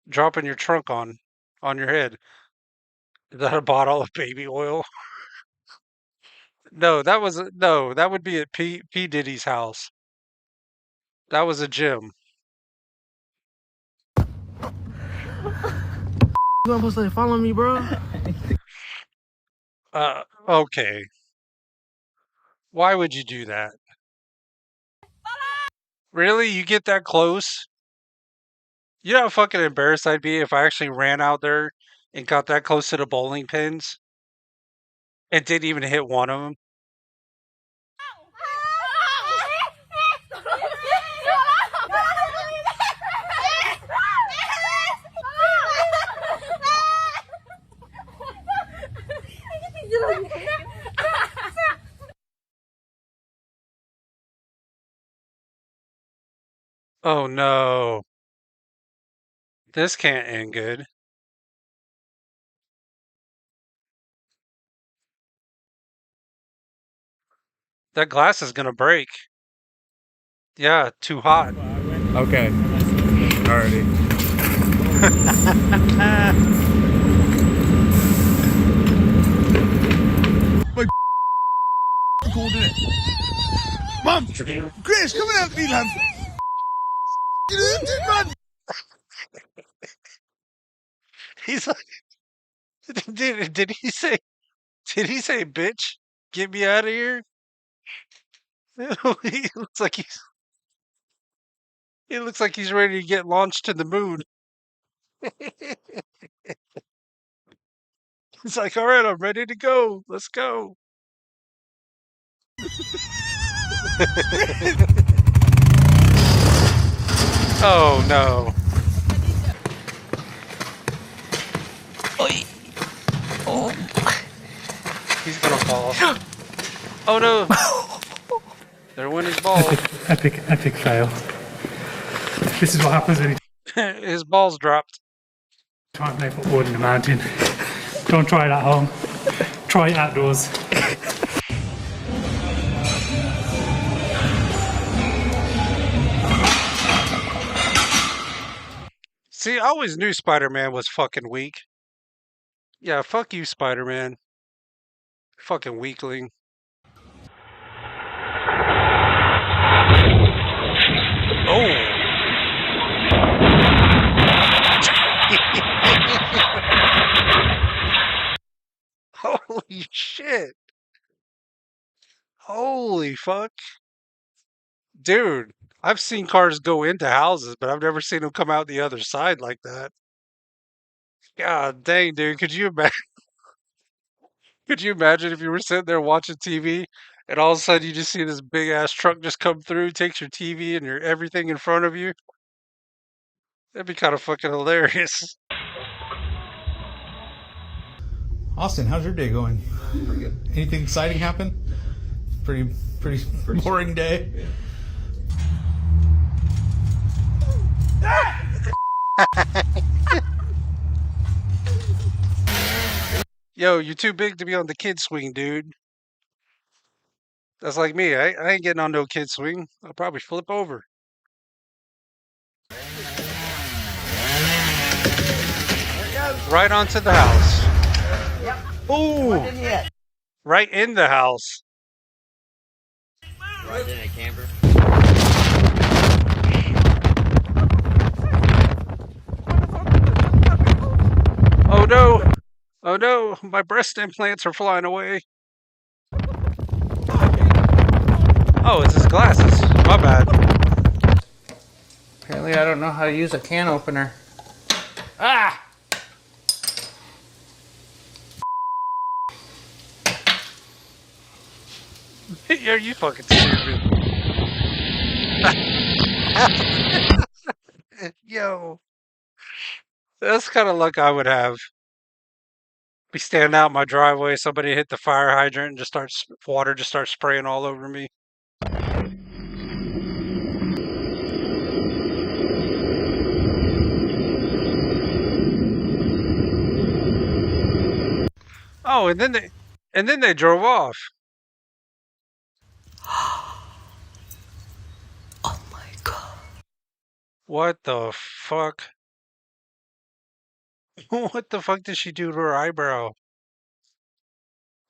dropping your trunk on your head. Is that a bottle of baby oil? No, that would be at P Diddy's house. That was a gym. You supposed to follow me, bro? Okay. Why would you do that? Really? You get that close? You know how fucking embarrassed I'd be if I actually ran out there and got that close to the bowling pins and didn't even hit one of them? Oh no. This can't end good. That glass is gonna break. Yeah, too hot. Okay. Alrighty. Cool, didn't it? Mom! Chris, come and help me, love! Man! He's like, did he say bitch? Get me out of here? He looks like he's ready to get launched to the moon. He's like, all right, I'm ready to go. Let's go. Oh no. Oh. He's gonna fall. Oh no. There went his ball. Epic fail. This is what happens when you His balls dropped. try and play football in the mountain. Don't try it at home. Try it outdoors. See, I always knew Spider-Man was fucking weak. Yeah, fuck you, Spider-Man. Fucking weakling. Oh. Holy shit. Holy fuck. Dude, I've seen cars go into houses, but I've never seen them come out the other side like that. God dang, dude. Could you imagine if you were sitting there watching TV and all of a sudden you just see this big ass truck just come through, takes your TV and your everything in front of you? That'd be kind of fucking hilarious. Austin, how's your day going? Pretty good. Anything exciting happen? Pretty boring day. Yo, you're too big to be on the kid swing, dude. That's like me. I ain't getting on no kid swing. I'll probably flip over. Right onto the house. Yep. Ooh. Right in the house. Right in a camper. Oh no. Oh no. My breast implants are flying away. Oh, it's his glasses. My bad. Apparently I don't know how to use a can opener. Ah! Yeah, you fucking stupid. Yo. That's kind of luck I would have. Be standing out in my driveway, somebody hit the fire hydrant and water just starts spraying all over me. Oh, and then they drove off. Oh my god. What the fuck? What the fuck did she do to her eyebrow?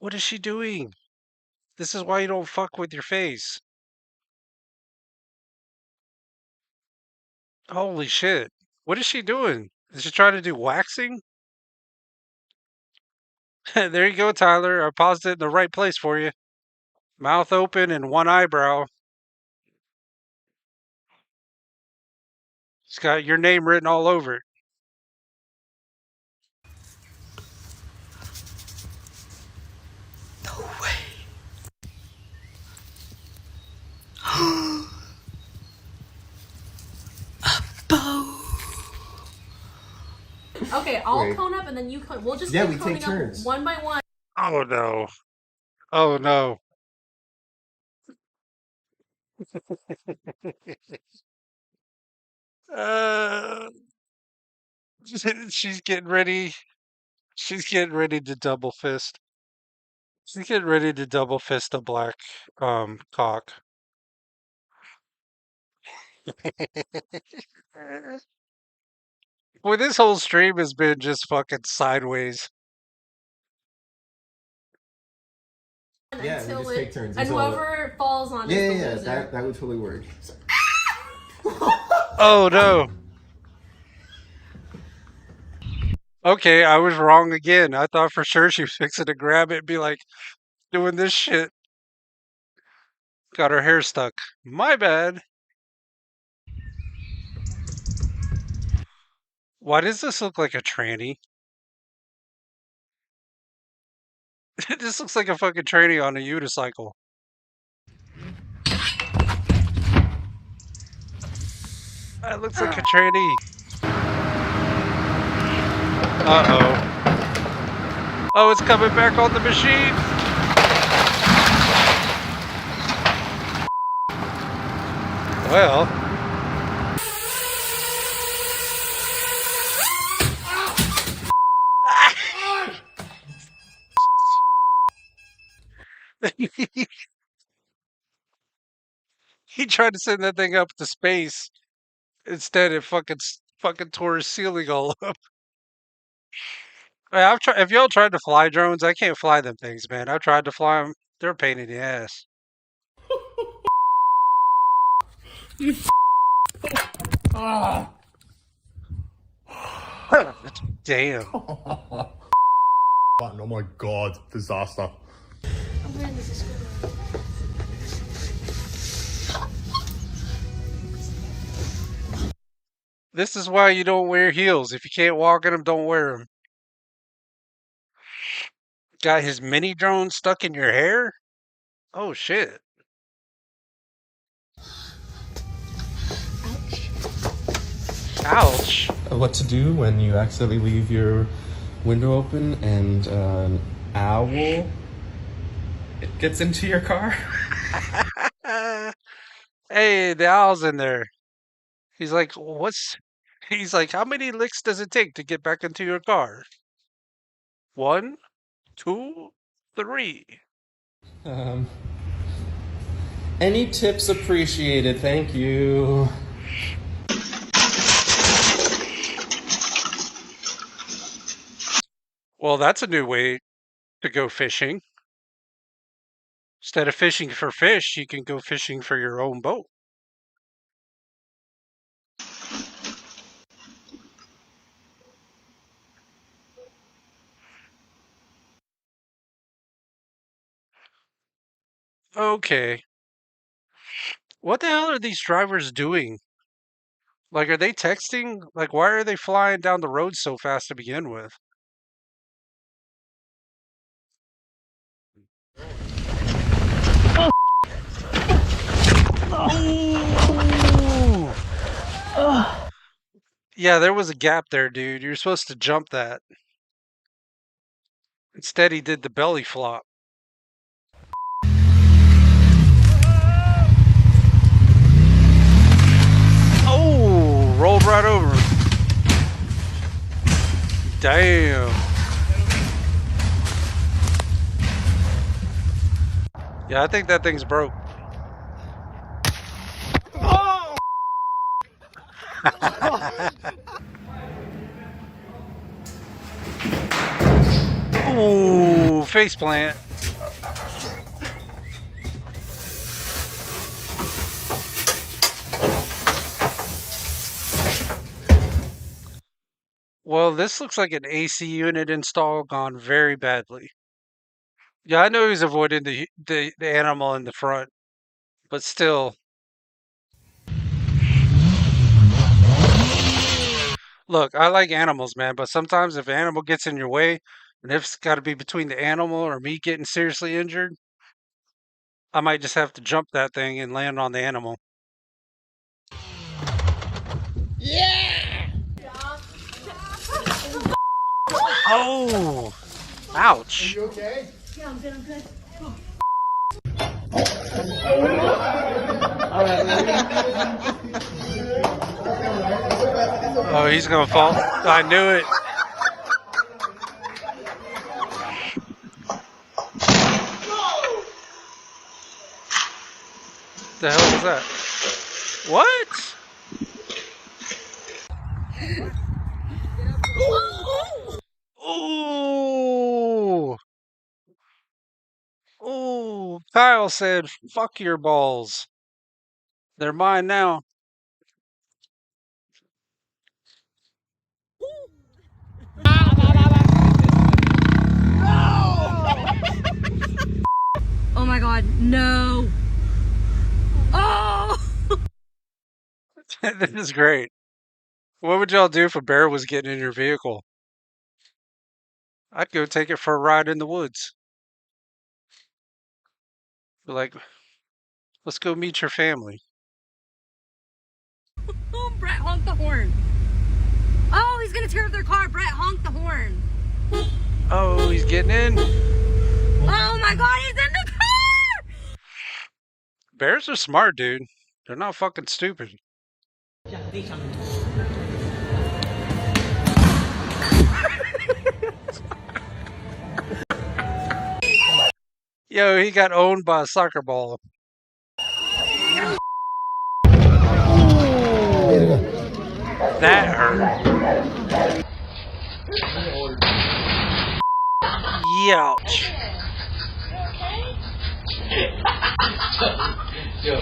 What is she doing? This is why you don't fuck with your face. Holy shit. What is she doing? Is she trying to do waxing? There you go, Tyler. I paused it in the right place for you. Mouth open and one eyebrow. It's got your name written all over it. No way. A bow. Okay, I'll Wait. cone up and then you cone. We'll just Yeah, keep we take coning up turns. one by one. Oh no. Oh no. uh, she's getting ready. She's getting ready to double fist. She's getting ready to double fist a black cock. Boy, this whole stream has been just fucking sideways. Yeah, we Until just take turns. and whoever falls on Yeah, is the yeah, loser. that would totally work. Oh no. Okay, I was wrong again. I thought for sure she was fixing to grab it and be like doing this shit. Got her hair stuck. My bad. Why does this look like a tranny? This looks like a fucking tranny on a unicycle. That looks like a tranny. Uh-oh. Oh, it's coming back on the machine. Well. He tried to send that thing up to space. Instead, it fucking tore his ceiling all up. I've tried. If y'all tried to fly drones, I can't fly them things, man. I've tried to fly them. They're a pain in the ass. Ah. Damn. Oh my god, disaster. This is why you don't wear heels. If you can't walk in them, don't wear them. Got his mini drone stuck in your hair? Oh shit. Ouch. What to do when you accidentally leave your window open and an owl it gets into your car? Hey, the owl's in there. He's like, He's like, how many licks does it take to get back into your car? 1, 2, 3. Any tips appreciated, thank you. Well, that's a new way to go fishing. Instead of fishing for fish, you can go fishing for your own boat. Okay. What the hell are these drivers doing? Like, are they texting? Like, why are they flying down the road so fast to begin with? Oh. Yeah, there was a gap there, dude. You're supposed to jump that. Instead, he did the belly flop. Oh, rolled right over. Damn. Yeah, I think that thing's broke. Oh! Ooh, faceplant. Well, this looks like an AC unit install gone very badly. Yeah, I know he's avoiding the animal in the front, but still. Look, I like animals, man, but sometimes if an animal gets in your way, and if it's got to be between the animal or me getting seriously injured, I might just have to jump that thing and land on the animal. Yeah! Oh! Ouch. Are you okay? Yeah, I'm good, I'm good. Oh, he's gonna fall. I knew it. The hell was that? What? Ooh! Ooh! Kyle said, "Fuck your balls. They're mine now." Oh my god, no. Oh! This is great. What would y'all do if a bear was getting in your vehicle? I'd go take it for a ride in the woods. Be like, let's go meet your family. Oh, Brett honked the horn. Oh, he's gonna tear up their car. Brett honked the horn. Oh, he's getting in. Oh my god, he's in the car! Bears are smart, dude. They're not fucking stupid. Yo, he got owned by a soccer ball. That hurt. Youch. Yo.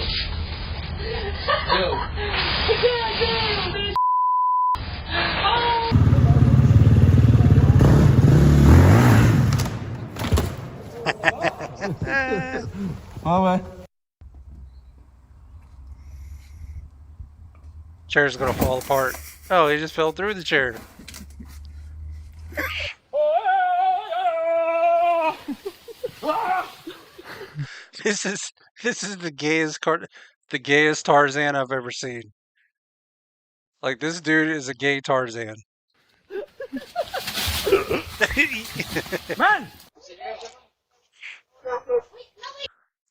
My way. Chair's gonna fall apart. Oh, he just fell through the chair. This is the gayest Tarzan I've ever seen. Like, this dude is a gay Tarzan. Man!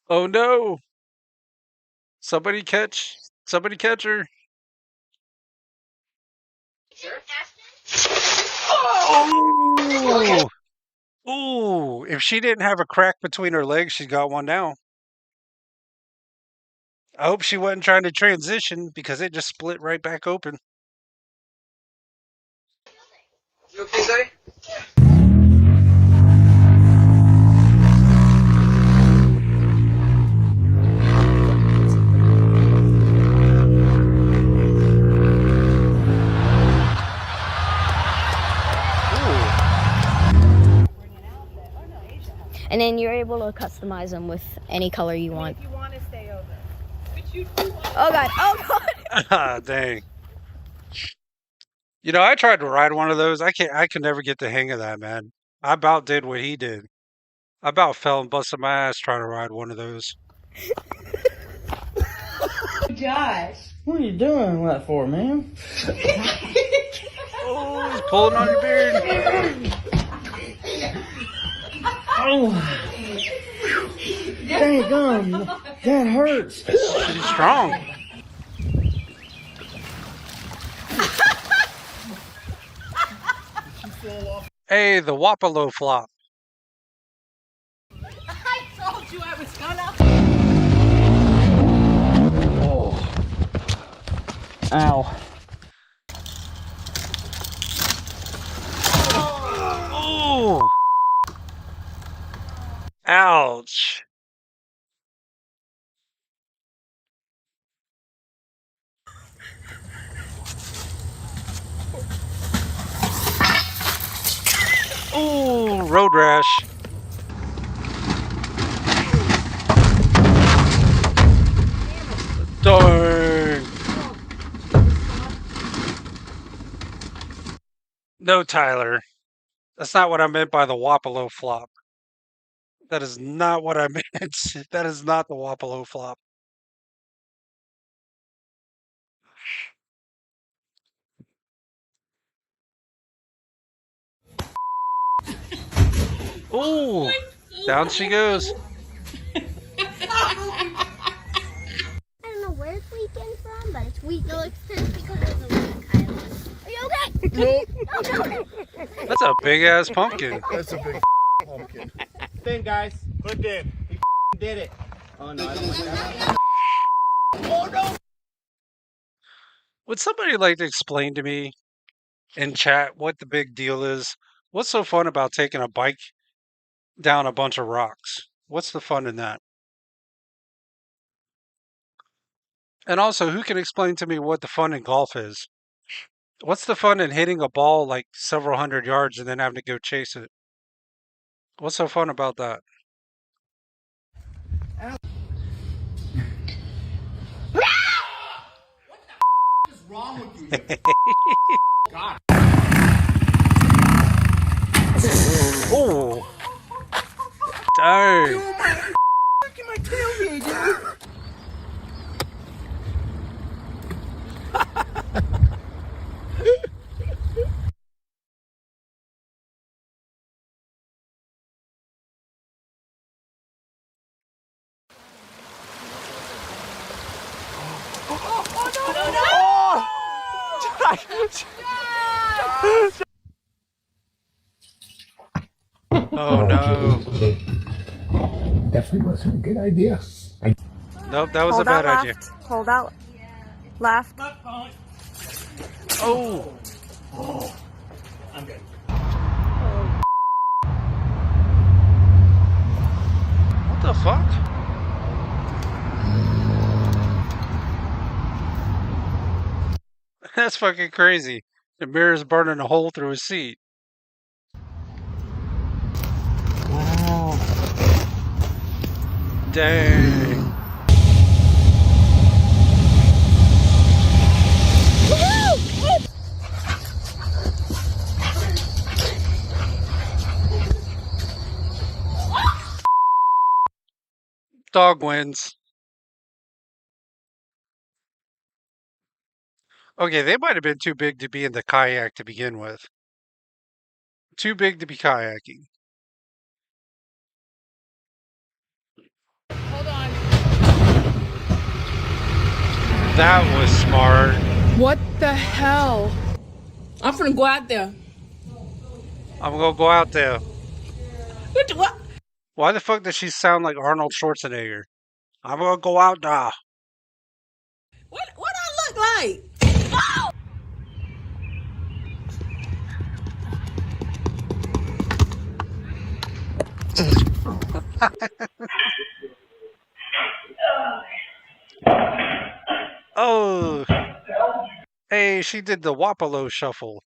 Oh no! Somebody catch her. Oh! Ooh, if she didn't have a crack between her legs, she's got one now. I hope she wasn't trying to transition because it just split right back open. You okay, Daddy? And then you're able to customize them with any color you want. If you want to stay over. Which you Oh god, oh god! Ah, dang. You know, I tried to ride one of those. I could never get the hang of that, man. I about did what he did. I about fell and busted my ass trying to ride one of those. Josh. What are you doing that for, man? Oh, he's pulling on your beard. Oh, dang gum, that hurts. She's strong. Hey, the Wapalo flop. I told you I was gonna. Oh. Ow. Oh. Ouch. Ooh, road rash. Darn. No, Tyler. That's not what I meant by the Wapalo flop. That is not what I meant. That is not the Wapalo flop. Ooh, down she goes. I don't know where it's weekend from, but it's weak. No, it's because of the weak island. Are you okay? Nope. Oh, no. That's a big ass pumpkin. That's a big pumpkin. Thing, guys. Clipped in. He did it. Oh no, I don't like that. Oh no! Would somebody like to explain to me in chat what the big deal is? What's so fun about taking a bike down a bunch of rocks? What's the fun in that? And also, who can explain to me what the fun in golf is? What's the fun in hitting a ball like several hundred yards and then having to go chase it? What's so fun about that? What the is wrong with you? God. Oh, dang. Look at my tailgate, dude. Oh no. Definitely wasn't a good idea. Nope, that was a bad idea. Hold out. Left. Oh. I'm good. the fuck? That's fucking crazy. The mirror's burning a hole through his seat. Wow. Dang. Dog wins. Okay, they might have been too big to be in the kayak to begin with. Too big to be kayaking. Hold on. That was smart. What the hell? I'm finna go out there. I'm gonna go out there. What? Why the fuck does she sound like Arnold Schwarzenegger? I'm gonna go out there. What I look like? Oh! Oh, hey, she did the Wapalo shuffle.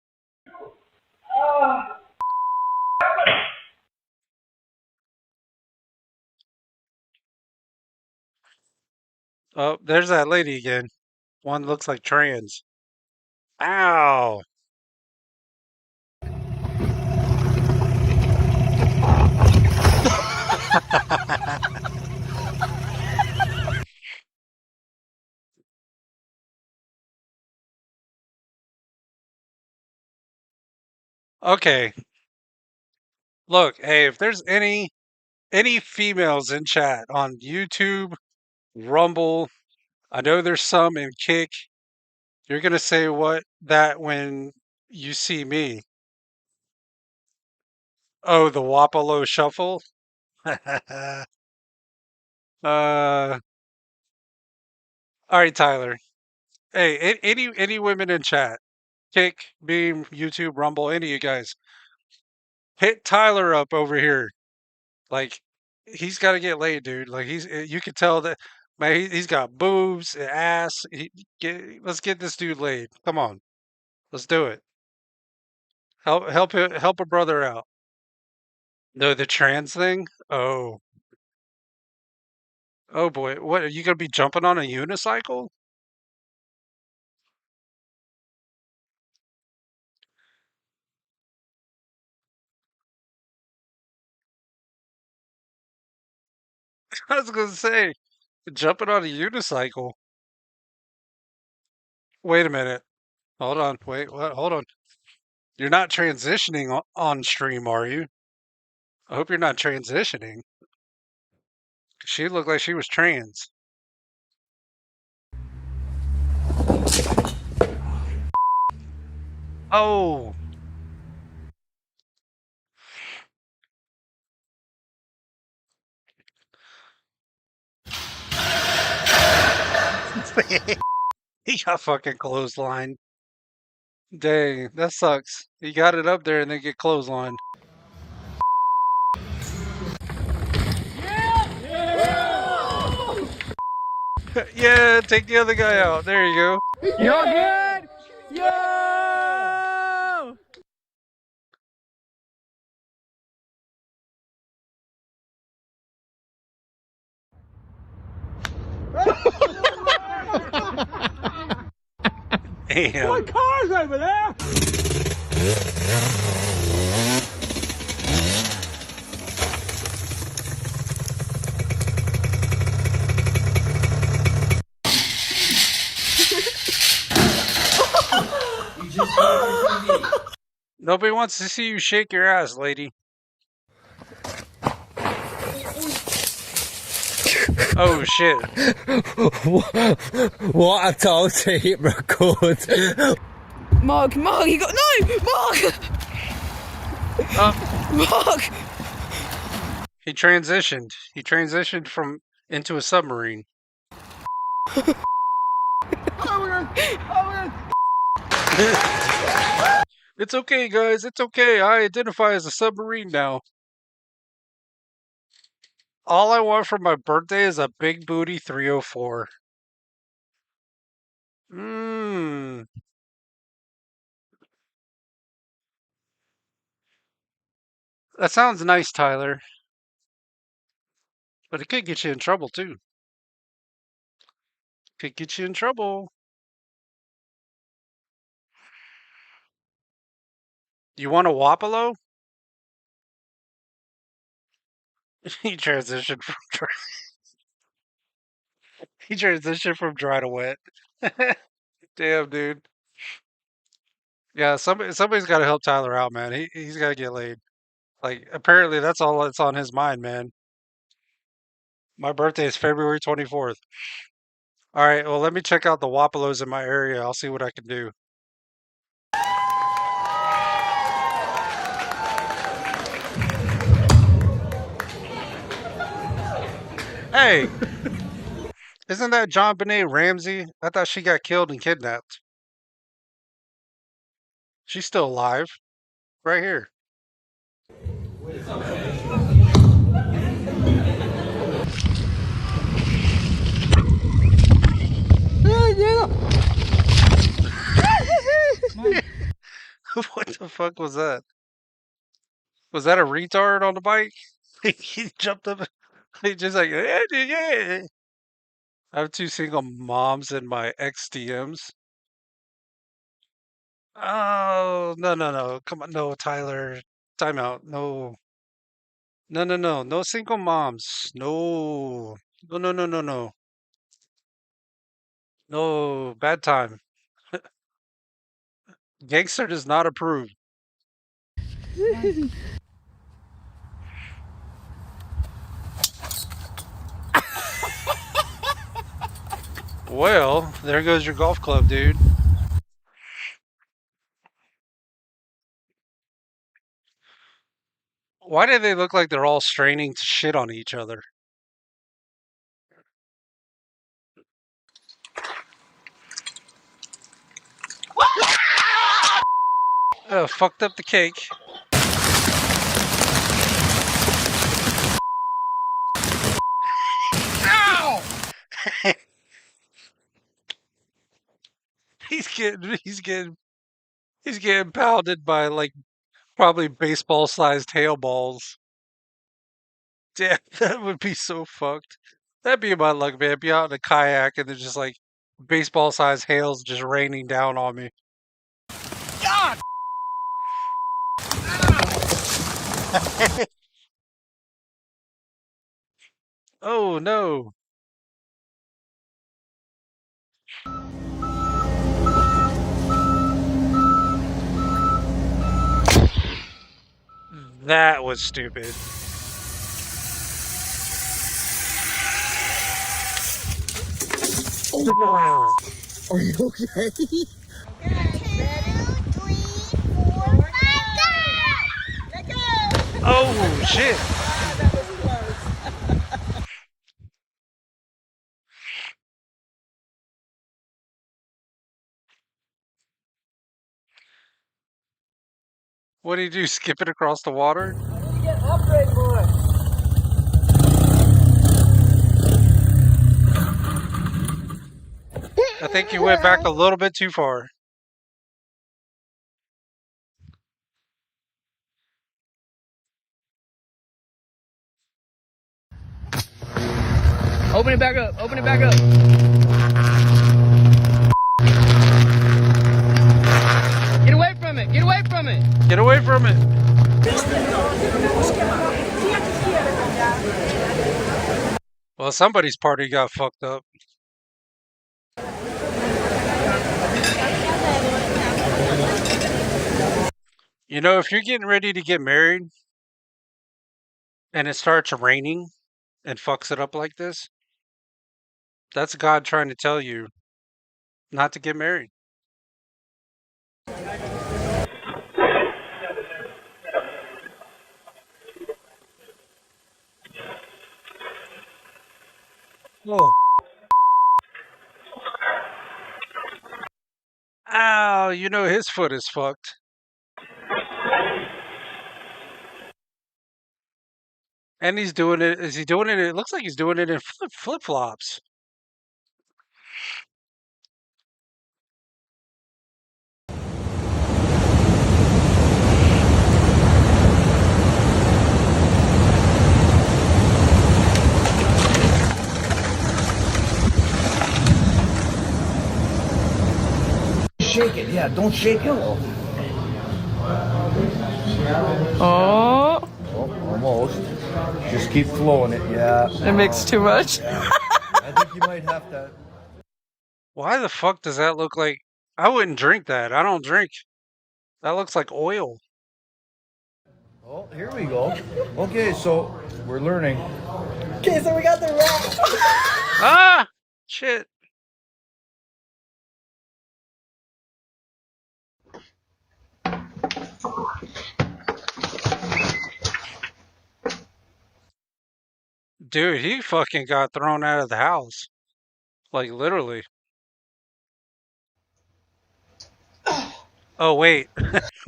Oh, there's that lady again. One looks like trans. Ow. Okay. Look, hey, if there's any females in chat on YouTube, Rumble, I know there's some in Kick. You're gonna say what that when you see me. Oh, the Wapalo shuffle? All right, Tyler. Hey, any women in chat? Kick, Beam, YouTube, Rumble, any of you guys. Hit Tyler up over here. Like, he's got to get laid, dude. Like, you can tell that, man, he's got boobs, and ass. Let's get this dude laid. Come on. Let's do it. Help a brother out. No, the trans thing? Oh. Oh boy. What, are you going to be jumping on a unicycle? I was going to say, jumping on a unicycle. Wait a minute. Hold on. Wait, what? Hold on. You're not transitioning on stream, are you? I hope you're not transitioning. She looked like she was trans. Oh. He got fucking clotheslined. Dang, that sucks. He got it up there and then get clotheslined. Yeah, take the other guy out. There you go. You're good. Yo! Damn. My car's over there. Nobody wants to see you shake your ass, lady. Oh shit. What I told to hit record. Mark, you got no, Mark. Mark. He transitioned. He transitioned from into a submarine. It's okay, guys. It's okay. I identify as a submarine now. All I want for my birthday is a big booty 304. Mmm. That sounds nice, Tyler. But it could get you in trouble too. Could get you in trouble. You want a Wapalo? he transitioned from dry. He transitioned from dry to wet. Damn, dude. Yeah, somebody's got to help Tyler out, man. He's got to get laid. Like apparently that's all that's on his mind, man. My birthday is February 24th. All right, well let me check out the Wapalos in my area. I'll see what I can do. Hey, isn't that John Benet Ramsey? I thought she got killed and kidnapped. She's still alive, right here. What the fuck was that? Was that a retard on the bike? he jumped up. He just like, yeah, yeah. I have two single moms in my XDMs. Oh, no, no, no. Come on. No, Tyler. Time out. No. No, no, no. No single moms. No. No, no, no, no, no. No. Bad time. Gangster does not approve. Well, there goes your golf club, dude. Why do they look like they're all straining to shit on each other? Fucked up the cake. Ow! he's getting pounded by like probably baseball sized hail balls. Damn, that would be so fucked. That'd be my luck, man. Be out in a kayak and there's just like baseball sized hails just raining down on me. God! Oh no. That was stupid. Are you okay? Oh shit. What do you do? Skip it across the water? I think you went back a little bit too far. Open it back up. Open it back up. Get away from it. Get away from it. Get away from it. Well, somebody's party got fucked up. You know, if you're getting ready to get married and it starts raining and fucks it up like this, that's God trying to tell you not to get married. Whoa. Ow, you know his foot is fucked. And he's doing it. Is he doing it? It looks like he's doing it in flip flops. Shake it, yeah, don't shake it. Oh. Almost. Just keep flowing it, yeah. It makes too much. I think you might have to. Why the fuck does that look like? I wouldn't drink that. I don't drink. That looks like oil. Oh, here we go. Okay, so we're learning. Okay, so we got the rat. Ah! Shit. Dude, he fucking got thrown out of the house. Like, literally. Oh, wait.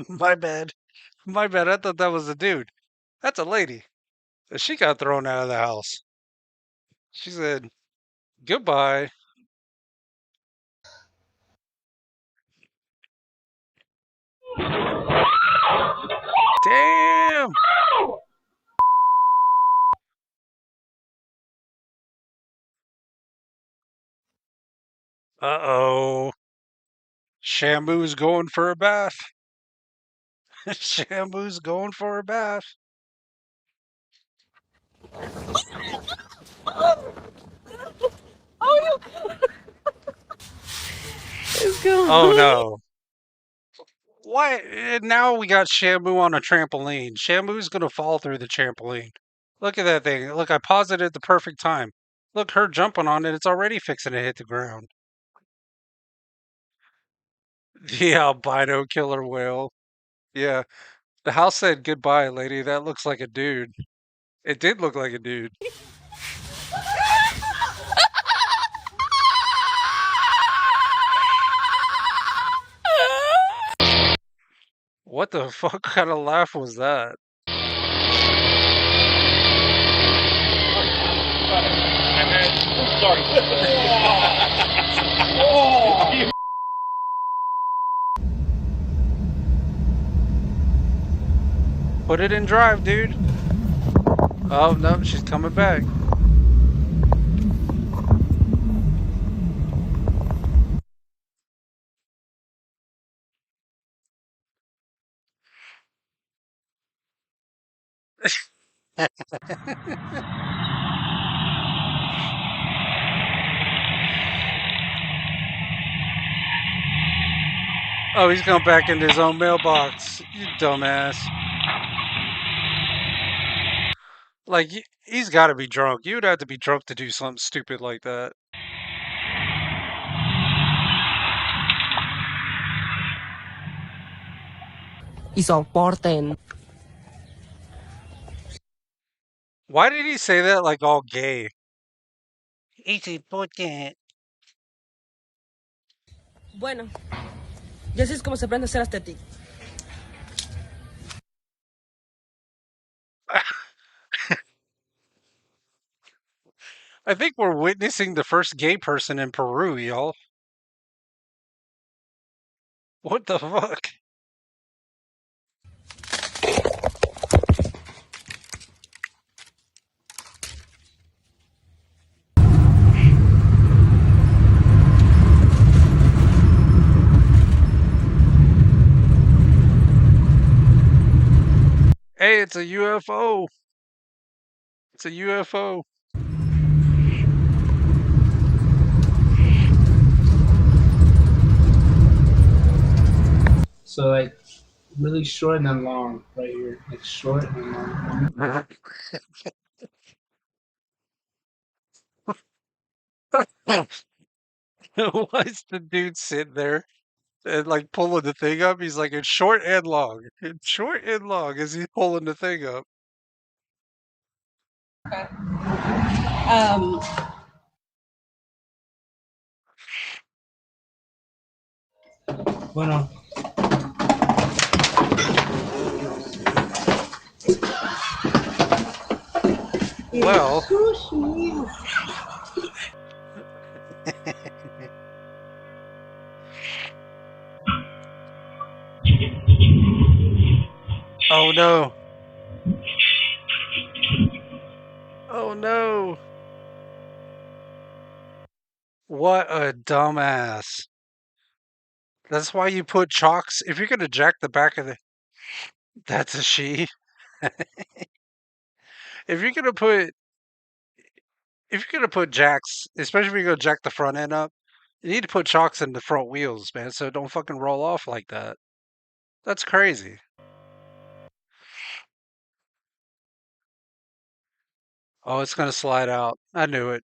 My bad. My bad. I thought that was a dude. That's a lady. She got thrown out of the house. She said, goodbye. Damn. Uh-oh. Shamu's going for a bath. Shamu's going for a bath. Oh no. Why? Now we got Shamu on a trampoline. Shamu's gonna fall through the trampoline. Look at that thing. Look, I paused it at the perfect time. Look, her jumping on it. It's already fixing to hit the ground. The albino killer whale. Yeah. The house said goodbye, lady. That looks like a dude. It did look like a dude. What the fuck kind of laugh was that? Put it in drive, dude. Oh, no, she's coming back. Oh, he's going back into his own mailbox. You dumbass. Like, he's got to be drunk. You would have to be drunk to do something stupid like that. Isang porten. Why did he say that like all gay? It's important. Bueno, y así es como se aprende a ser estético. I think we're witnessing the first gay person in Peru, y'all. What the fuck? Hey, it's a UFO. It's a UFO. So like really short and then long right here. Like short and long. Why is the dude sitting there and like pulling the thing up? He's like, it's short and long. It's short and long as he's pulling the thing up. Bueno. Well. Oh no. Oh no. What a dumbass. That's why you put chocks. If you're gonna jack the back of the, that's a she. If you're gonna put, if you're gonna put jacks, especially if you're gonna jack the front end up, you need to put chocks in the front wheels, man, so it don't fucking roll off like that. That's crazy. Oh, it's gonna slide out. I knew it.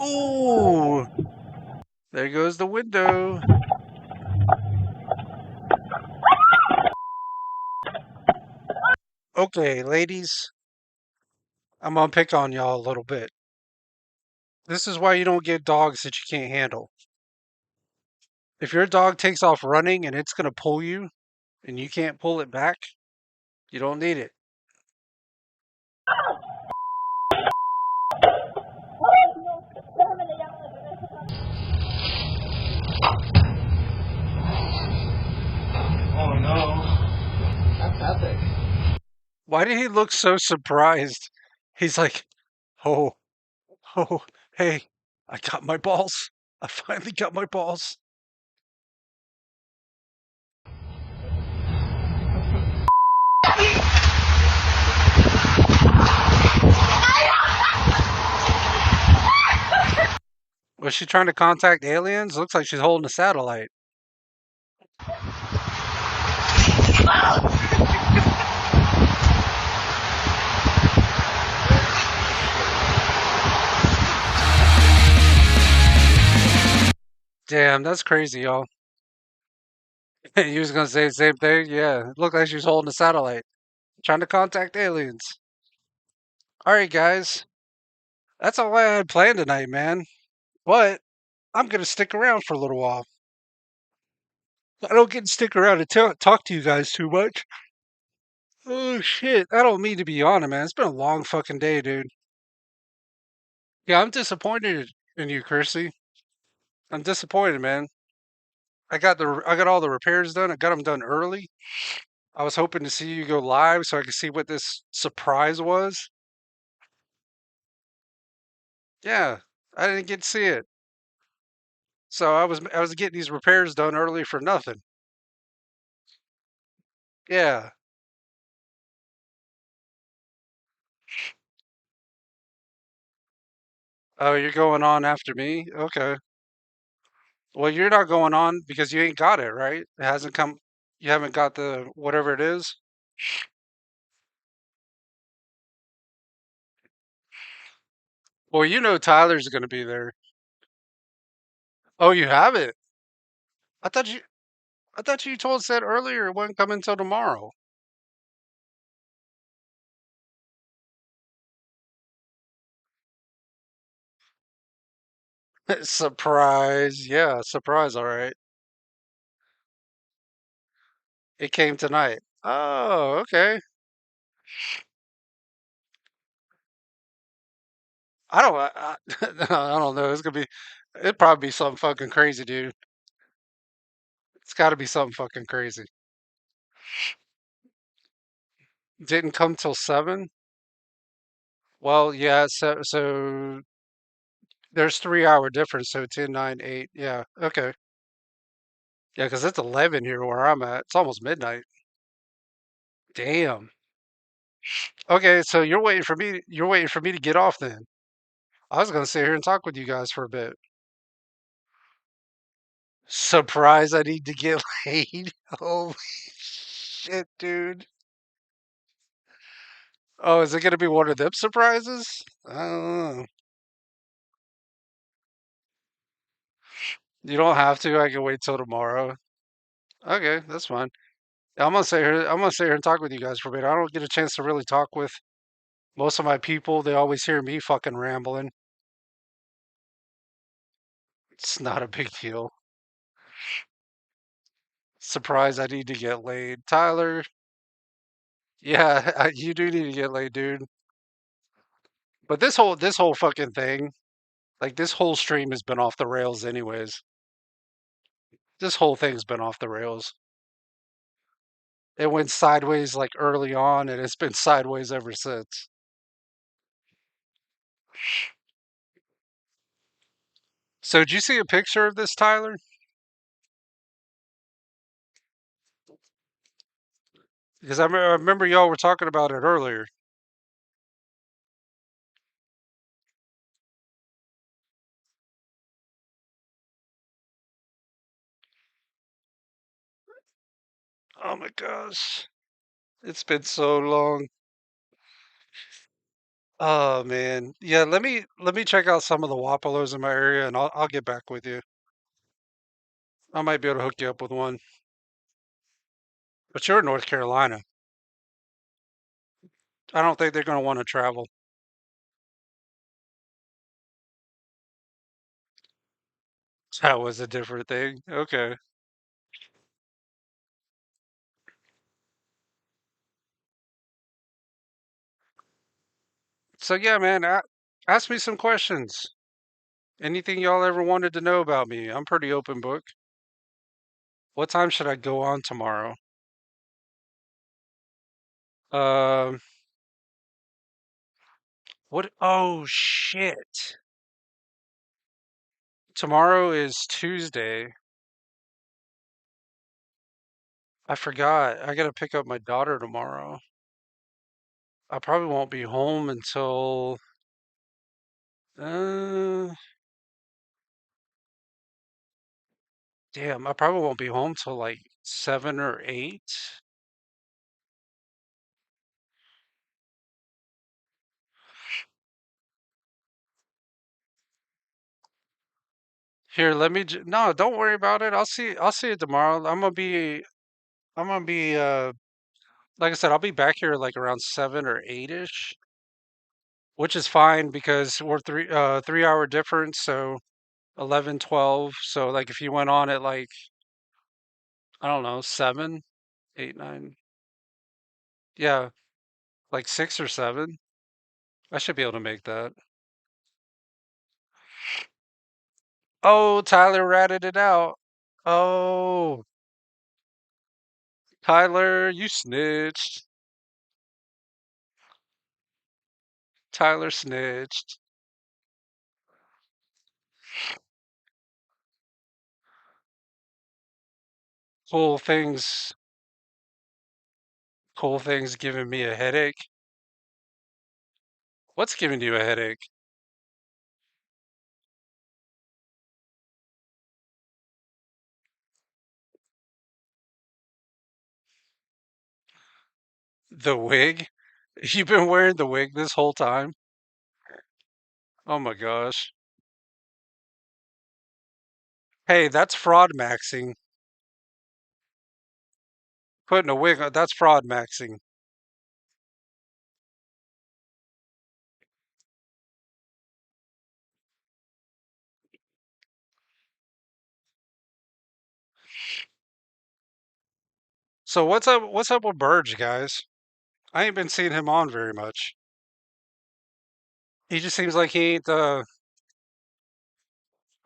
Ooh, there goes the window. Okay, ladies, I'm gonna pick on y'all a little bit. This is why you don't get dogs that you can't handle. If your dog takes off running and it's gonna pull you and you can't pull it back, you don't need it. Oh no. That's epic. Why did he look so surprised? He's like, oh, oh, hey, I got my balls. I finally got my balls. Was she trying to contact aliens? Looks like she's holding a satellite. Damn, that's crazy, y'all. You was gonna say the same thing? Yeah, it looked like she was holding a satellite. Trying to contact aliens. Alright, guys. That's all I had planned tonight, man. But I'm gonna stick around for a little while. I don't get to stick around and talk to you guys too much. Oh shit, I don't mean to be on it, man. It's been a long fucking day, dude. Yeah, I'm disappointed in you, Chrissy. I'm disappointed, man. I got all the repairs done. I got them done early. I was hoping to see you go live so I could see what this surprise was. Yeah, I didn't get to see it. So I was getting these repairs done early for nothing. Yeah. Oh, you're going on after me? Okay. Well, you're not going on because you ain't got it, right? It hasn't come. You haven't got the whatever it is. Well, you know Tyler's going to be there. Oh, you have it. I thought you. I thought you told said earlier it wouldn't come until tomorrow. Surprise. Yeah, surprise. All right. It came tonight. Oh, okay. I don't. I don't know. It's gonna be. It'd probably be something fucking crazy, dude. It's got to be something fucking crazy. Didn't come till 7. Well, yeah. So there's 3 hour difference. So 10, 9, 8. Yeah. Okay. Yeah, because it's 11 here where I'm at. It's almost midnight. Damn. Okay, so you're waiting for me. You're waiting for me to get off then. I was gonna sit here and talk with you guys for a bit. Surprise! I need to get laid. Holy shit, dude. Oh, is it gonna be one of them surprises? I don't know. You don't have to. I can wait till tomorrow. Okay, that's fine. Yeah, I'm gonna sit here. I'm gonna sit here and talk with you guys for a bit. I don't get a chance to really talk with most of my people. They always hear me fucking rambling. It's not a big deal. Surprise! I need to get laid, Tyler. Yeah, you do need to get laid, dude. But this whole fucking thing, like this whole stream has been off the rails, anyways. This whole thing's been off the rails. It went sideways like early on, and it's been sideways ever since. So, did you see a picture of this, Tyler? Because I remember y'all were talking about it earlier. Oh my gosh. It's been so long. Oh man. Yeah, let me check out some of the Wapalos in my area and I'll get back with you. I might be able to hook you up with one. But you're in North Carolina. I don't think they're gonna want to travel. That was a different thing. Okay. So yeah, man, ask me some questions. Anything y'all ever wanted to know about me. I'm pretty open book. What time should I go on tomorrow? Um, what? Oh shit. Tomorrow is Tuesday. I forgot. I gotta pick up my daughter tomorrow. I probably won't be home until uh damn, I probably won't be home till like 7 or 8. Here, no, don't worry about it. I'll see it tomorrow. I'm gonna be like I said, I'll be back here like around 7 or 8ish, which is fine because we're 3 hour difference, so 11, 12. So like if you went on at like I don't know, 7, 8, 9, yeah, like 6 or 7, I should be able to make that. Oh, Tyler ratted it out. Oh, Tyler, you snitched. Tyler snitched. Cool things, cool things giving me a headache. What's giving you a headache? The wig? You've been wearing the wig this whole time? Oh my gosh. Hey, that's fraud maxing. Putting a wig on, that's fraud maxing. So what's up with Burge, guys? I ain't been seeing him on very much. He just seems like he ain't I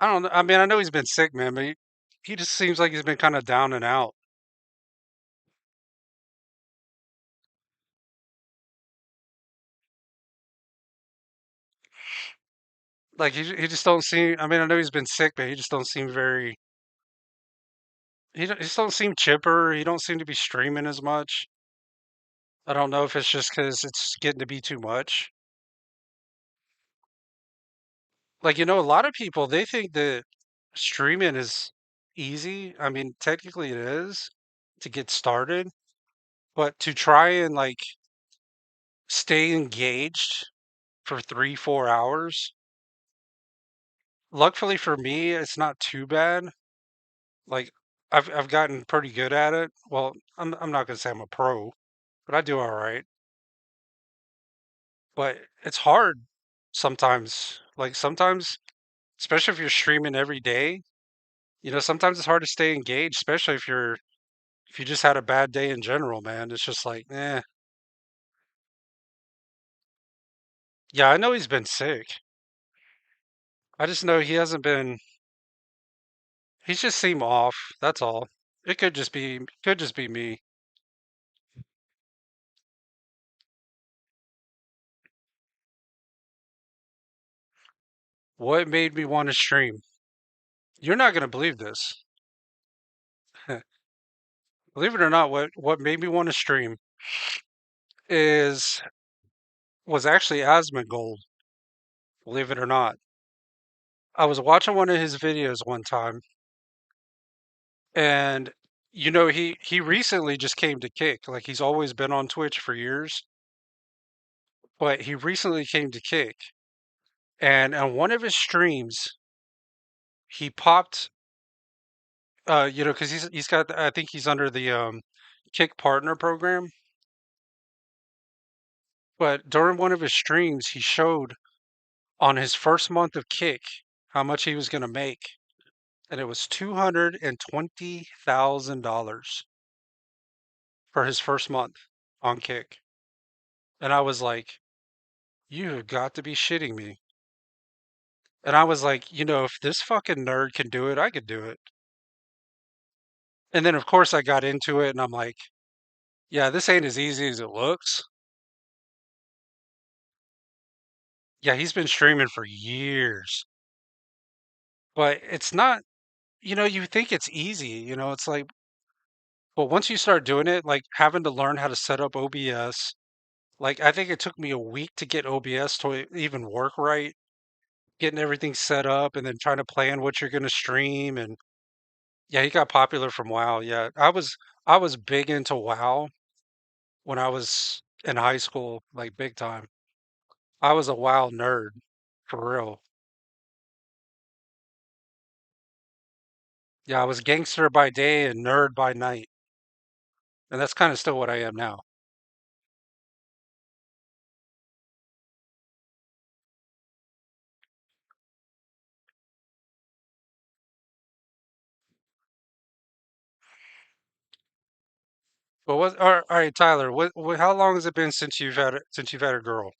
don't know. I mean, I know he's been sick, man, but he just seems like he's been kind of down and out. Like he just don't seem. I mean, I know he's been sick, but he just don't seem very. He just don't seem chipper. He don't seem to be streaming as much. I don't know if it's just because it's getting to be too much. Like a lot of people they think that streaming is easy. I mean, technically it is to get started, but to try and like stay engaged for 3, 4 hours. Luckily for me, it's not too bad. Like I've gotten pretty good at it. Well, I'm not gonna say I'm a pro, but I do all right. But it's hard sometimes. Like sometimes especially if you're streaming every day. You know, sometimes it's hard to stay engaged, especially if you just had a bad day in general, man. It's just like, eh. Yeah, I know he's been sick. I just know he hasn't been. He's just seemed off. That's all. It could just be me. What made me want to stream? You're not gonna believe this. Believe it or not, what made me want to stream is was actually Asmongold. Gold. Believe it or not, I was watching one of his videos one time, and he recently just came to Kick. Like he's always been on Twitch for years, but he recently came to Kick, and on one of his streams, he popped. Because he's got. I think he's under the Kick Partner program. But during one of his streams, he showed on his first month of Kick how much he was going to make, and it was $220,000 for his first month on Kick. And I was like, "You have got to be shitting me." And I was like, if this fucking nerd can do it, I could do it. And then, of course, I got into it, and I'm like, "Yeah, this ain't as easy as it looks." Yeah, he's been streaming for years, but it's not. You think it's easy. It's like, but once you start doing it, like having to learn how to set up OBS, like I think it took me a week to get OBS to even work right, getting everything set up and then trying to plan what you're going to stream. And yeah, he got popular from WoW. Yeah, I was big into WoW when I was in high school, like big time. I was a WoW nerd for real. Yeah, I was gangster by day and nerd by night, and that's kind of still what I am now. But all right, Tyler? How long has it been since you've had a girl?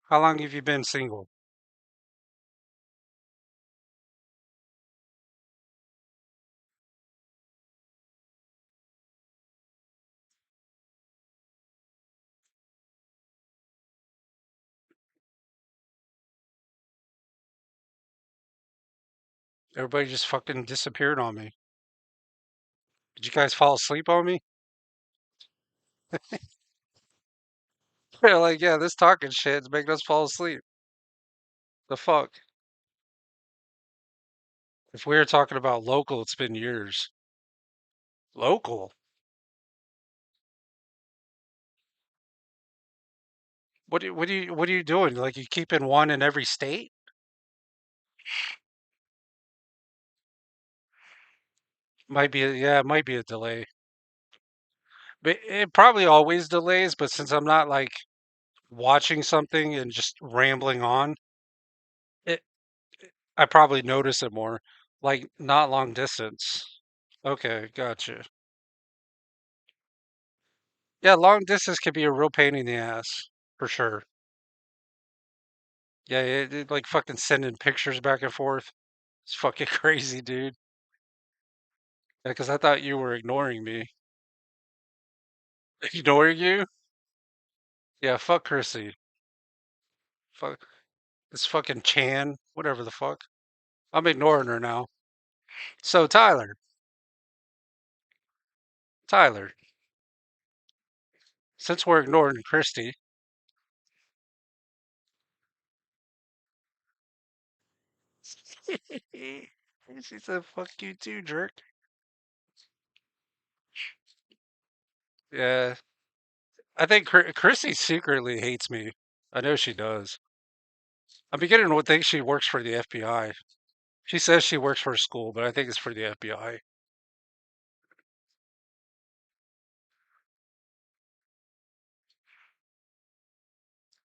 How long have you been single? Everybody just fucking disappeared on me. Did you guys fall asleep on me? They're like, yeah, this talking shit is making us fall asleep. The fuck? If we were talking about local, it's been years. Local? What are you doing? Like you keeping one in every state? Yeah, it might be a delay. But it probably always delays, but since I'm not like watching something and just rambling on, it I probably notice it more. Like not long distance. Okay, gotcha. Yeah, long distance can be a real pain in the ass, for sure. Yeah, like fucking sending pictures back and forth. It's fucking crazy, dude. Yeah, because I thought you were ignoring me. Ignoring you? Yeah, fuck Chrissy. Fuck this fucking Chan, whatever the fuck. I'm ignoring her now. So Tyler, since we're ignoring Christy, she said, "Fuck you too, jerk." Yeah, I think Chrissy secretly hates me. I know she does. I'm beginning to think she works for the FBI. She says she works for a school, but I think it's for the FBI.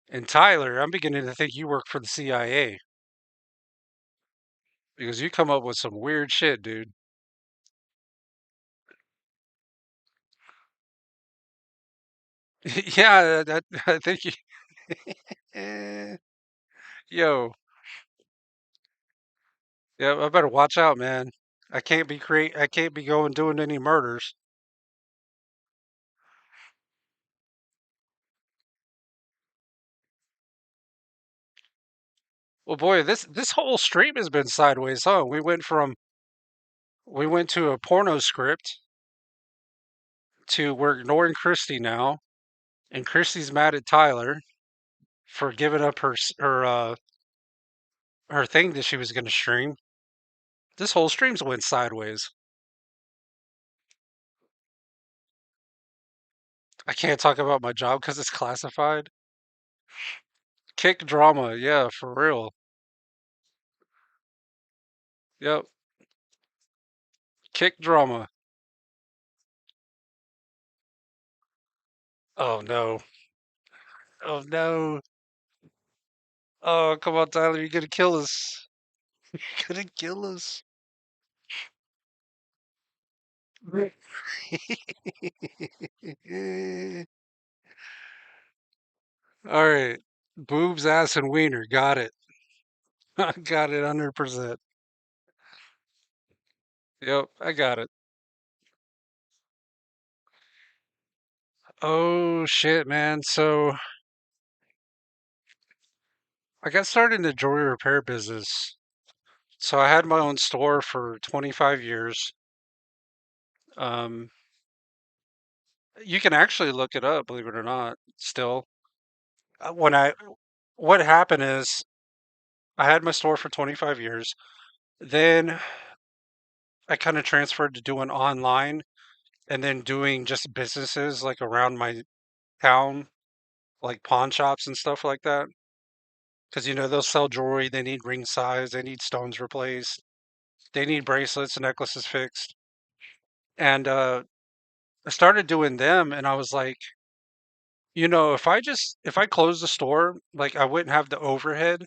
And Tyler, I'm beginning to think you work for the CIA. because you come up with some weird shit, dude. Yeah, I think you. Eh, yo, yeah, I better watch out, man. I can't be going doing any murders. Well, boy, this whole stream has been sideways, huh? We went to a porno script to we're ignoring Christy now, and Christy's mad at Tyler for giving up her thing that she was going to stream. This whole stream's went sideways. I can't talk about my job because it's classified. Kick drama, yeah, for real. Yep, kick drama. Oh no. Oh no. Oh, come on, Tyler, you're gonna kill us. You're gonna kill us. All right. Boobs, ass, and wiener. Got it. I got it 100%. Yep, I got it. Oh shit, man. So I got started in the jewelry repair business. So I had my own store for 25 years. Um, you can actually look it up, believe it or not, still. When what happened is I had my store for 25 years. Then I kind of transferred to doing online and then doing just businesses like around my town, like pawn shops and stuff like that. Because, they'll sell jewelry, they need ring size, they need stones replaced, they need bracelets, necklaces fixed. And I started doing them and I was like, if I closed the store, like I wouldn't have the overhead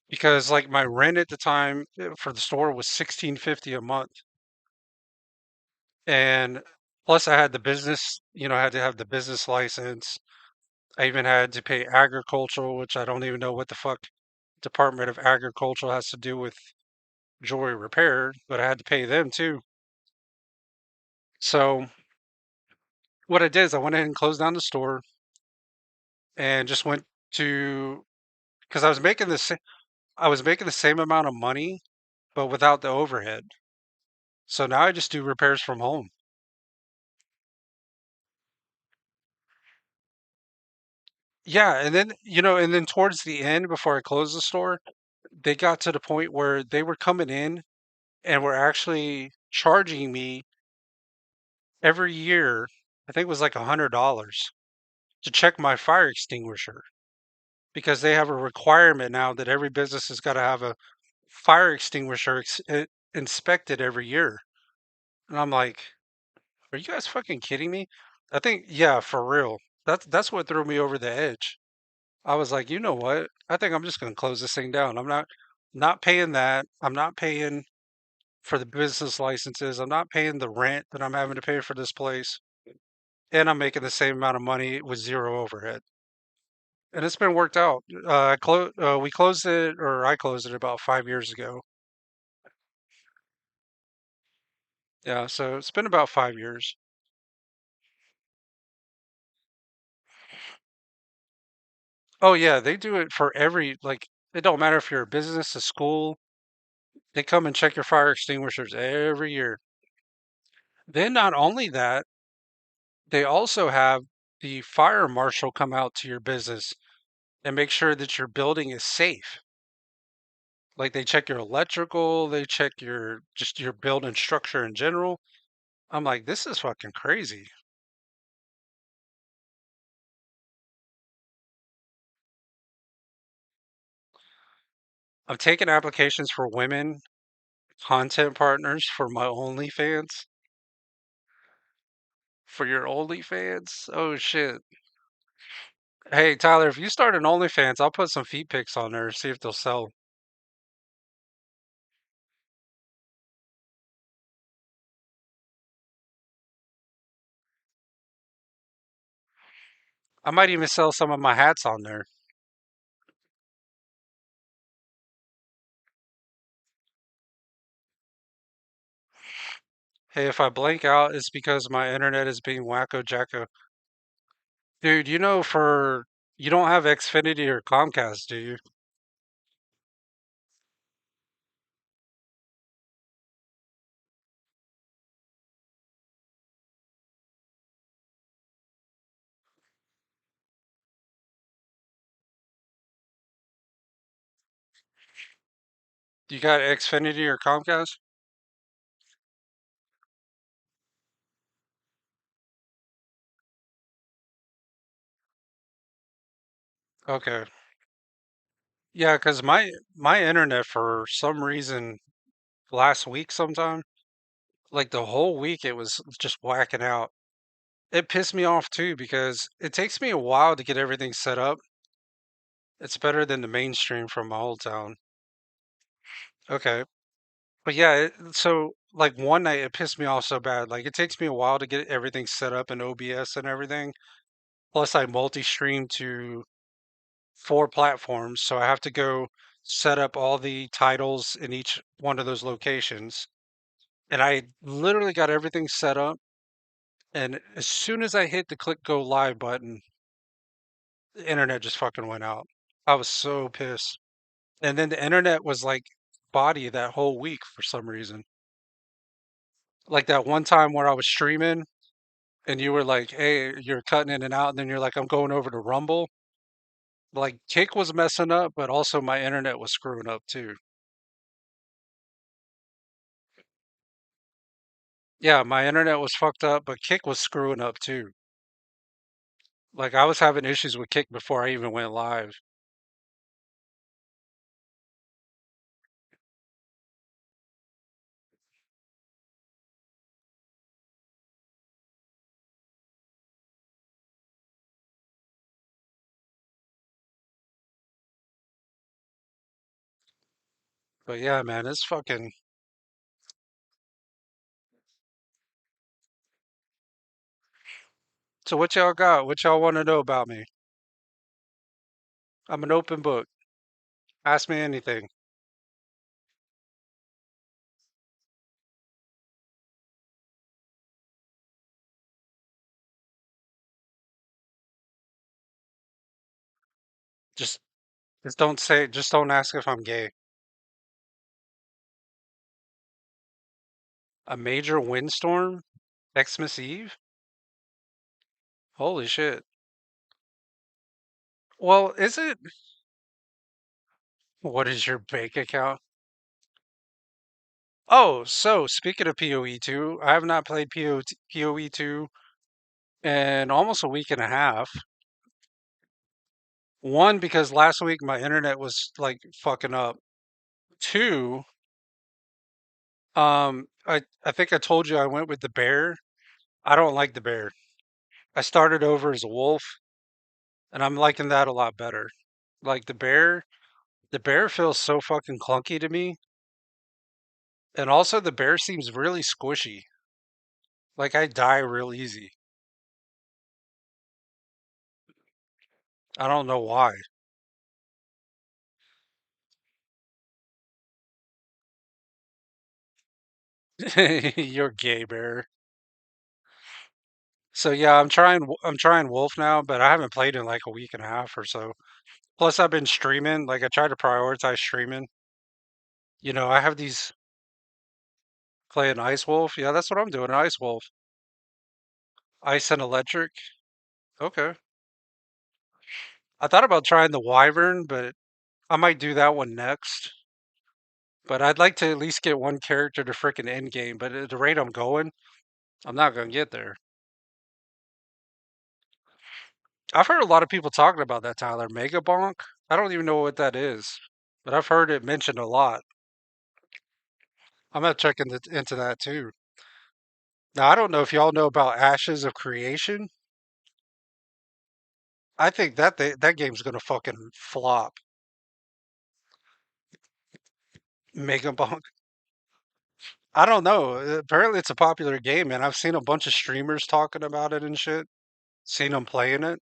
because like my rent at the time for the store was 1650 a month. And plus I had the business, I had to have the business license. I even had to pay agricultural, which I don't even know what the fuck Department of Agriculture has to do with jewelry repair, but I had to pay them too. So what I did is I went ahead and closed down the store and just went to because I was making the same amount of money, but without the overhead. So now I just do repairs from home. Yeah, and then towards the end, before I closed the store, they got to the point where they were coming in and were actually charging me every year. I think it was like $100 to check my fire extinguisher because they have a requirement now that every business has got to have a fire extinguisher inspected every year. And I'm like, are you guys fucking kidding me? I think, yeah, for real. That's what threw me over the edge. I was like, you know what? I think I'm just going to close this thing down. I'm not paying that. I'm not paying for the business licenses. I'm not paying the rent that I'm having to pay for this place. And I'm making the same amount of money with zero overhead. And it's been worked out. We closed it, or I closed it about 5 years ago. Yeah, so it's been about 5 years. Oh yeah, they do it for like it don't matter if you're a business, a school, they come and check your fire extinguishers every year. Then not only that, they also have the fire marshal come out to your business and make sure that your building is safe. Like they check your electrical, they check just your building structure in general. I'm like, this is fucking crazy. I'm taking applications for women content partners for my OnlyFans. For your OnlyFans? Oh shit. Hey Tyler, if you start an OnlyFans, I'll put some feet pics on there, see if they'll sell. I might even sell some of my hats on there. Hey, if I blank out, it's because my internet is being wacko jacko. Dude, you don't have Xfinity or Comcast, do you? You got Xfinity or Comcast? Okay. Yeah, because my internet for some reason last week sometime, like the whole week it was just whacking out. It pissed me off too because it takes me a while to get everything set up. It's better than the mainstream from my old town. Okay. But yeah, so like one night it pissed me off so bad. Like it takes me a while to get everything set up in OBS and everything. Plus I multi-stream to 4 platforms, so I have to go set up all the titles in each one of those locations. And I literally got everything set up, and as soon as I hit the click go live button, the internet just fucking went out. I was so pissed. And then the internet was like spotty that whole week for some reason. Like that one time where I was streaming and you were like, "Hey, you're cutting in and out," and then you're like, "I'm going over to Rumble." Like Kick was messing up, but also my internet was screwing up too. Yeah, my internet was fucked up, but Kick was screwing up too. Like I was having issues with Kick before I even went live. But yeah, man, it's fucking. So what y'all got? What y'all want to know about me? I'm an open book. Ask me anything. Just just don't ask if I'm gay. A major windstorm? Xmas Eve? Holy shit. Well, is it what is your bank account? Oh, so speaking of PoE2, I have not played PoE2 in almost a week and a half. One, because last week my internet was like fucking up. Two, I think I told you I went with the bear. I don't like the bear. I started over as a wolf, and I'm liking that a lot better. Like the bear feels so fucking clunky to me, and also the bear seems really squishy. Like I die real easy. I don't know why. You're gay, bear. So yeah, I'm trying wolf now, but I haven't played in like a week and a half or so. Plus I've been streaming, like I try to prioritize streaming. I have these playing Ice Wolf. Yeah, that's what I'm doing, Ice Wolf. Ice and electric. Okay. I thought about trying the Wyvern, but I might do that one next. But I'd like to at least get one character to frickin' end game. But at the rate I'm going, I'm not gonna get there. I've heard a lot of people talking about that, Tyler. Mega Bonk? I don't even know what that is, but I've heard it mentioned a lot. I'm gonna check into that too. Now, I don't know if y'all know about Ashes of Creation. I think that game's gonna fucking flop. Mega Bonk. I don't know. Apparently, it's a popular game, and I've seen a bunch of streamers talking about it and shit. Seen them playing it.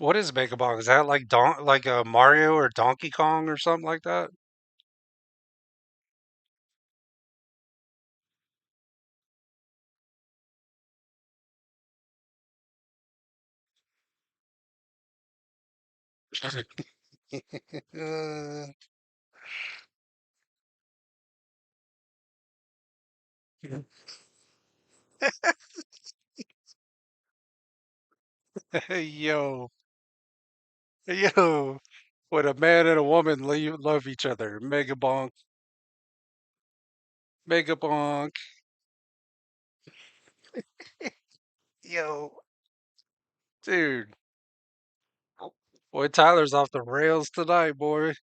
What is Mega Bong? Is that like like a Mario or Donkey Kong or something like that? Uh, yo, yo, when a man and a woman love each other, Mega Bonk, Mega Bonk, yo, dude. Boy, Tyler's off the rails tonight, boy.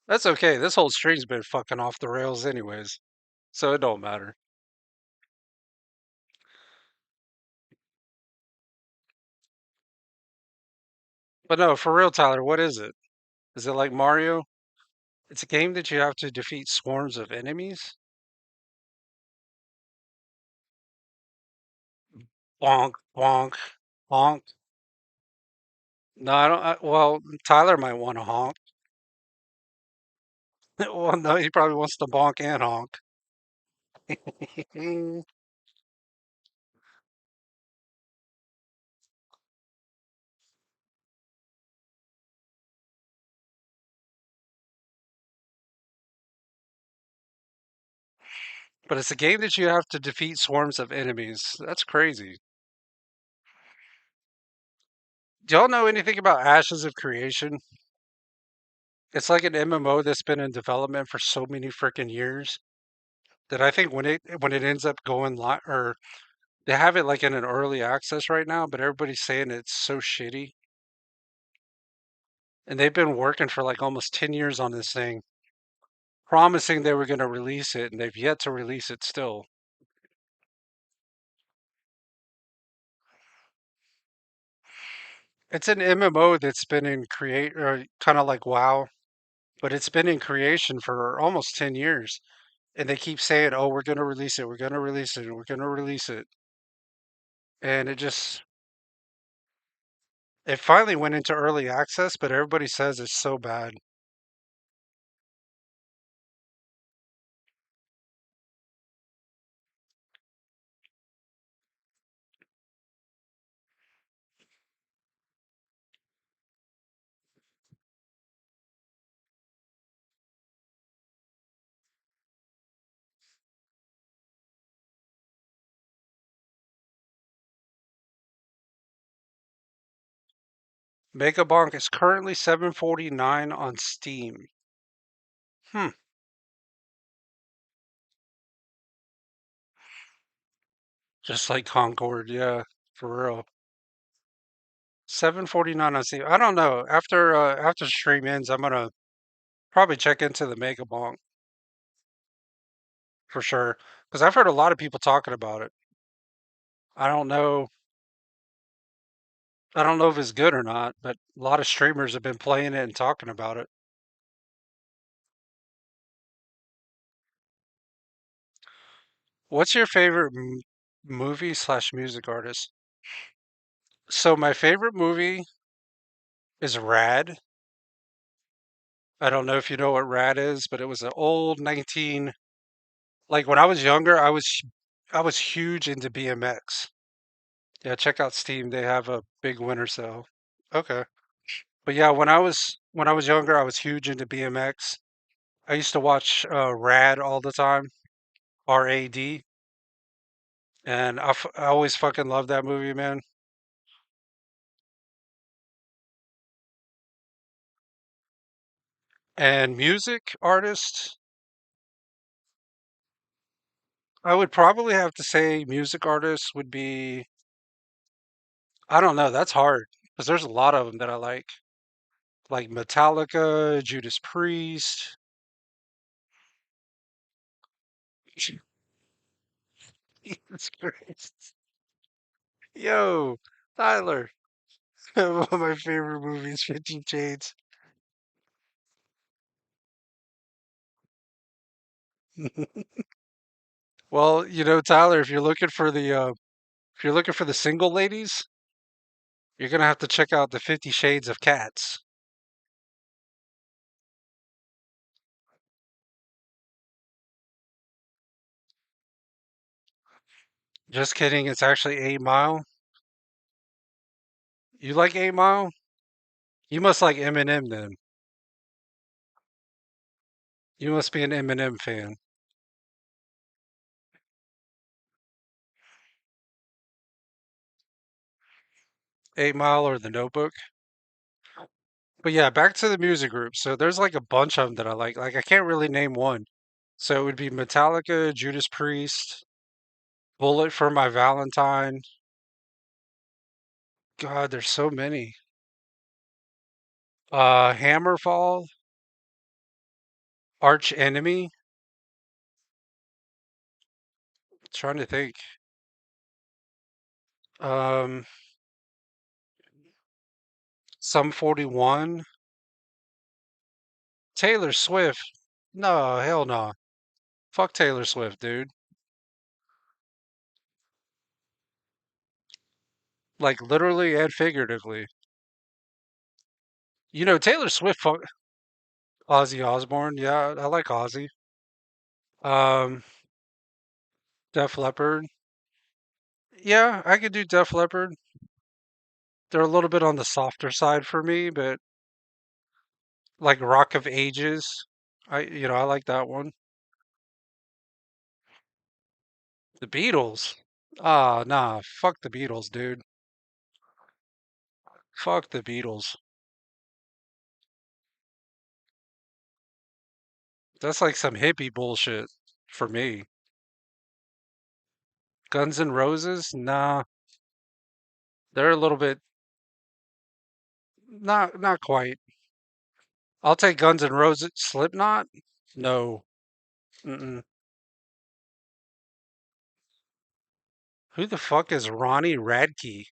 That's okay. This whole stream's been fucking off the rails anyways, so it don't matter. But no, for real, Tyler, what is it? Is it like Mario? It's a game that you have to defeat swarms of enemies. Bonk, bonk, honk. No, I don't. Well, Tyler might want to honk. Well, no, he probably wants to bonk and honk. But it's a game that you have to defeat swarms of enemies. That's crazy. Do y'all know anything about Ashes of Creation? It's like an MMO that's been in development for so many freaking years that I think when it ends up going live, or they have it like in an early access right now, but everybody's saying it's so shitty. And they've been working for like almost 10 years on this thing, promising they were going to release it, and they've yet to release it still. It's an MMO that's been in create or kind of like WoW, but it's been in creation for almost 10 years. And they keep saying, "Oh, we're going to release it. We're going to release it. We're going to release it." And it finally went into early access, but everybody says it's so bad. Megabonk is currently 749 on Steam. Hmm. Just like Concord, yeah, for real. 749 on Steam. I don't know. After the stream ends, I'm gonna probably check into the Megabonk for sure. Because I've heard a lot of people talking about it. I don't know. I don't know if it's good or not, but a lot of streamers have been playing it and talking about it. What's your favorite movie slash music artist? So my favorite movie is Rad. I don't know if you know what Rad is, but it was an old 19 like when I was younger, I was huge into BMX. Yeah, check out Steam. They have a big winter sale. Okay. But yeah, when I was younger, I was huge into BMX. I used to watch Rad all the time, RAD, and I always fucking loved that movie, man. And music artists, I would probably have to say music artists would be, I don't know, that's hard because there's a lot of them that I like Metallica, Judas Priest. Jesus Christ. Yo, Tyler. One of my favorite movies, 50 Shades. Well, Tyler, if you're looking for the If you're looking for the single ladies, you're gonna have to check out the 50 Shades of Cats. Just kidding, it's actually 8 Mile. You like 8 Mile? You must like Eminem then. You must be an Eminem fan. 8 Mile or The Notebook. But yeah, back to the music group. So there's like a bunch of them that I like. Like I can't really name one. So it would be Metallica, Judas Priest, Bullet for My Valentine. God, there's so many. Hammerfall, Arch Enemy. Trying to think. Um, Sum 41. Taylor Swift. No, hell no. Fuck Taylor Swift, dude. Like literally and figuratively. You know, Taylor Swift, Ozzy Osbourne. Yeah, I like Ozzy. Um, Def Leppard. Yeah, I could do Def Leppard. They're a little bit on the softer side for me, but like Rock of Ages. I like that one. The Beatles. Ah, nah, fuck the Beatles, dude. Fuck the Beatles. That's like some hippie bullshit for me. Guns N' Roses? Nah, they're a little bit not quite. I'll take Guns N' Roses. Slipknot? No. Mm-mm. Who the fuck is Ronnie Radke?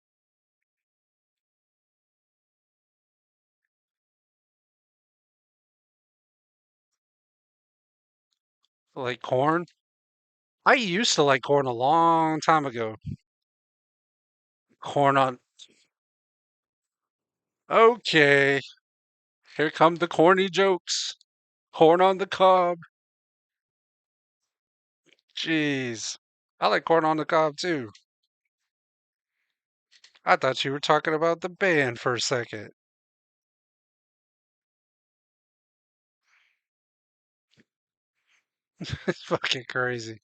Like Corn? I used to like Corn a long time ago. Corn on. Okay, here come the corny jokes. Corn on the cob. Jeez. I like corn on the cob too. I thought you were talking about the band for a second. It's fucking crazy.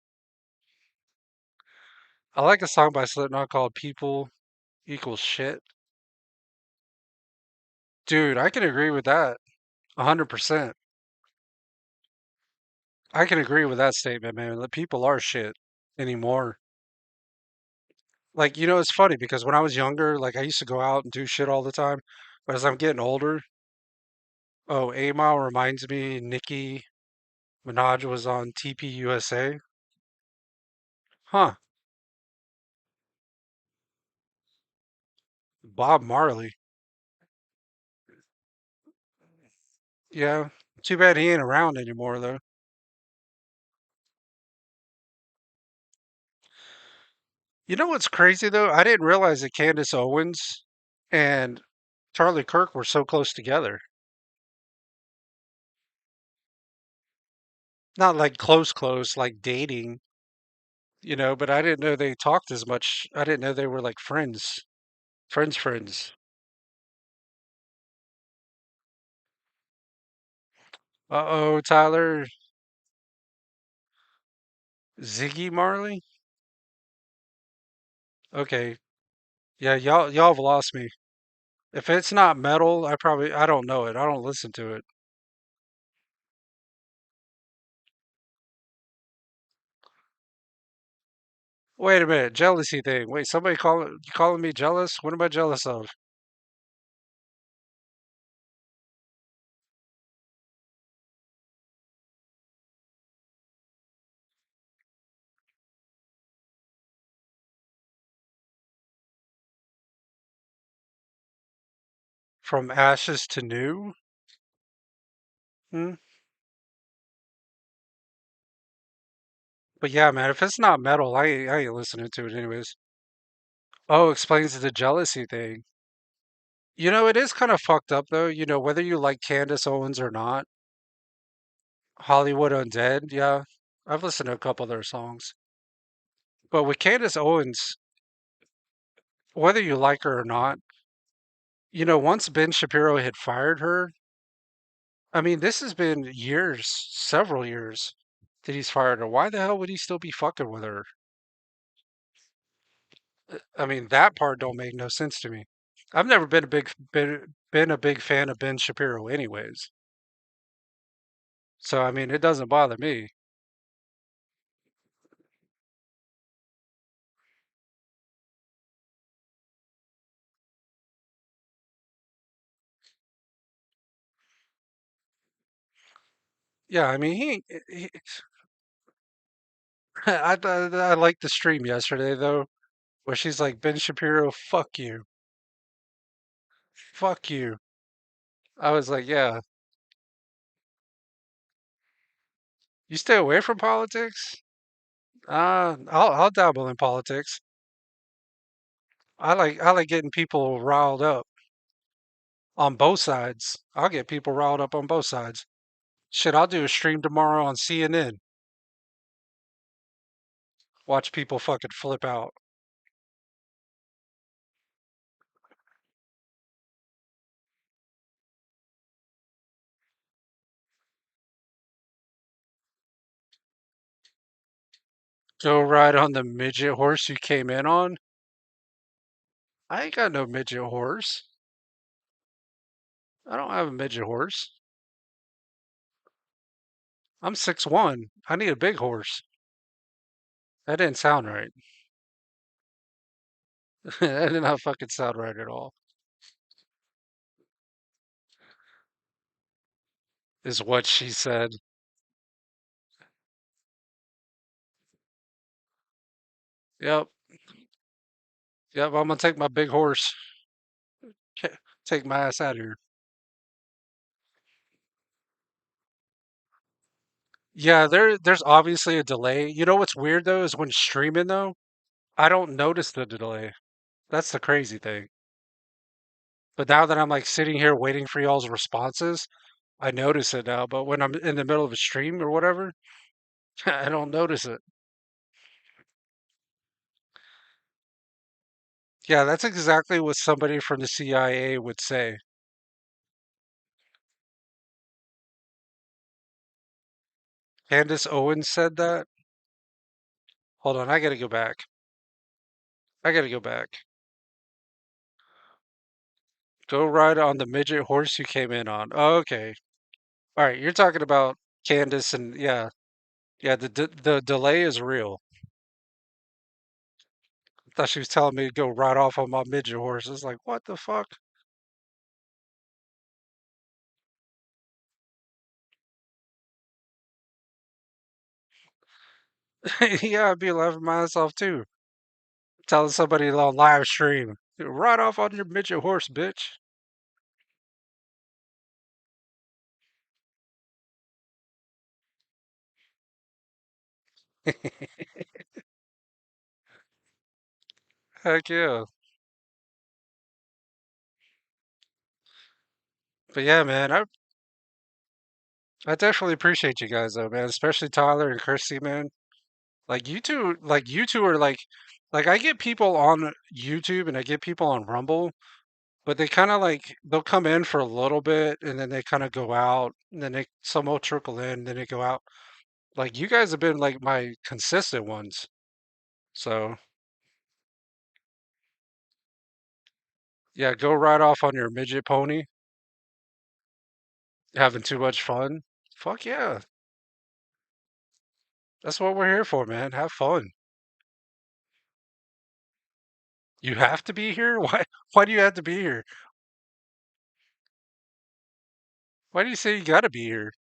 I like a song by Slipknot called People Equals Shit. Dude, I can agree with that. 100%. I can agree with that statement, man. The people are shit anymore. Like, it's funny because when I was younger, like I used to go out and do shit all the time. But as I'm getting older, oh, 8 Mile reminds me Nicki Minaj was on TPUSA. Huh. Bob Marley. Yeah. Too bad he ain't around anymore, though. You know what's crazy, though? I didn't realize that Candace Owens and Charlie Kirk were so close together. Not like close, like dating, but I didn't know they talked as much. I didn't know they were like friends. Friends. Uh-oh, Tyler. Ziggy Marley? Okay. Yeah, y'all have lost me. If it's not metal, I don't know it. I don't listen to it. Wait a minute, jealousy thing. Wait, somebody calling me jealous? What am I jealous of? From ashes to new? Hmm? But yeah, man, if it's not metal, I ain't listening to it anyways. Oh, explains the jealousy thing. You know, it is kind of fucked up though. You know, whether you like Candace Owens or not, Hollywood Undead, yeah. I've listened to a couple of their songs. But with Candace Owens, whether you like her or not, you know, once Ben Shapiro had fired her, I mean, this has been years, several years that he's fired her. Why the hell would he still be fucking with her? I mean, that part don't make no sense to me. I've never been a big fan of Ben Shapiro anyways. So I mean, it doesn't bother me. Yeah, I mean, he I liked the stream yesterday though, where she's like, Ben Shapiro, fuck you, fuck you. I was like, yeah, you stay away from politics. I'll dabble in politics. I like getting people riled up on both sides. I'll get people riled up on both sides. Shit, I'll do a stream tomorrow on CNN. Watch people fucking flip out. Go ride on the midget horse you came in on. I ain't got no midget horse. I don't have a midget horse. I'm 6'1". I need a big horse. That didn't sound right. That did not fucking sound right at all. Is what she said. Yep. Yep. I'm gonna take my big horse. Take my ass out of here. Yeah, there's obviously a delay. You know what's weird though is when streaming though, I don't notice the delay. That's the crazy thing. But now that I'm like sitting here waiting for y'all's responses, I notice it now. But when I'm in the middle of a stream or whatever, I don't notice it. Yeah, that's exactly what somebody from the CIA would say. Candace Owens said that. Hold on, I gotta go back. I gotta go back. Go ride on the midget horse you came in on. Oh, okay. All right, you're talking about Candace and yeah, yeah. The delay is real. I thought she was telling me to go ride off on my midget horse. It's like, what the fuck? Yeah, I'd be laughing my ass off too. Telling somebody on live stream, ride off on your midget horse, bitch. Heck yeah. But yeah, man, I definitely appreciate you guys though, man. Especially Tyler and Kirsty, man. Like you two are like I get people on YouTube and I get people on Rumble, but they kind of like they'll come in for a little bit and then they kind of go out and then some will trickle in and then they go out. Like you guys have been like my consistent ones. So yeah, go right off on your midget pony, having too much fun. Fuck yeah. That's what we're here for, man. Have fun. You have to be here? Why do you have to be here? Why do you say you gotta be here?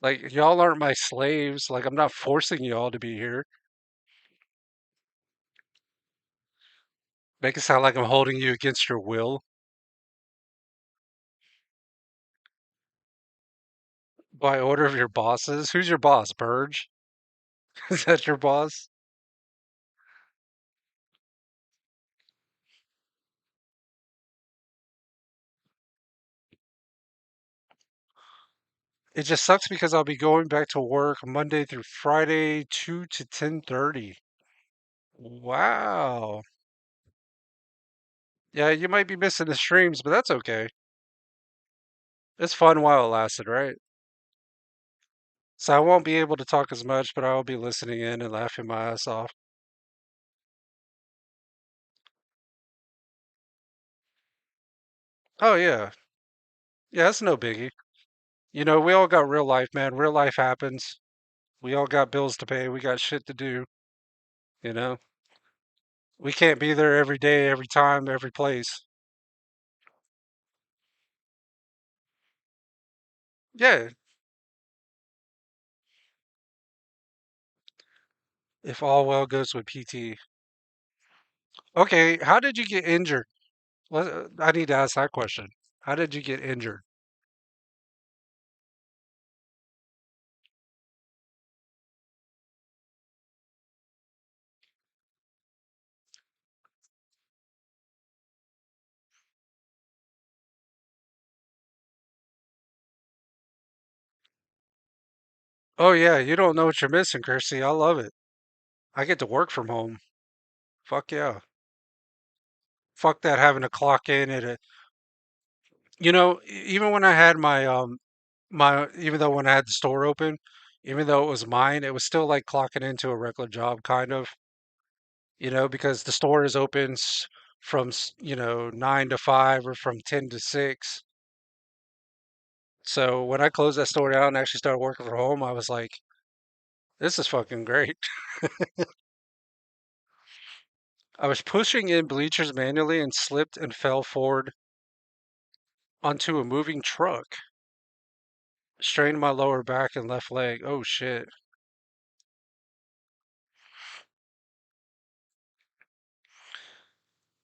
Like y'all aren't my slaves. Like I'm not forcing y'all to be here. Make it sound like I'm holding you against your will by order of your bosses. Who's your boss? Burge? Is that your boss? It just sucks because I'll be going back to work Monday through Friday, 2 to 10:30. Wow. Yeah, you might be missing the streams, but that's okay. It's fun while it lasted, right? So I won't be able to talk as much, but I will be listening in and laughing my ass off. Oh yeah. Yeah, it's no biggie. You know, we all got real life, man. Real life happens. We all got bills to pay. We got shit to do, you know? We can't be there every day, every time, every place. Yeah, if all well goes with PT. Okay, how did you get injured? I need to ask that question. How did you get injured? Oh yeah, you don't know what you're missing, Kirsty. I love it. I get to work from home. Fuck yeah. Fuck that having to clock in at a even when I had even though when I had the store open, even though it was mine, it was still like clocking into a regular job kind of, because the store is open from 9 to 5 or from 10 to 6. So when I closed that store down and actually started working from home, I was like, this is fucking great. I was pushing in bleachers manually and slipped and fell forward onto a moving truck. Strained my lower back and left leg. Oh shit.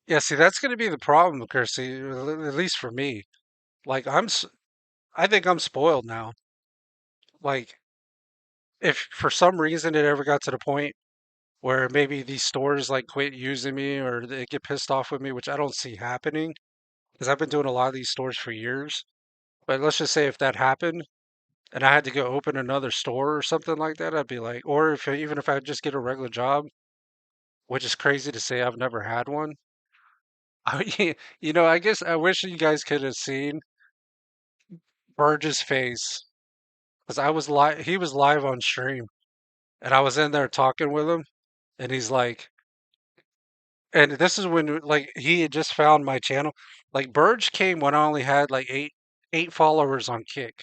Yeah, see, that's going to be the problem, Kirsty, at least for me. Like, I think I'm spoiled now. Like, if for some reason it ever got to the point where maybe these stores like quit using me or they get pissed off with me, which I don't see happening because I've been doing a lot of these stores for years. But let's just say if that happened and I had to go open another store or something like that, I'd be like, or if even if I just get a regular job, which is crazy to say, I've never had one. I guess I wish you guys could have seen Burge's face because I was live. He was live on stream, and I was in there talking with him, and he's like, and this is when like he had just found my channel. Like Burge came when I only had like eight followers on Kick.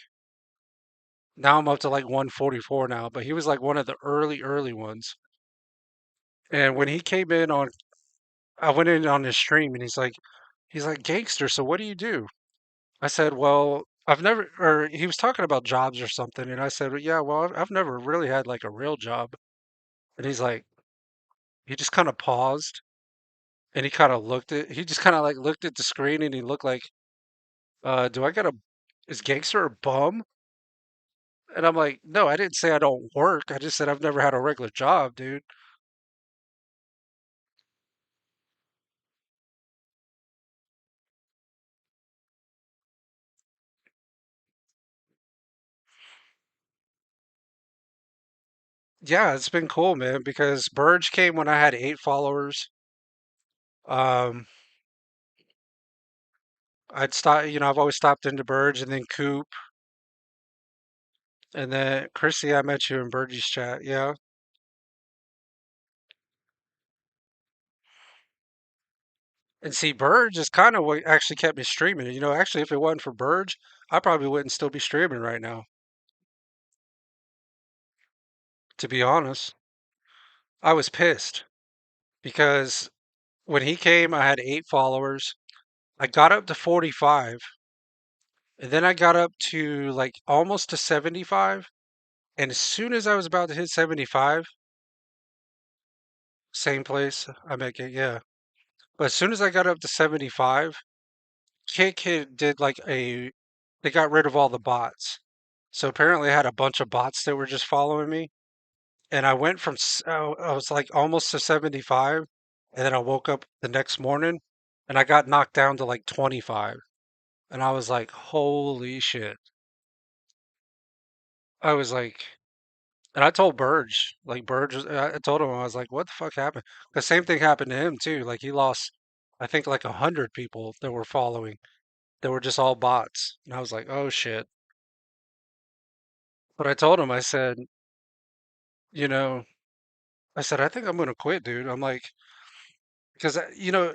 Now I'm up to like 144 now, but he was like one of the early ones. And when he came in on, I went in on his stream, and he's like gangster. So what do you do? I said, well, I've never, or he was talking about jobs or something, and I said, well, yeah, well, I've never really had like a real job. And he's like, he just kind of paused, and he just kind of like looked at the screen, and he looked like, do I got a, is gangster a bum? And I'm like, no, I didn't say I don't work. I just said I've never had a regular job, dude. Yeah, it's been cool, man, because Burge came when I had 8 followers. Um, I've always stopped into Burge and then Coop. And then Chrissy, I met you in Burgie's chat. Yeah. And see, Burge is kind of what actually kept me streaming. Actually, if it wasn't for Burge, I probably wouldn't still be streaming right now, to be honest. I was pissed because when he came, I had 8 followers. I got up to 45, and then I got up to like almost to 75. And as soon as I was about to hit 75, same place I make it, yeah. But as soon as I got up to 75, Kick did like they got rid of all the bots. So apparently I had a bunch of bots that were just following me. And I went from, I was like almost to 75. And then I woke up the next morning and I got knocked down to like 25. And I was like, holy shit. I was like, and I told Burge, like Burge, I told him, I was like, what the fuck happened? The same thing happened to him too. Like he lost, I think like 100 people that were following. They were just all bots. And I was like, oh shit. But I told him, I said, you know, I said, I think I'm gonna quit, dude. I'm like, because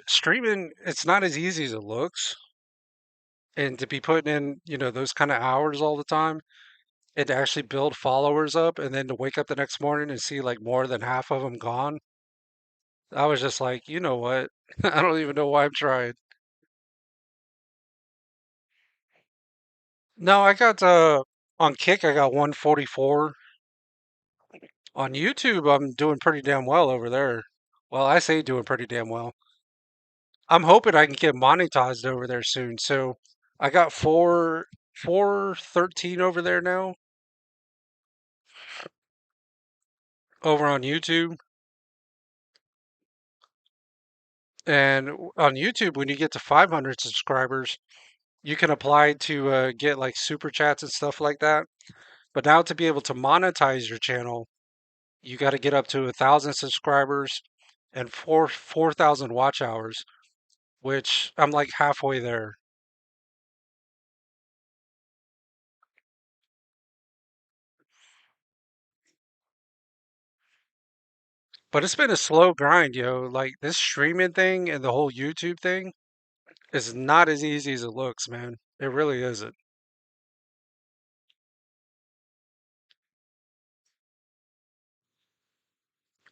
streaming, it's not as easy as it looks, and to be putting in, those kind of hours all the time, and to actually build followers up, and then to wake up the next morning and see like more than half of them gone. I was just like, you know what? I don't even know why I'm trying. No, I got on Kick, I got 144. On YouTube, I'm doing pretty damn well over there. Well, I say doing pretty damn well. I'm hoping I can get monetized over there soon. So I got 413 over there now, over on YouTube. And on YouTube, when you get to 500 subscribers, you can apply to get like super chats and stuff like that. But now to be able to monetize your channel, you got to get up to 1,000 subscribers and 4,000 watch hours, which I'm like halfway there. But it's been a slow grind, yo. Like this streaming thing and the whole YouTube thing is not as easy as it looks, man. It really isn't.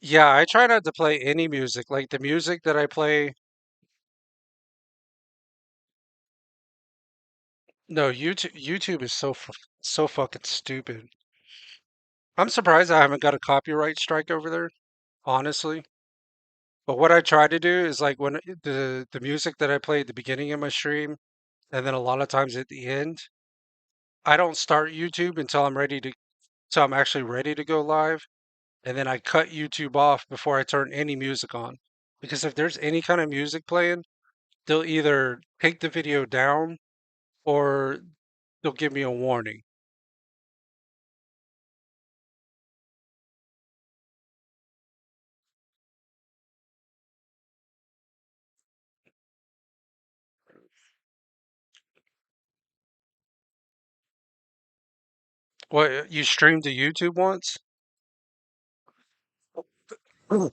Yeah, I try not to play any music. Like the music that I play, no, YouTube is so fucking stupid. I'm surprised I haven't got a copyright strike over there, honestly. But what I try to do is like when the music that I play at the beginning of my stream, and then a lot of times at the end, I don't start YouTube until I'm actually ready to go live, and then I cut YouTube off before I turn any music on. Because if there's any kind of music playing, they'll either take the video down or they'll give me a warning. What, you streamed to YouTube once? I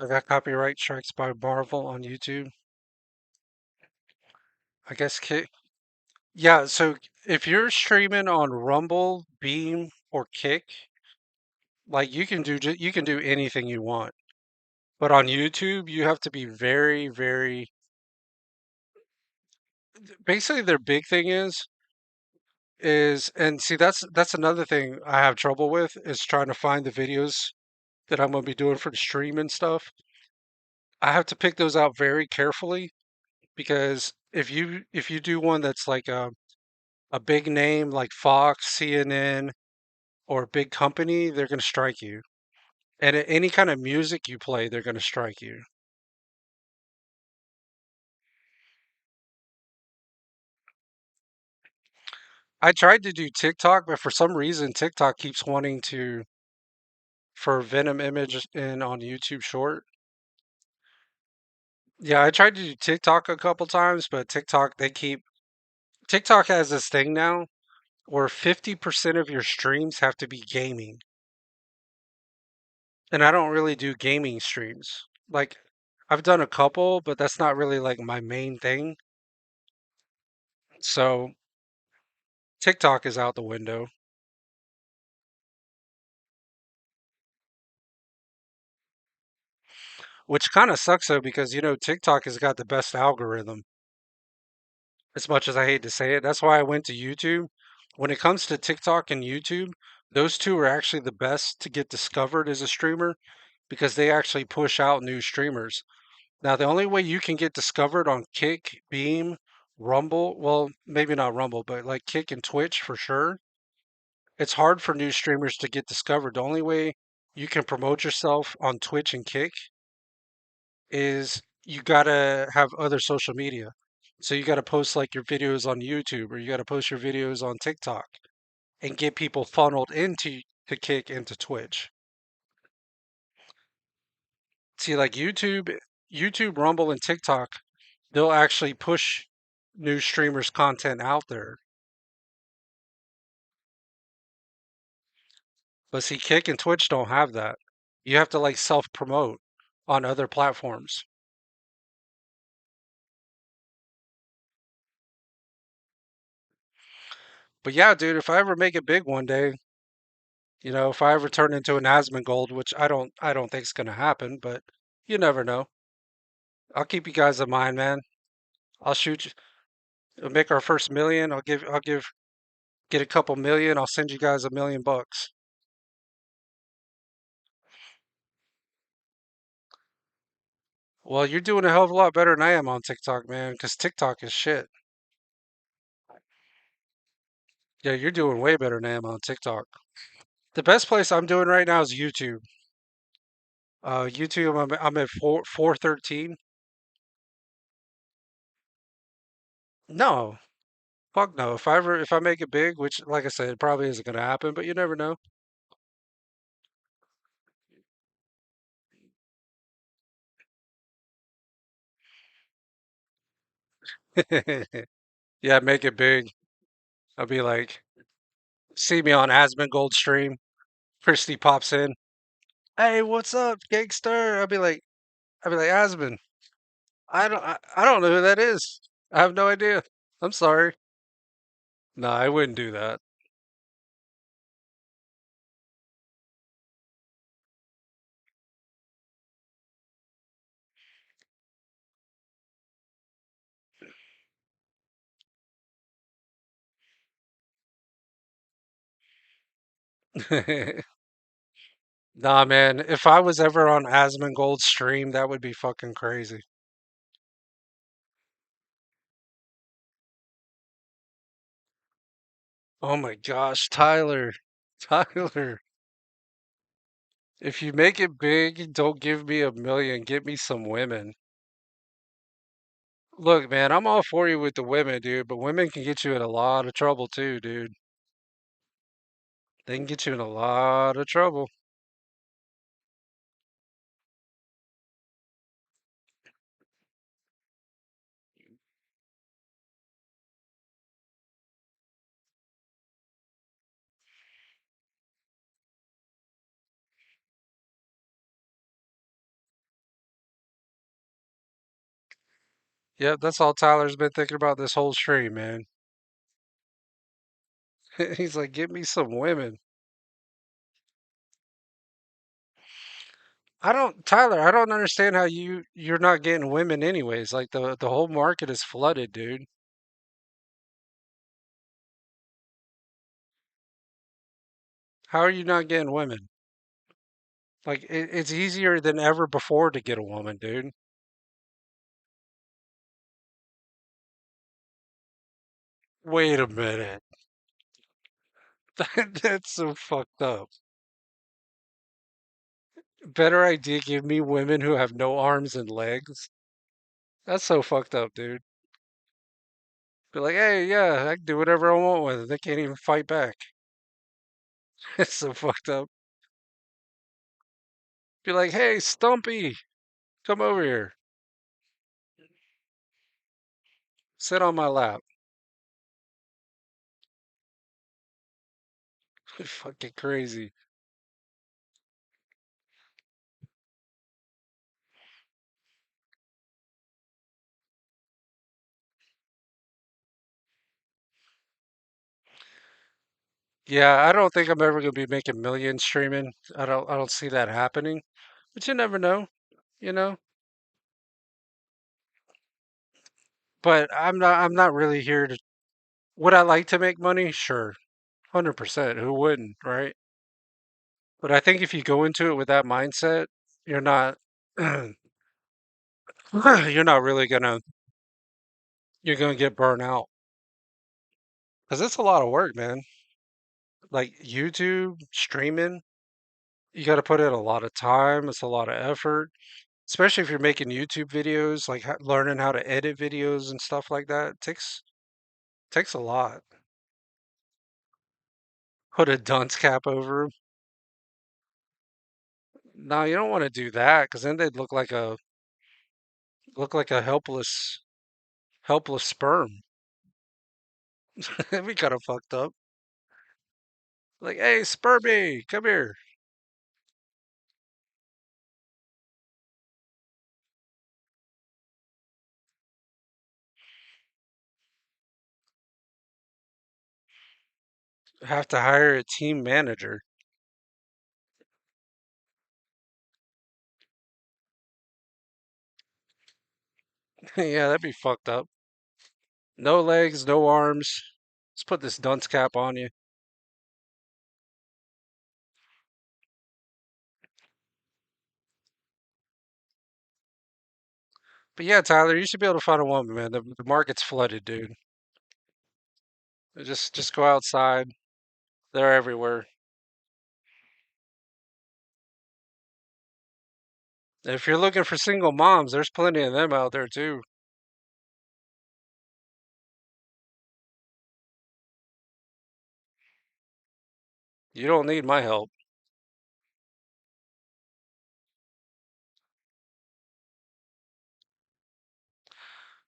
got copyright strikes by Marvel on YouTube. I guess yeah, so if you're streaming on Rumble, Beam, or Kick, like you can do anything you want. But on YouTube, you have to be very, very basically their big thing is and see that's another thing I have trouble with is trying to find the videos that I'm gonna be doing for the stream and stuff. I have to pick those out very carefully because if you do one that's like a big name like Fox, CNN, or a big company, they're gonna strike you. And any kind of music you play, they're gonna strike you. I tried to do TikTok, but for some reason TikTok keeps wanting to for Venom image in on YouTube Short. Yeah, I tried to do TikTok a couple times, but TikTok has this thing now where 50% of your streams have to be gaming. And I don't really do gaming streams. Like I've done a couple, but that's not really like my main thing. So TikTok is out the window, which kind of sucks though because TikTok has got the best algorithm. As much as I hate to say it, that's why I went to YouTube. When it comes to TikTok and YouTube, those two are actually the best to get discovered as a streamer because they actually push out new streamers. Now, the only way you can get discovered on Kick, Beam, Rumble, well, maybe not Rumble, but like Kick and Twitch for sure. It's hard for new streamers to get discovered. The only way you can promote yourself on Twitch and Kick is you gotta have other social media. So you gotta post like your videos on YouTube or you gotta post your videos on TikTok and get people funneled into to Kick into Twitch. See, like YouTube, Rumble, and TikTok, they'll actually push new streamers' content out there. But see, Kick and Twitch don't have that. You have to like self promote on other platforms. But yeah, dude, if I ever make it big one day, if I ever turn into an Asmongold, which I don't think is gonna happen, but you never know. I'll keep you guys in mind, man. I'll shoot you. We'll make our first million. Get a couple million. I'll send you guys $1 million. Well, you're doing a hell of a lot better than I am on TikTok, man, because TikTok is shit. Yeah, you're doing way better than I am on TikTok. The best place I'm doing right now is YouTube. YouTube, I'm at 413. No, fuck no. If I make it big, which like I said, it probably isn't gonna happen, but you never know. Yeah, make it big. I'll be like, see me on Asmongold stream. Christy pops in. Hey, what's up, gangster? I'll be like, Asmon. I don't know who that is. I have no idea. I'm sorry. No, I wouldn't do that. Nah, man. If I was ever on Asmongold's stream, that would be fucking crazy. Oh my gosh, Tyler. Tyler. If you make it big, don't give me 1 million. Get me some women. Look, man, I'm all for you with the women, dude, but women can get you in a lot of trouble too, dude. They can get you in a lot of trouble. Yep, that's all Tyler's been thinking about this whole stream, man. He's like, get me some women. Tyler, I don't understand how you're not getting women anyways. Like the whole market is flooded, dude. How are you not getting women? Like it's easier than ever before to get a woman, dude. Wait a minute. That's so fucked up. Better idea, give me women who have no arms and legs. That's so fucked up, dude. Be like, hey, yeah, I can do whatever I want with it. They can't even fight back. It's so fucked up. Be like, hey, Stumpy, come over here. Sit on my lap. Fucking crazy. Yeah, I don't think I'm ever gonna be making millions streaming. I don't see that happening. But you never know, you know? But I'm not really here to would I like to make money? Sure. 100%. Who wouldn't, right? But I think if you go into it with that mindset, you're not you're not really gonna you're gonna get burnt out because it's a lot of work, man. Like YouTube streaming, you got to put in a lot of time. It's a lot of effort, especially if you're making YouTube videos, like learning how to edit videos and stuff like that. It takes a lot. Put a dunce cap over them. No, you don't want to do that because then they'd look like a helpless sperm. That'd be kind of fucked up. Like, hey, Spurby, come here. Have to hire a team manager. Yeah, that'd be fucked up. No legs, no arms. Let's put this dunce cap on you. But yeah, Tyler, you should be able to find a woman, man. The market's flooded, dude. Just go outside. They're everywhere. If you're looking for single moms, there's plenty of them out there too. You don't need my help.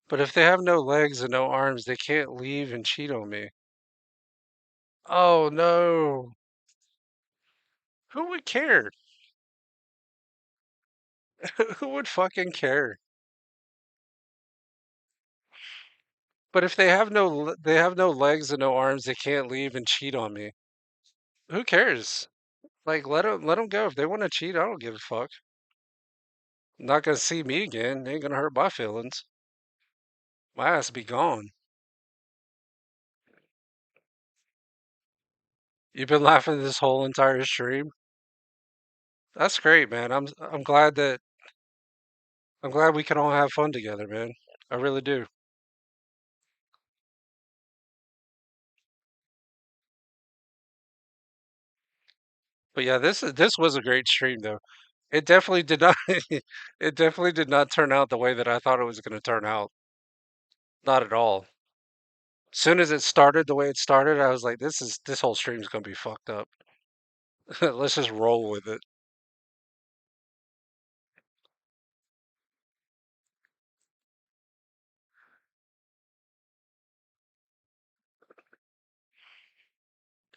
But if they have no legs and no arms, they can't leave and cheat on me. Oh no. Who would care? Who would fucking care? But if they have no legs and no arms, they can't leave and cheat on me. Who cares? Like let them go. If they want to cheat, I don't give a fuck. Not gonna see me again. Ain't gonna hurt my feelings. My ass be gone. You've been laughing this whole entire stream. That's great, man. I'm glad we can all have fun together, man. I really do. But yeah, this was a great stream though. It definitely did not it definitely did not turn out the way that I thought it was going to turn out. Not at all. As soon as it started the way it started, I was like, this whole stream's going to be fucked up. Let's just roll with it.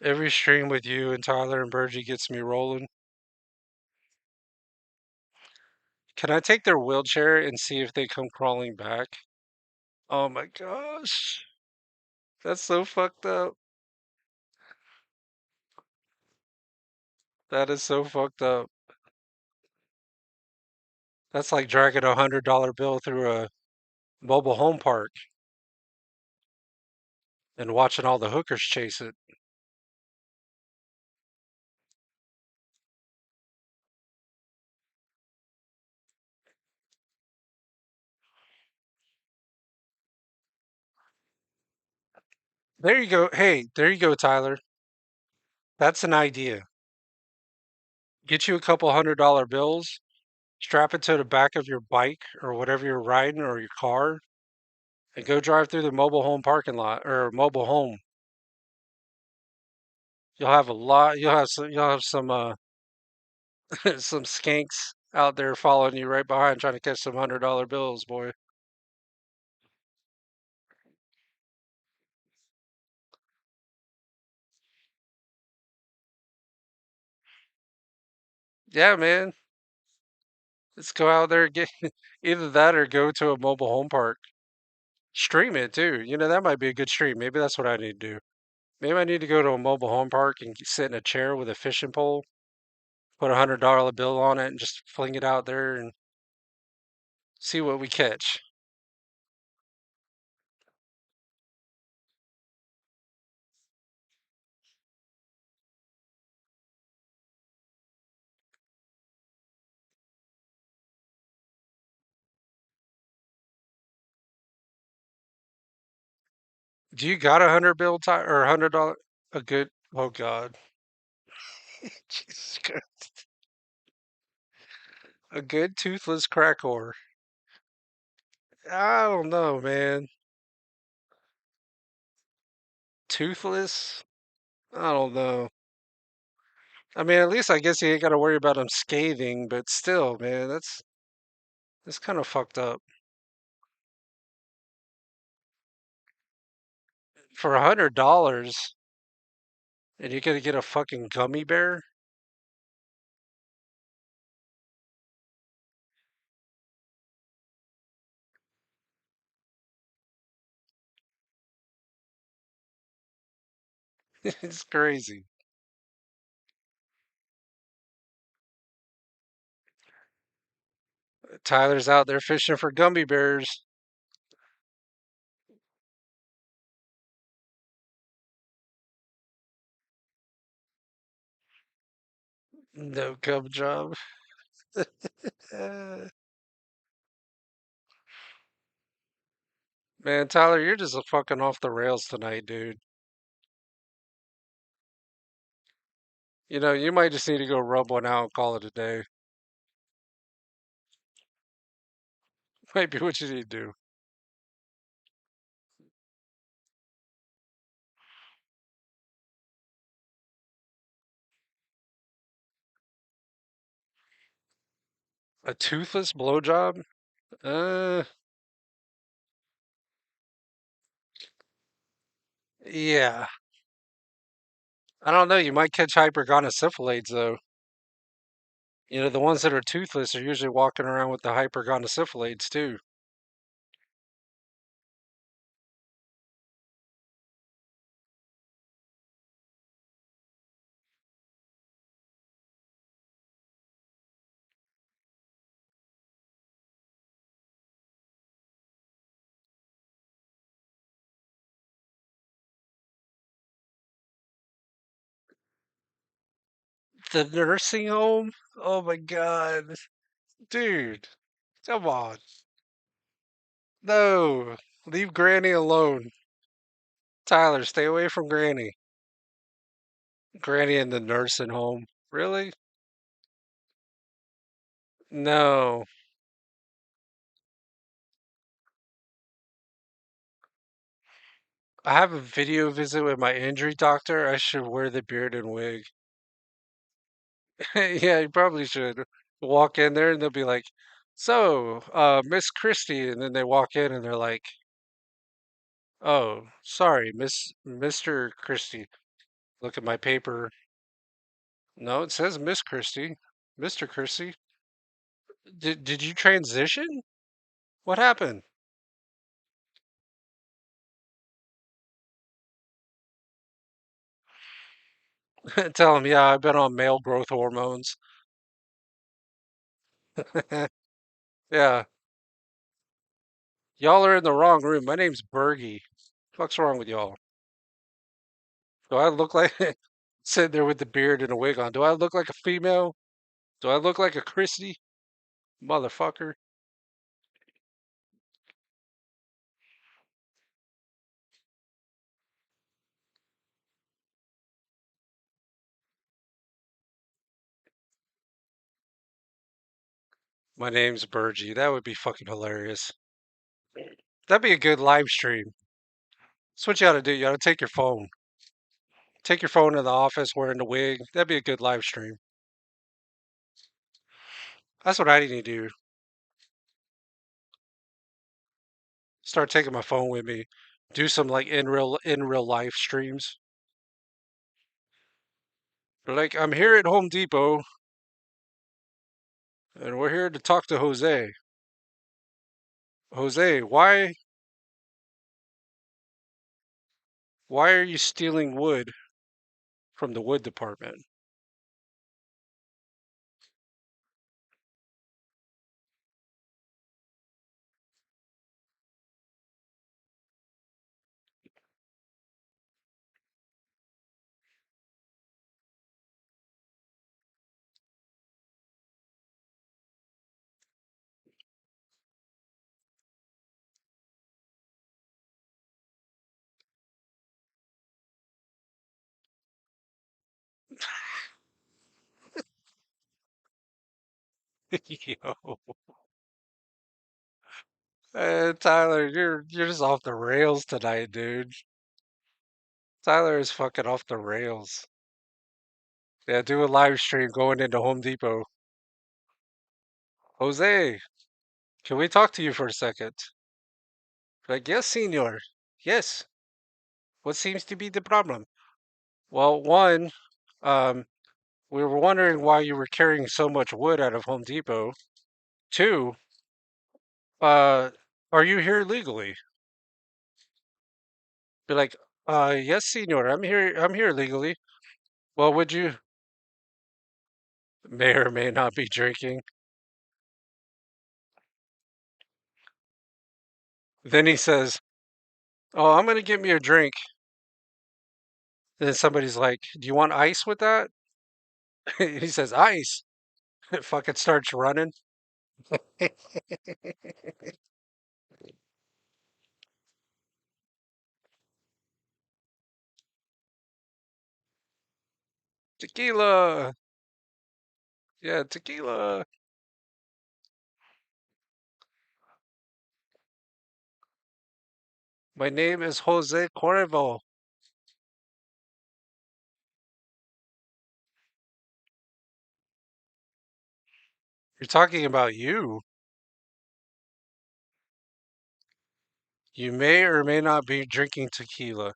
Every stream with you and Tyler and Bergie gets me rolling. Can I take their wheelchair and see if they come crawling back? Oh my gosh. That's so fucked up. That is so fucked up. That's like dragging $100 bill through a mobile home park and watching all the hookers chase it. There you go. Hey, there you go, Tyler. That's an idea. Get you a couple $100 bills, strap it to the back of your bike or whatever you're riding or your car, and go drive through the mobile home parking lot or mobile home. You'll have a lot. You'll have some some skanks out there following you right behind, trying to catch some $100 bills, boy. Yeah, man. Let's go out there and get either that or go to a mobile home park. Stream it too. That might be a good stream. Maybe that's what I need to do. Maybe I need to go to a mobile home park and sit in a chair with a fishing pole, put $100 bill on it, and just fling it out there and see what we catch. Do you got $100 or $100? A good. Oh God. Jesus Christ. A good toothless crack whore. I don't know, man. Toothless? I don't know. I mean, at least I guess you ain't got to worry about them scathing, but still, man, that's kind of fucked up. For $100, and you're gonna get a fucking gummy bear? It's crazy. Tyler's out there fishing for gummy bears. No gum job. Uh, Man, Tyler, you're just fucking off the rails tonight, dude. You know, you might just need to go rub one out and call it a day. Might be what you need to do. A toothless blowjob? Uh, yeah. I don't know. You might catch hypergonosyphilades, though. You know, the ones that are toothless are usually walking around with the hypergonosyphilades, too. The nursing home? Oh my God. Dude, come on. No, leave Granny alone. Tyler, stay away from Granny. Granny in the nursing home. Really? No. I have a video visit with my injury doctor. I should wear the beard and wig. Yeah, you probably should. Walk in there and they'll be like, "So, Miss Christie," and then they walk in and they're like, "Oh, sorry, Mr. Christie." Look at my paper. No, it says Miss Christie. Mr. Christie. Did you transition? What happened? Tell him, yeah, I've been on male growth hormones. Yeah. Y'all are in the wrong room. My name's Bergie. What's wrong with y'all? Do I look like sitting there with the beard and a wig on? Do I look like a female? Do I look like a Christie? Motherfucker. My name's Bergie. That would be fucking hilarious. That'd be a good live stream. That's what you gotta do. You gotta take your phone. Take your phone to the office wearing the wig. That'd be a good live stream. That's what I need to do. Start taking my phone with me. Do some like in real life streams. Like I'm here at Home Depot and we're here to talk to Jose. Jose, why are you stealing wood from the wood department? Yo. Tyler, you're just off the rails tonight, dude. Tyler is fucking off the rails. Yeah, do a live stream going into Home Depot. Jose, can we talk to you for a second? Like, yes, senor. Yes. What seems to be the problem? Well, one, um, we were wondering why you were carrying so much wood out of Home Depot. Two, uh, are you here legally? Be like, yes, senor, I'm here legally. Well, would you may or may not be drinking? Then he says, oh, I'm gonna get me a drink. Then somebody's like, do you want ice with that? He says, ice. It fucking starts running. Tequila. Yeah, tequila. My name is Jose Corvo. You're talking about you. You may or may not be drinking tequila.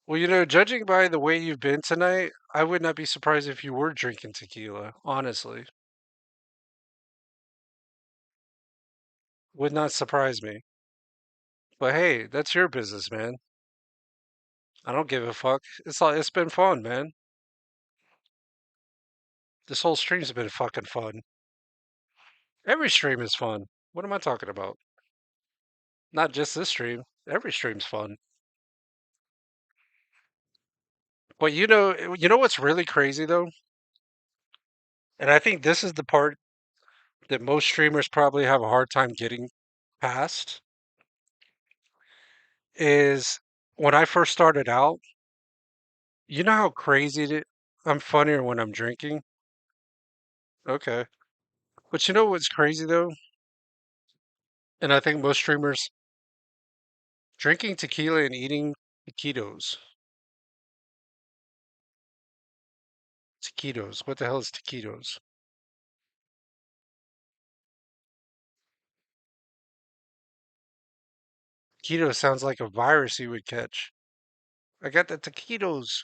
Well, judging by the way you've been tonight, I would not be surprised if you were drinking tequila, honestly. Would not surprise me. But hey, that's your business, man. I don't give a fuck. It's been fun, man. This whole stream's been fucking fun. Every stream is fun. What am I talking about? Not just this stream. Every stream's fun. But you know what's really crazy though? And I think this is the part that most streamers probably have a hard time getting past is when I first started out, you know how crazy I'm funnier when I'm drinking? Okay. But you know what's crazy though? And I think most streamers drinking tequila and eating taquitos. Taquitos. What the hell is taquitos? Keto sounds like a virus you would catch. I got the taquitos.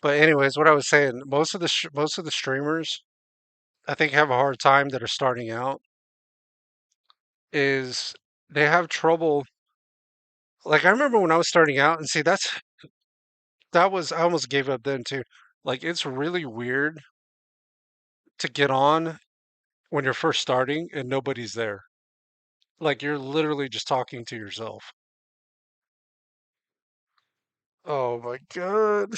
But anyways, what I was saying, most of the streamers I think have a hard time that are starting out is they have trouble. Like I remember when I was starting out, and see that was I almost gave up then too. Like it's really weird to get on when you're first starting and nobody's there. Like you're literally just talking to yourself. Oh my god.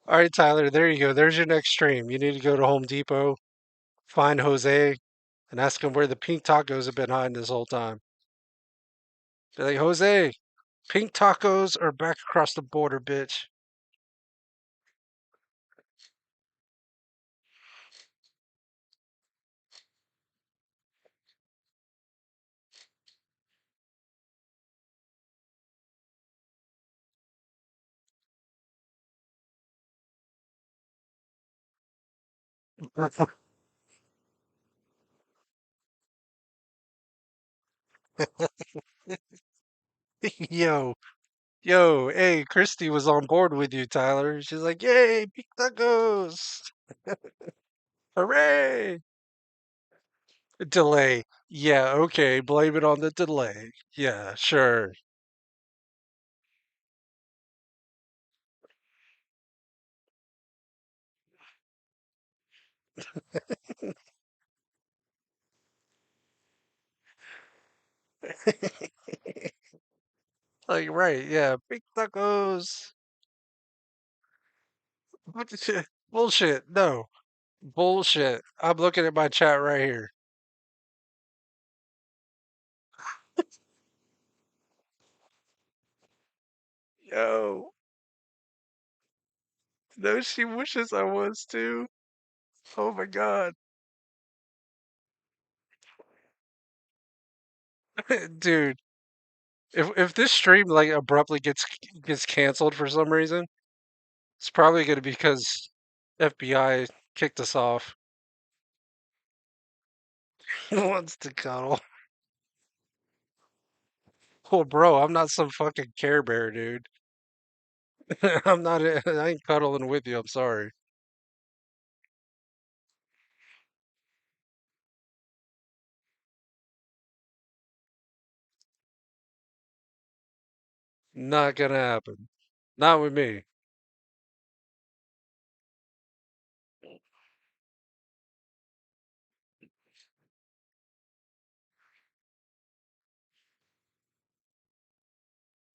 All right, Tyler, there you go. There's your next stream. You need to go to Home Depot, find Jose, and ask him where the pink tacos have been hiding this whole time. Be like, Jose, pink tacos are back across the border, bitch. Yo, yo, hey, Christy was on board with you, Tyler. She's like, yay, pink tacos. Hooray. Delay. Yeah, okay, blame it on the delay. Yeah, sure. Like, right, yeah, pink tacos. Bullshit. No. Bullshit. I'm looking at my chat right here. Yo. No, she wishes I was too. Oh my god. Dude, if this stream like abruptly gets canceled for some reason, it's probably gonna be because FBI kicked us off. He wants to cuddle. Well, bro, I'm not some fucking Care Bear, dude. I'm not. I ain't cuddling with you. I'm sorry. Not gonna happen. Not with me.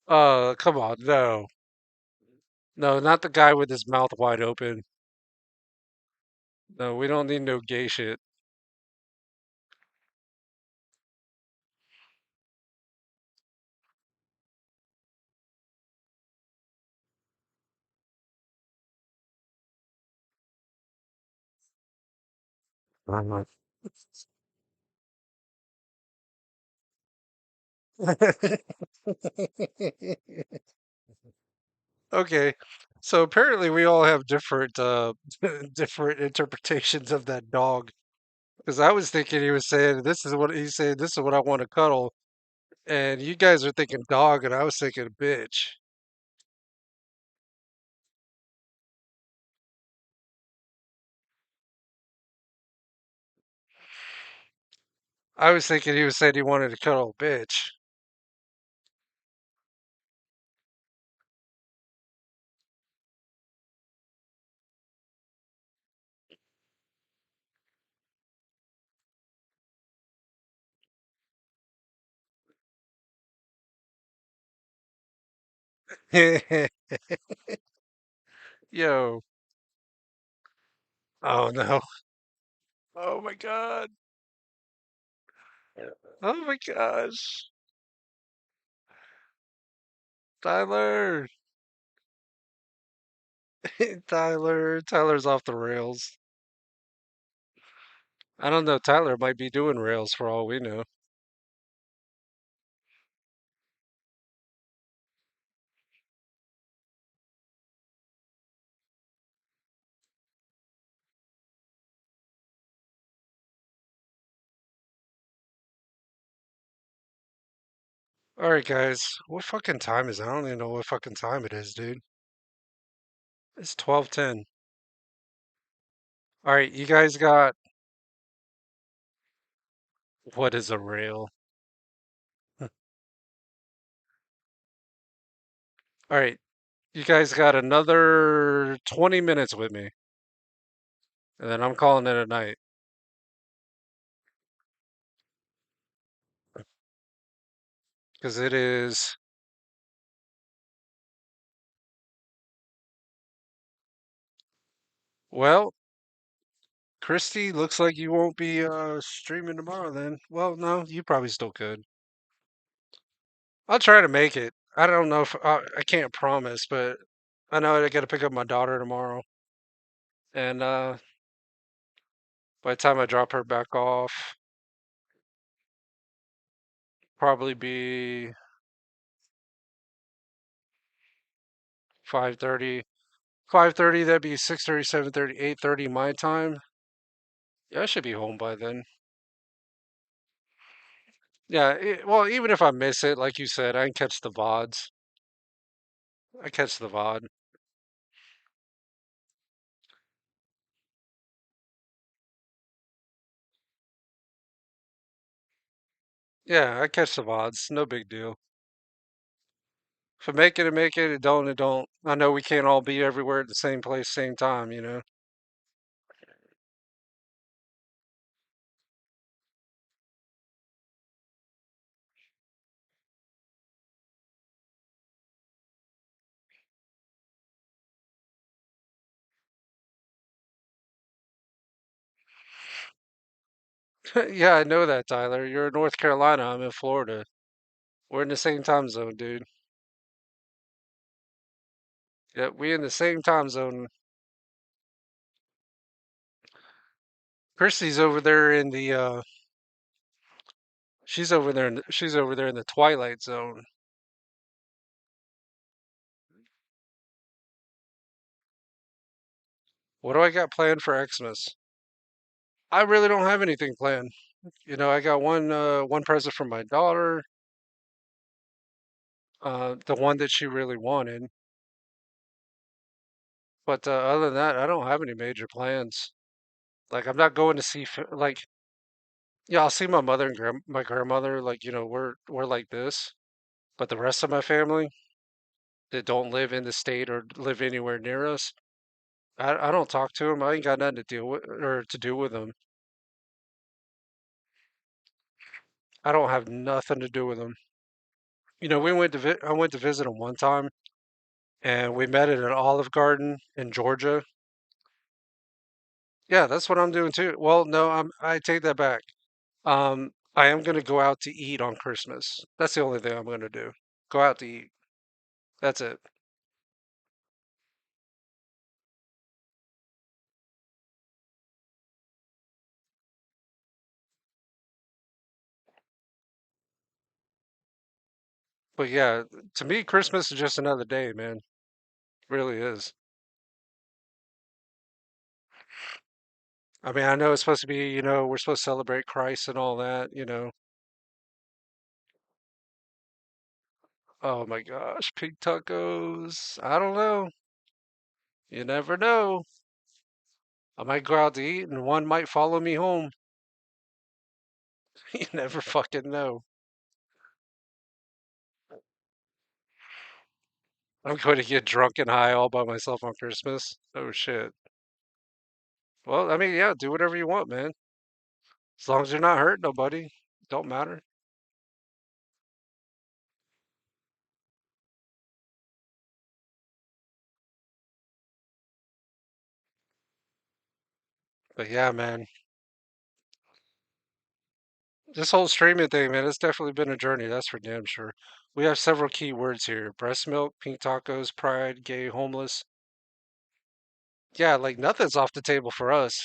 Come on, no, no, not the guy with his mouth wide open. No, we don't need no gay shit. Uh-huh. Okay, so apparently we all have different different interpretations of that dog. Because I was thinking he was saying this is what he's saying. This is what I want to cuddle, and you guys are thinking dog, and I was thinking bitch. I was thinking he was saying he wanted to cuddle bitch. Yo. Oh no. Oh my god. Oh my gosh. Tyler. Tyler's off the rails. I don't know. Tyler might be doing rails for all we know. All right, guys. What fucking time is it? I don't even know what fucking time it is, dude. It's 12:10. All right, you guys got what is a rail? All right, you guys got another 20 minutes with me, and then I'm calling it a night. Because it is, well, Christy, looks like you won't be streaming tomorrow then. Well, no, you probably still could. I'll try to make it. I don't know if I can't promise, but I know I got to pick up my daughter tomorrow, and by the time I drop her back off, probably be 5:30. 5:30, that'd be 6:30, 7:30, 8:30 my time. Yeah, I should be home by then. Yeah, well, even if I miss it, like you said, I can catch the VODs. I catch the VOD. Yeah, I catch the VODs. No big deal. If I make it, I make it. It don't, it don't. I know we can't all be everywhere at the same place, same time, you know? Yeah, I know that, Tyler. You're in North Carolina. I'm in Florida. We're in the same time zone, dude. Yeah, we in the same time zone. Christy's over there in the she's over there in the twilight zone. What do I got planned for Xmas? I really don't have anything planned. I got one present from my daughter, the one that she really wanted. But other than that, I don't have any major plans. Like I'm not going to see like yeah, I'll see my mother and my grandmother. Like we're like this, but the rest of my family that don't live in the state or live anywhere near us, I don't talk to them. I ain't got nothing to deal with or to do with them. I don't have nothing to do with them. We went to I went to visit them one time, and we met at an Olive Garden in Georgia. Yeah, that's what I'm doing too. Well, no, I take that back. I am gonna go out to eat on Christmas. That's the only thing I'm gonna do. Go out to eat. That's it. But yeah, to me, Christmas is just another day, man. It really is. I mean, I know it's supposed to be, we're supposed to celebrate Christ and all that. Oh my gosh, pig tacos. I don't know. You never know. I might go out to eat and one might follow me home. You never fucking know. I'm going to get drunk and high all by myself on Christmas. Oh shit. Well, I mean, yeah, do whatever you want, man. As long as you're not hurting nobody, don't matter. But yeah, man, this whole streaming thing, man, it's definitely been a journey. That's for damn sure. We have several key words here: breast milk, pink tacos, pride, gay, homeless. Yeah, like nothing's off the table for us.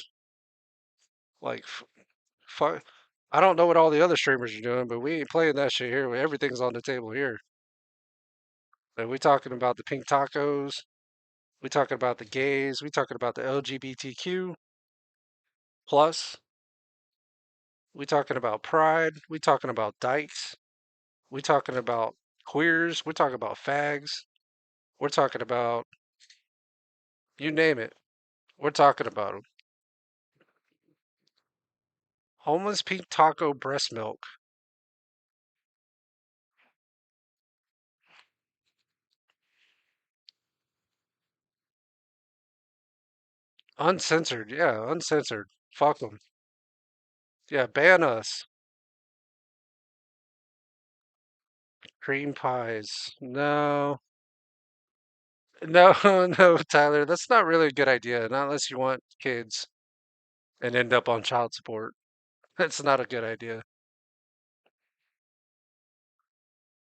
Like, fuck. I don't know what all the other streamers are doing, but we ain't playing that shit here. Everything's on the table here. Like, we talking about the pink tacos. We talking about the gays. We talking about the LGBTQ plus. We talking about pride. We talking about dykes. We talking about queers. We're talking about fags. We're talking about you name it. We're talking about them. Homeless pink taco breast milk. Uncensored. Yeah, uncensored. Fuck them. Yeah, ban us. Cream pies. No. No, no, Tyler. That's not really a good idea. Not unless you want kids and end up on child support. That's not a good idea.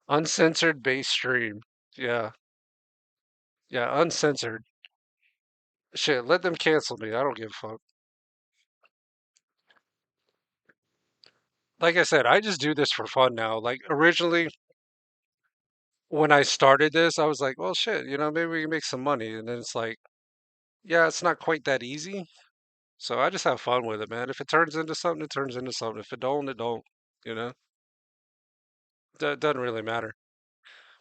Uncensored base stream. Yeah. Yeah, uncensored. Shit, let them cancel me. I don't give a fuck. Like I said, I just do this for fun now. Like originally, when I started this, I was like, well, shit, maybe we can make some money. And then it's like, yeah, it's not quite that easy. So I just have fun with it, man. If it turns into something, it turns into something. If it don't, it don't. You know, doesn't really matter.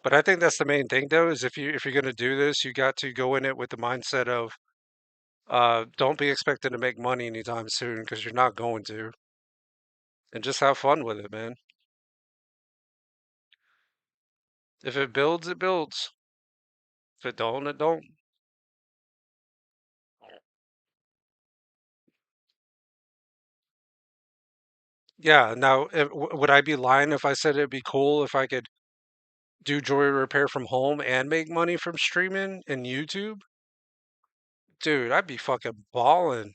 But I think that's the main thing, though, is if you're gonna do this, you got to go in it with the mindset of, don't be expecting to make money anytime soon because you're not going to, and just have fun with it, man. If it builds, it builds. If it don't, it don't. Yeah. Now, would I be lying if I said it'd be cool if I could do jewelry repair from home and make money from streaming and YouTube? Dude, I'd be fucking balling.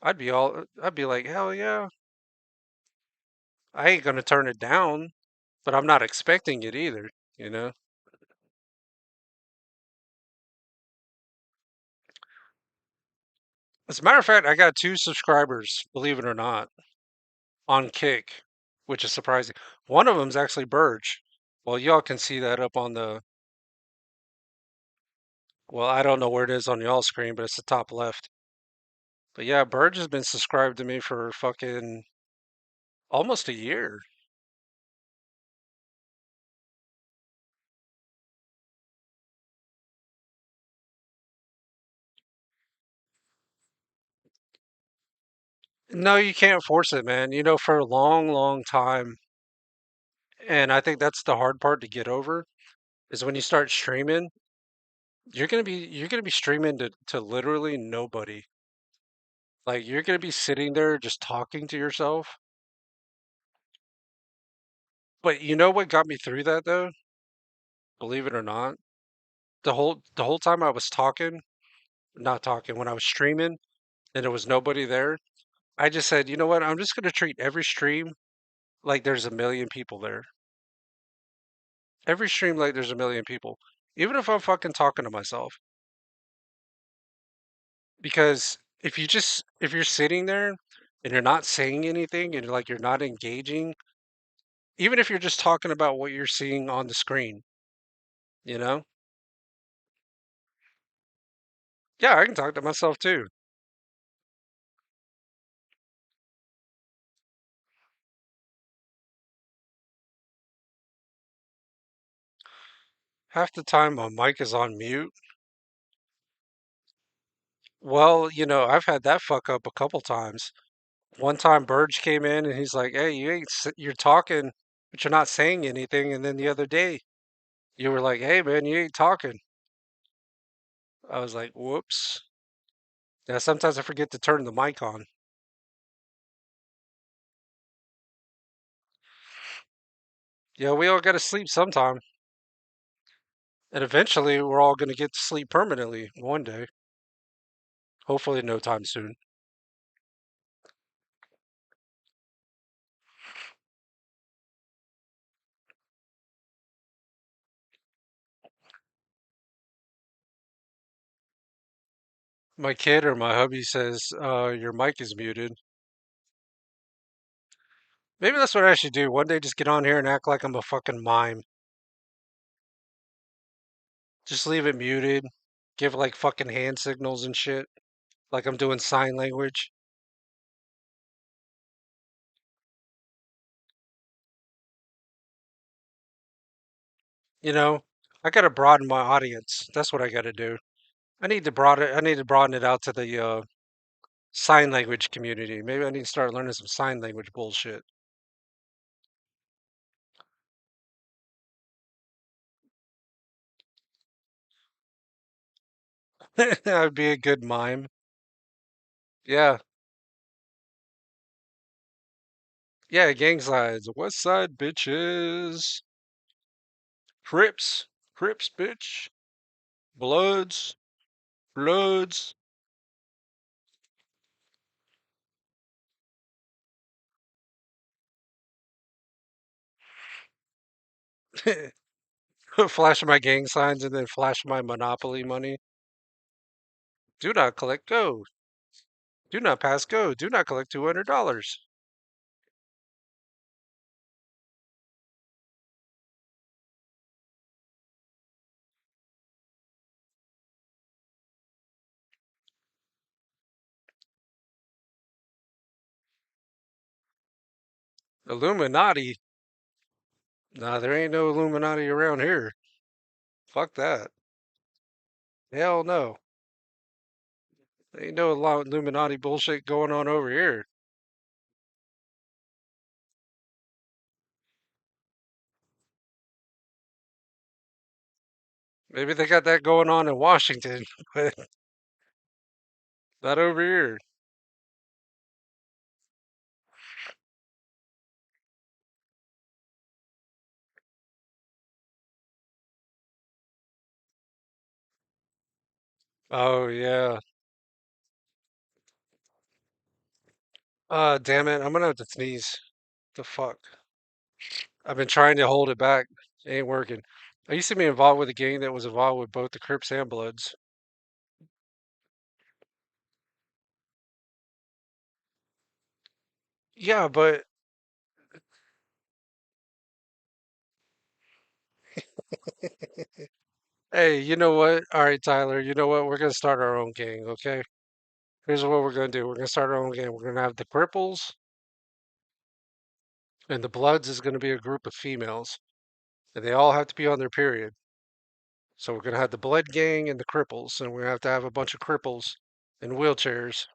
I'd be like, hell yeah. I ain't gonna turn it down, but I'm not expecting it either, you know? As a matter of fact, I got 2 subscribers, believe it or not, on Kick, which is surprising. One of them's actually Burge. Well, y'all can see that up on the, well, I don't know where it is on y'all screen, but it's the top left. But yeah, Burge has been subscribed to me for fucking almost a year. No, you can't force it, man. You know, for a long, long time, and I think that's the hard part to get over, is when you start streaming, you're gonna be streaming to literally nobody. Like you're gonna be sitting there just talking to yourself. But you know what got me through that though? Believe it or not, the whole time I was talking, not talking, when I was streaming and there was nobody there, I just said, you know what? I'm just gonna treat every stream like there's a million people there. Every stream like there's a million people, even if I'm fucking talking to myself. Because if you're sitting there and you're not saying anything and like you're not engaging, even if you're just talking about what you're seeing on the screen, you know? Yeah, I can talk to myself too. Half the time my mic is on mute. Well, you know, I've had that fuck up a couple times. One time Burge came in and he's like, "Hey, you're talking, but you're not saying anything." And then the other day, you were like, "Hey, man, you ain't talking." I was like, "Whoops." Yeah, sometimes I forget to turn the mic on. Yeah, we all got to sleep sometime. And eventually, we're all going to get to sleep permanently one day. Hopefully, no time soon. My kid or my hubby says, your mic is muted. Maybe that's what I should do. One day, just get on here and act like I'm a fucking mime. Just leave it muted. Give like fucking hand signals and shit. Like I'm doing sign language. You know, I gotta broaden my audience. That's what I gotta do. I need to broaden it out to the sign language community. Maybe I need to start learning some sign language bullshit. That would be a good mime. Yeah. Yeah, gang signs. West side bitches. Crips. Crips, bitch. Bloods. Bloods. Flash my gang signs and then flash my Monopoly money. Do not collect go. Do not pass go. Do not collect $200. Illuminati. Nah, there ain't no Illuminati around here. Fuck that. Hell no. There ain't no Illuminati bullshit going on over here. Maybe they got that going on in Washington, but not over here. Oh, yeah. Damn it, I'm gonna have to sneeze. The fuck? I've been trying to hold it back. It ain't working. I used to be involved with a gang that was involved with both the Crips and Bloods. Yeah, but hey, you know what? All right, Tyler, you know what? We're gonna start our own gang, okay? Here's what we're gonna do. We're gonna start our own gang. We're gonna have the Cripples, and the Bloods is gonna be a group of females, and they all have to be on their period. So we're gonna have the Blood Gang and the Cripples, and we're gonna have to have a bunch of cripples in wheelchairs.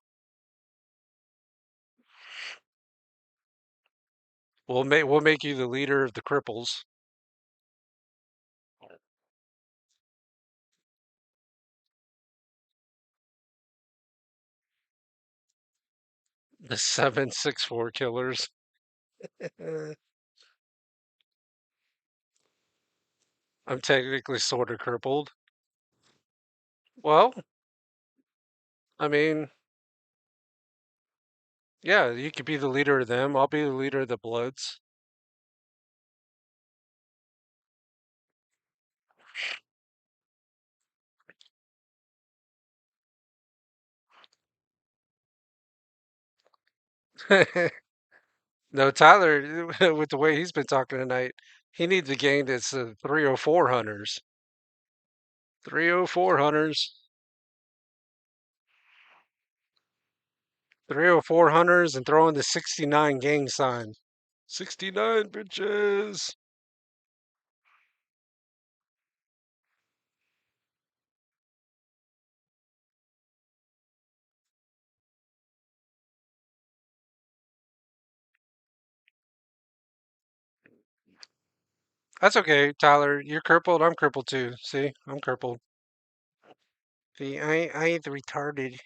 We'll make you the leader of the Cripples. The 764 killers. I'm technically sort of crippled. Well, I mean, yeah, you could be the leader of them. I'll be the leader of the Bloods. No, Tyler, with the way he's been talking tonight, he needs a gang that's 304 hunters. 304 hunters. 304 hunters and throwing the 69 gang sign. 69 bitches. That's okay, Tyler. You're crippled. I'm crippled too. See, I'm crippled. See, I ain't the retarded.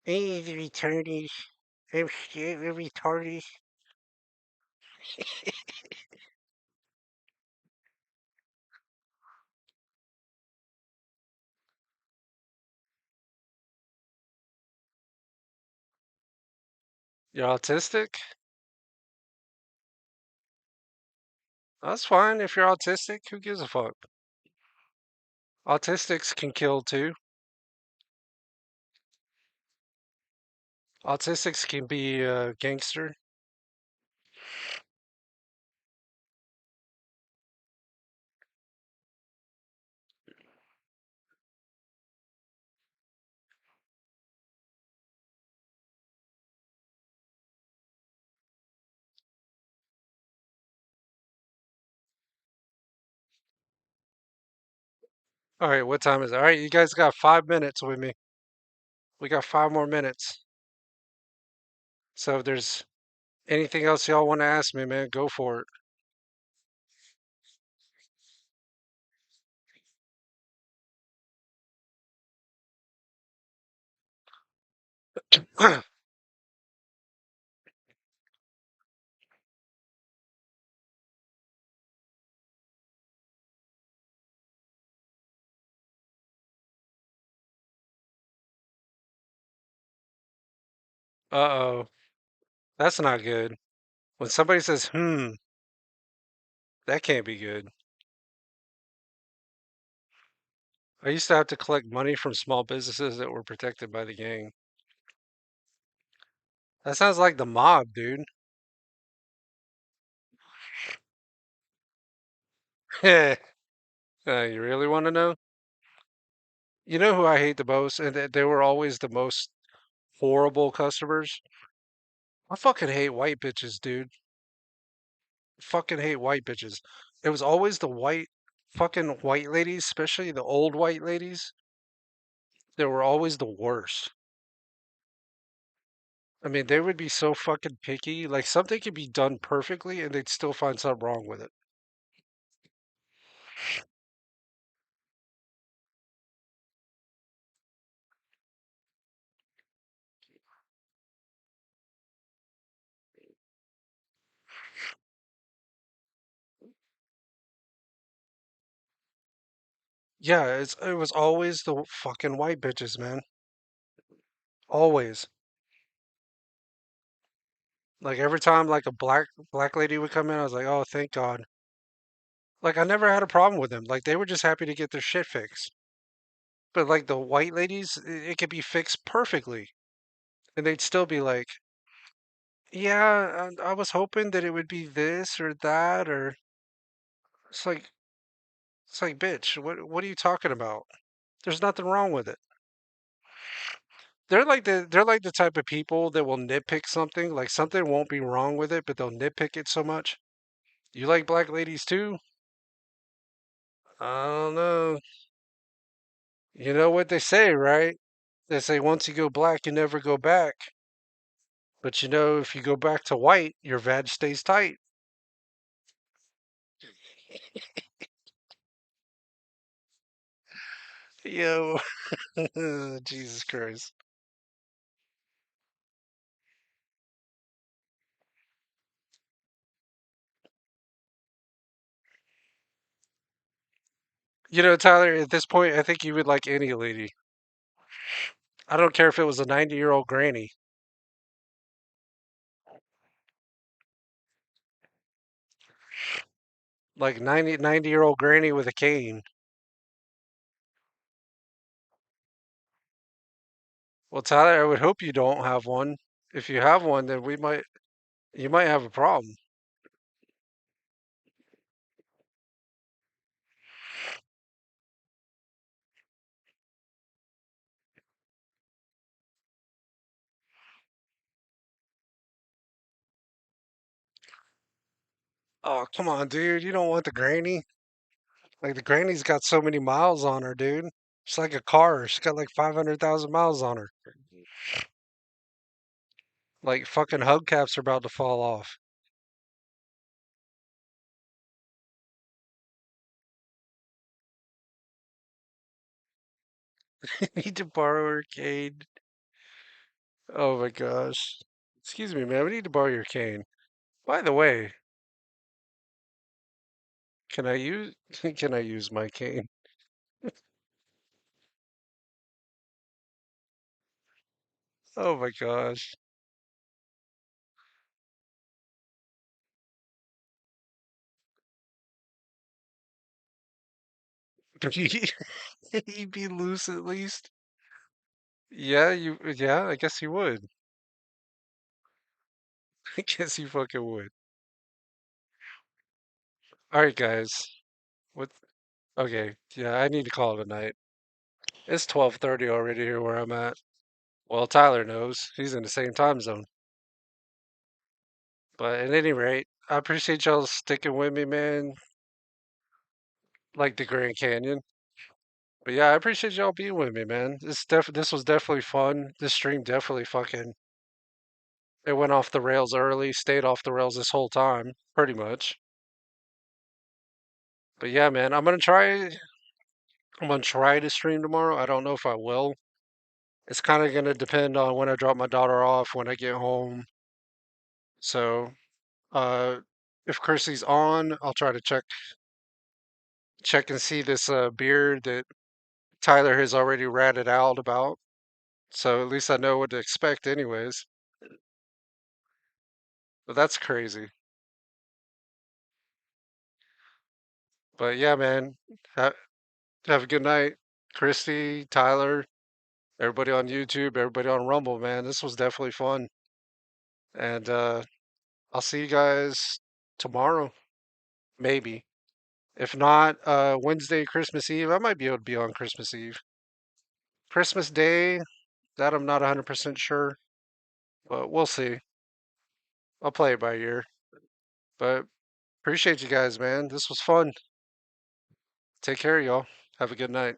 I ain't the retarded. I'm retarded. You're autistic? That's fine. If you're autistic, who gives a fuck? Autistics can kill too. Autistics can be a gangster. All right, what time is it? All right, you guys got 5 minutes with me. We got 5 more minutes. So if there's anything else y'all want to ask me, man, go for it. Uh-oh. That's not good. When somebody says, that can't be good. I used to have to collect money from small businesses that were protected by the gang. That sounds like the mob, dude. You really want to know? You know who I hate the most? And they were always the most horrible customers? I fucking hate white bitches, dude. Fucking hate white bitches. It was always the fucking white ladies, especially the old white ladies. They were always the worst. I mean, they would be so fucking picky. Like something could be done perfectly and they'd still find something wrong with it. Yeah, it was always the fucking white bitches, man. Always. Like every time like a black lady would come in, I was like, oh, thank God. Like I never had a problem with them. Like they were just happy to get their shit fixed. But like the white ladies, it could be fixed perfectly, and they'd still be like, yeah, I was hoping that it would be this or that, or it's like bitch, what are you talking about? There's nothing wrong with it. They're like the type of people that will nitpick something, like something won't be wrong with it, but they'll nitpick it so much. You like black ladies too? I don't know. You know what they say, right? They say once you go black, you never go back. But you know, if you go back to white, your vag stays tight. Yo, Jesus Christ. You know, Tyler, at this point, I think you would like any lady. I don't care if it was a 90-year-old granny. Like 90-year-old granny with a cane. Well, Tyler, I would hope you don't have one. If you have one, then you might have a problem. Oh, come on, dude. You don't want the granny? Like the granny's got so many miles on her, dude. It's like a car. She's got like 500,000 miles on her. Like fucking hubcaps are about to fall off. Need to borrow her cane. Oh my gosh. Excuse me, man. We need to borrow your cane. By the way, can I use can I use my cane? Oh my gosh. He'd be loose at least. Yeah, I guess you would. I guess you fucking would. All right, guys. What Okay, yeah, I need to call it a night. It's 12:30 already here where I'm at. Well, Tyler knows. He's in the same time zone. But at any rate, I appreciate y'all sticking with me, man. Like the Grand Canyon. But yeah, I appreciate y'all being with me, man. This was definitely fun. This stream definitely fucking it went off the rails early, stayed off the rails this whole time, pretty much. But yeah, man, I'm gonna try to stream tomorrow. I don't know if I will. It's kind of gonna depend on when I drop my daughter off, when I get home. So, uh, if Chrissy's on, I'll try to check and see this beard that Tyler has already ratted out about. So at least I know what to expect, anyways. But that's crazy. But yeah, man, have a good night, Christy, Tyler, everybody on YouTube, everybody on Rumble, man. This was definitely fun. And I'll see you guys tomorrow, maybe. If not, Wednesday, Christmas Eve. I might be able to be on Christmas Eve. Christmas Day, that I'm not 100% sure, but we'll see. I'll play it by ear. But appreciate you guys, man. This was fun. Take care, y'all. Have a good night.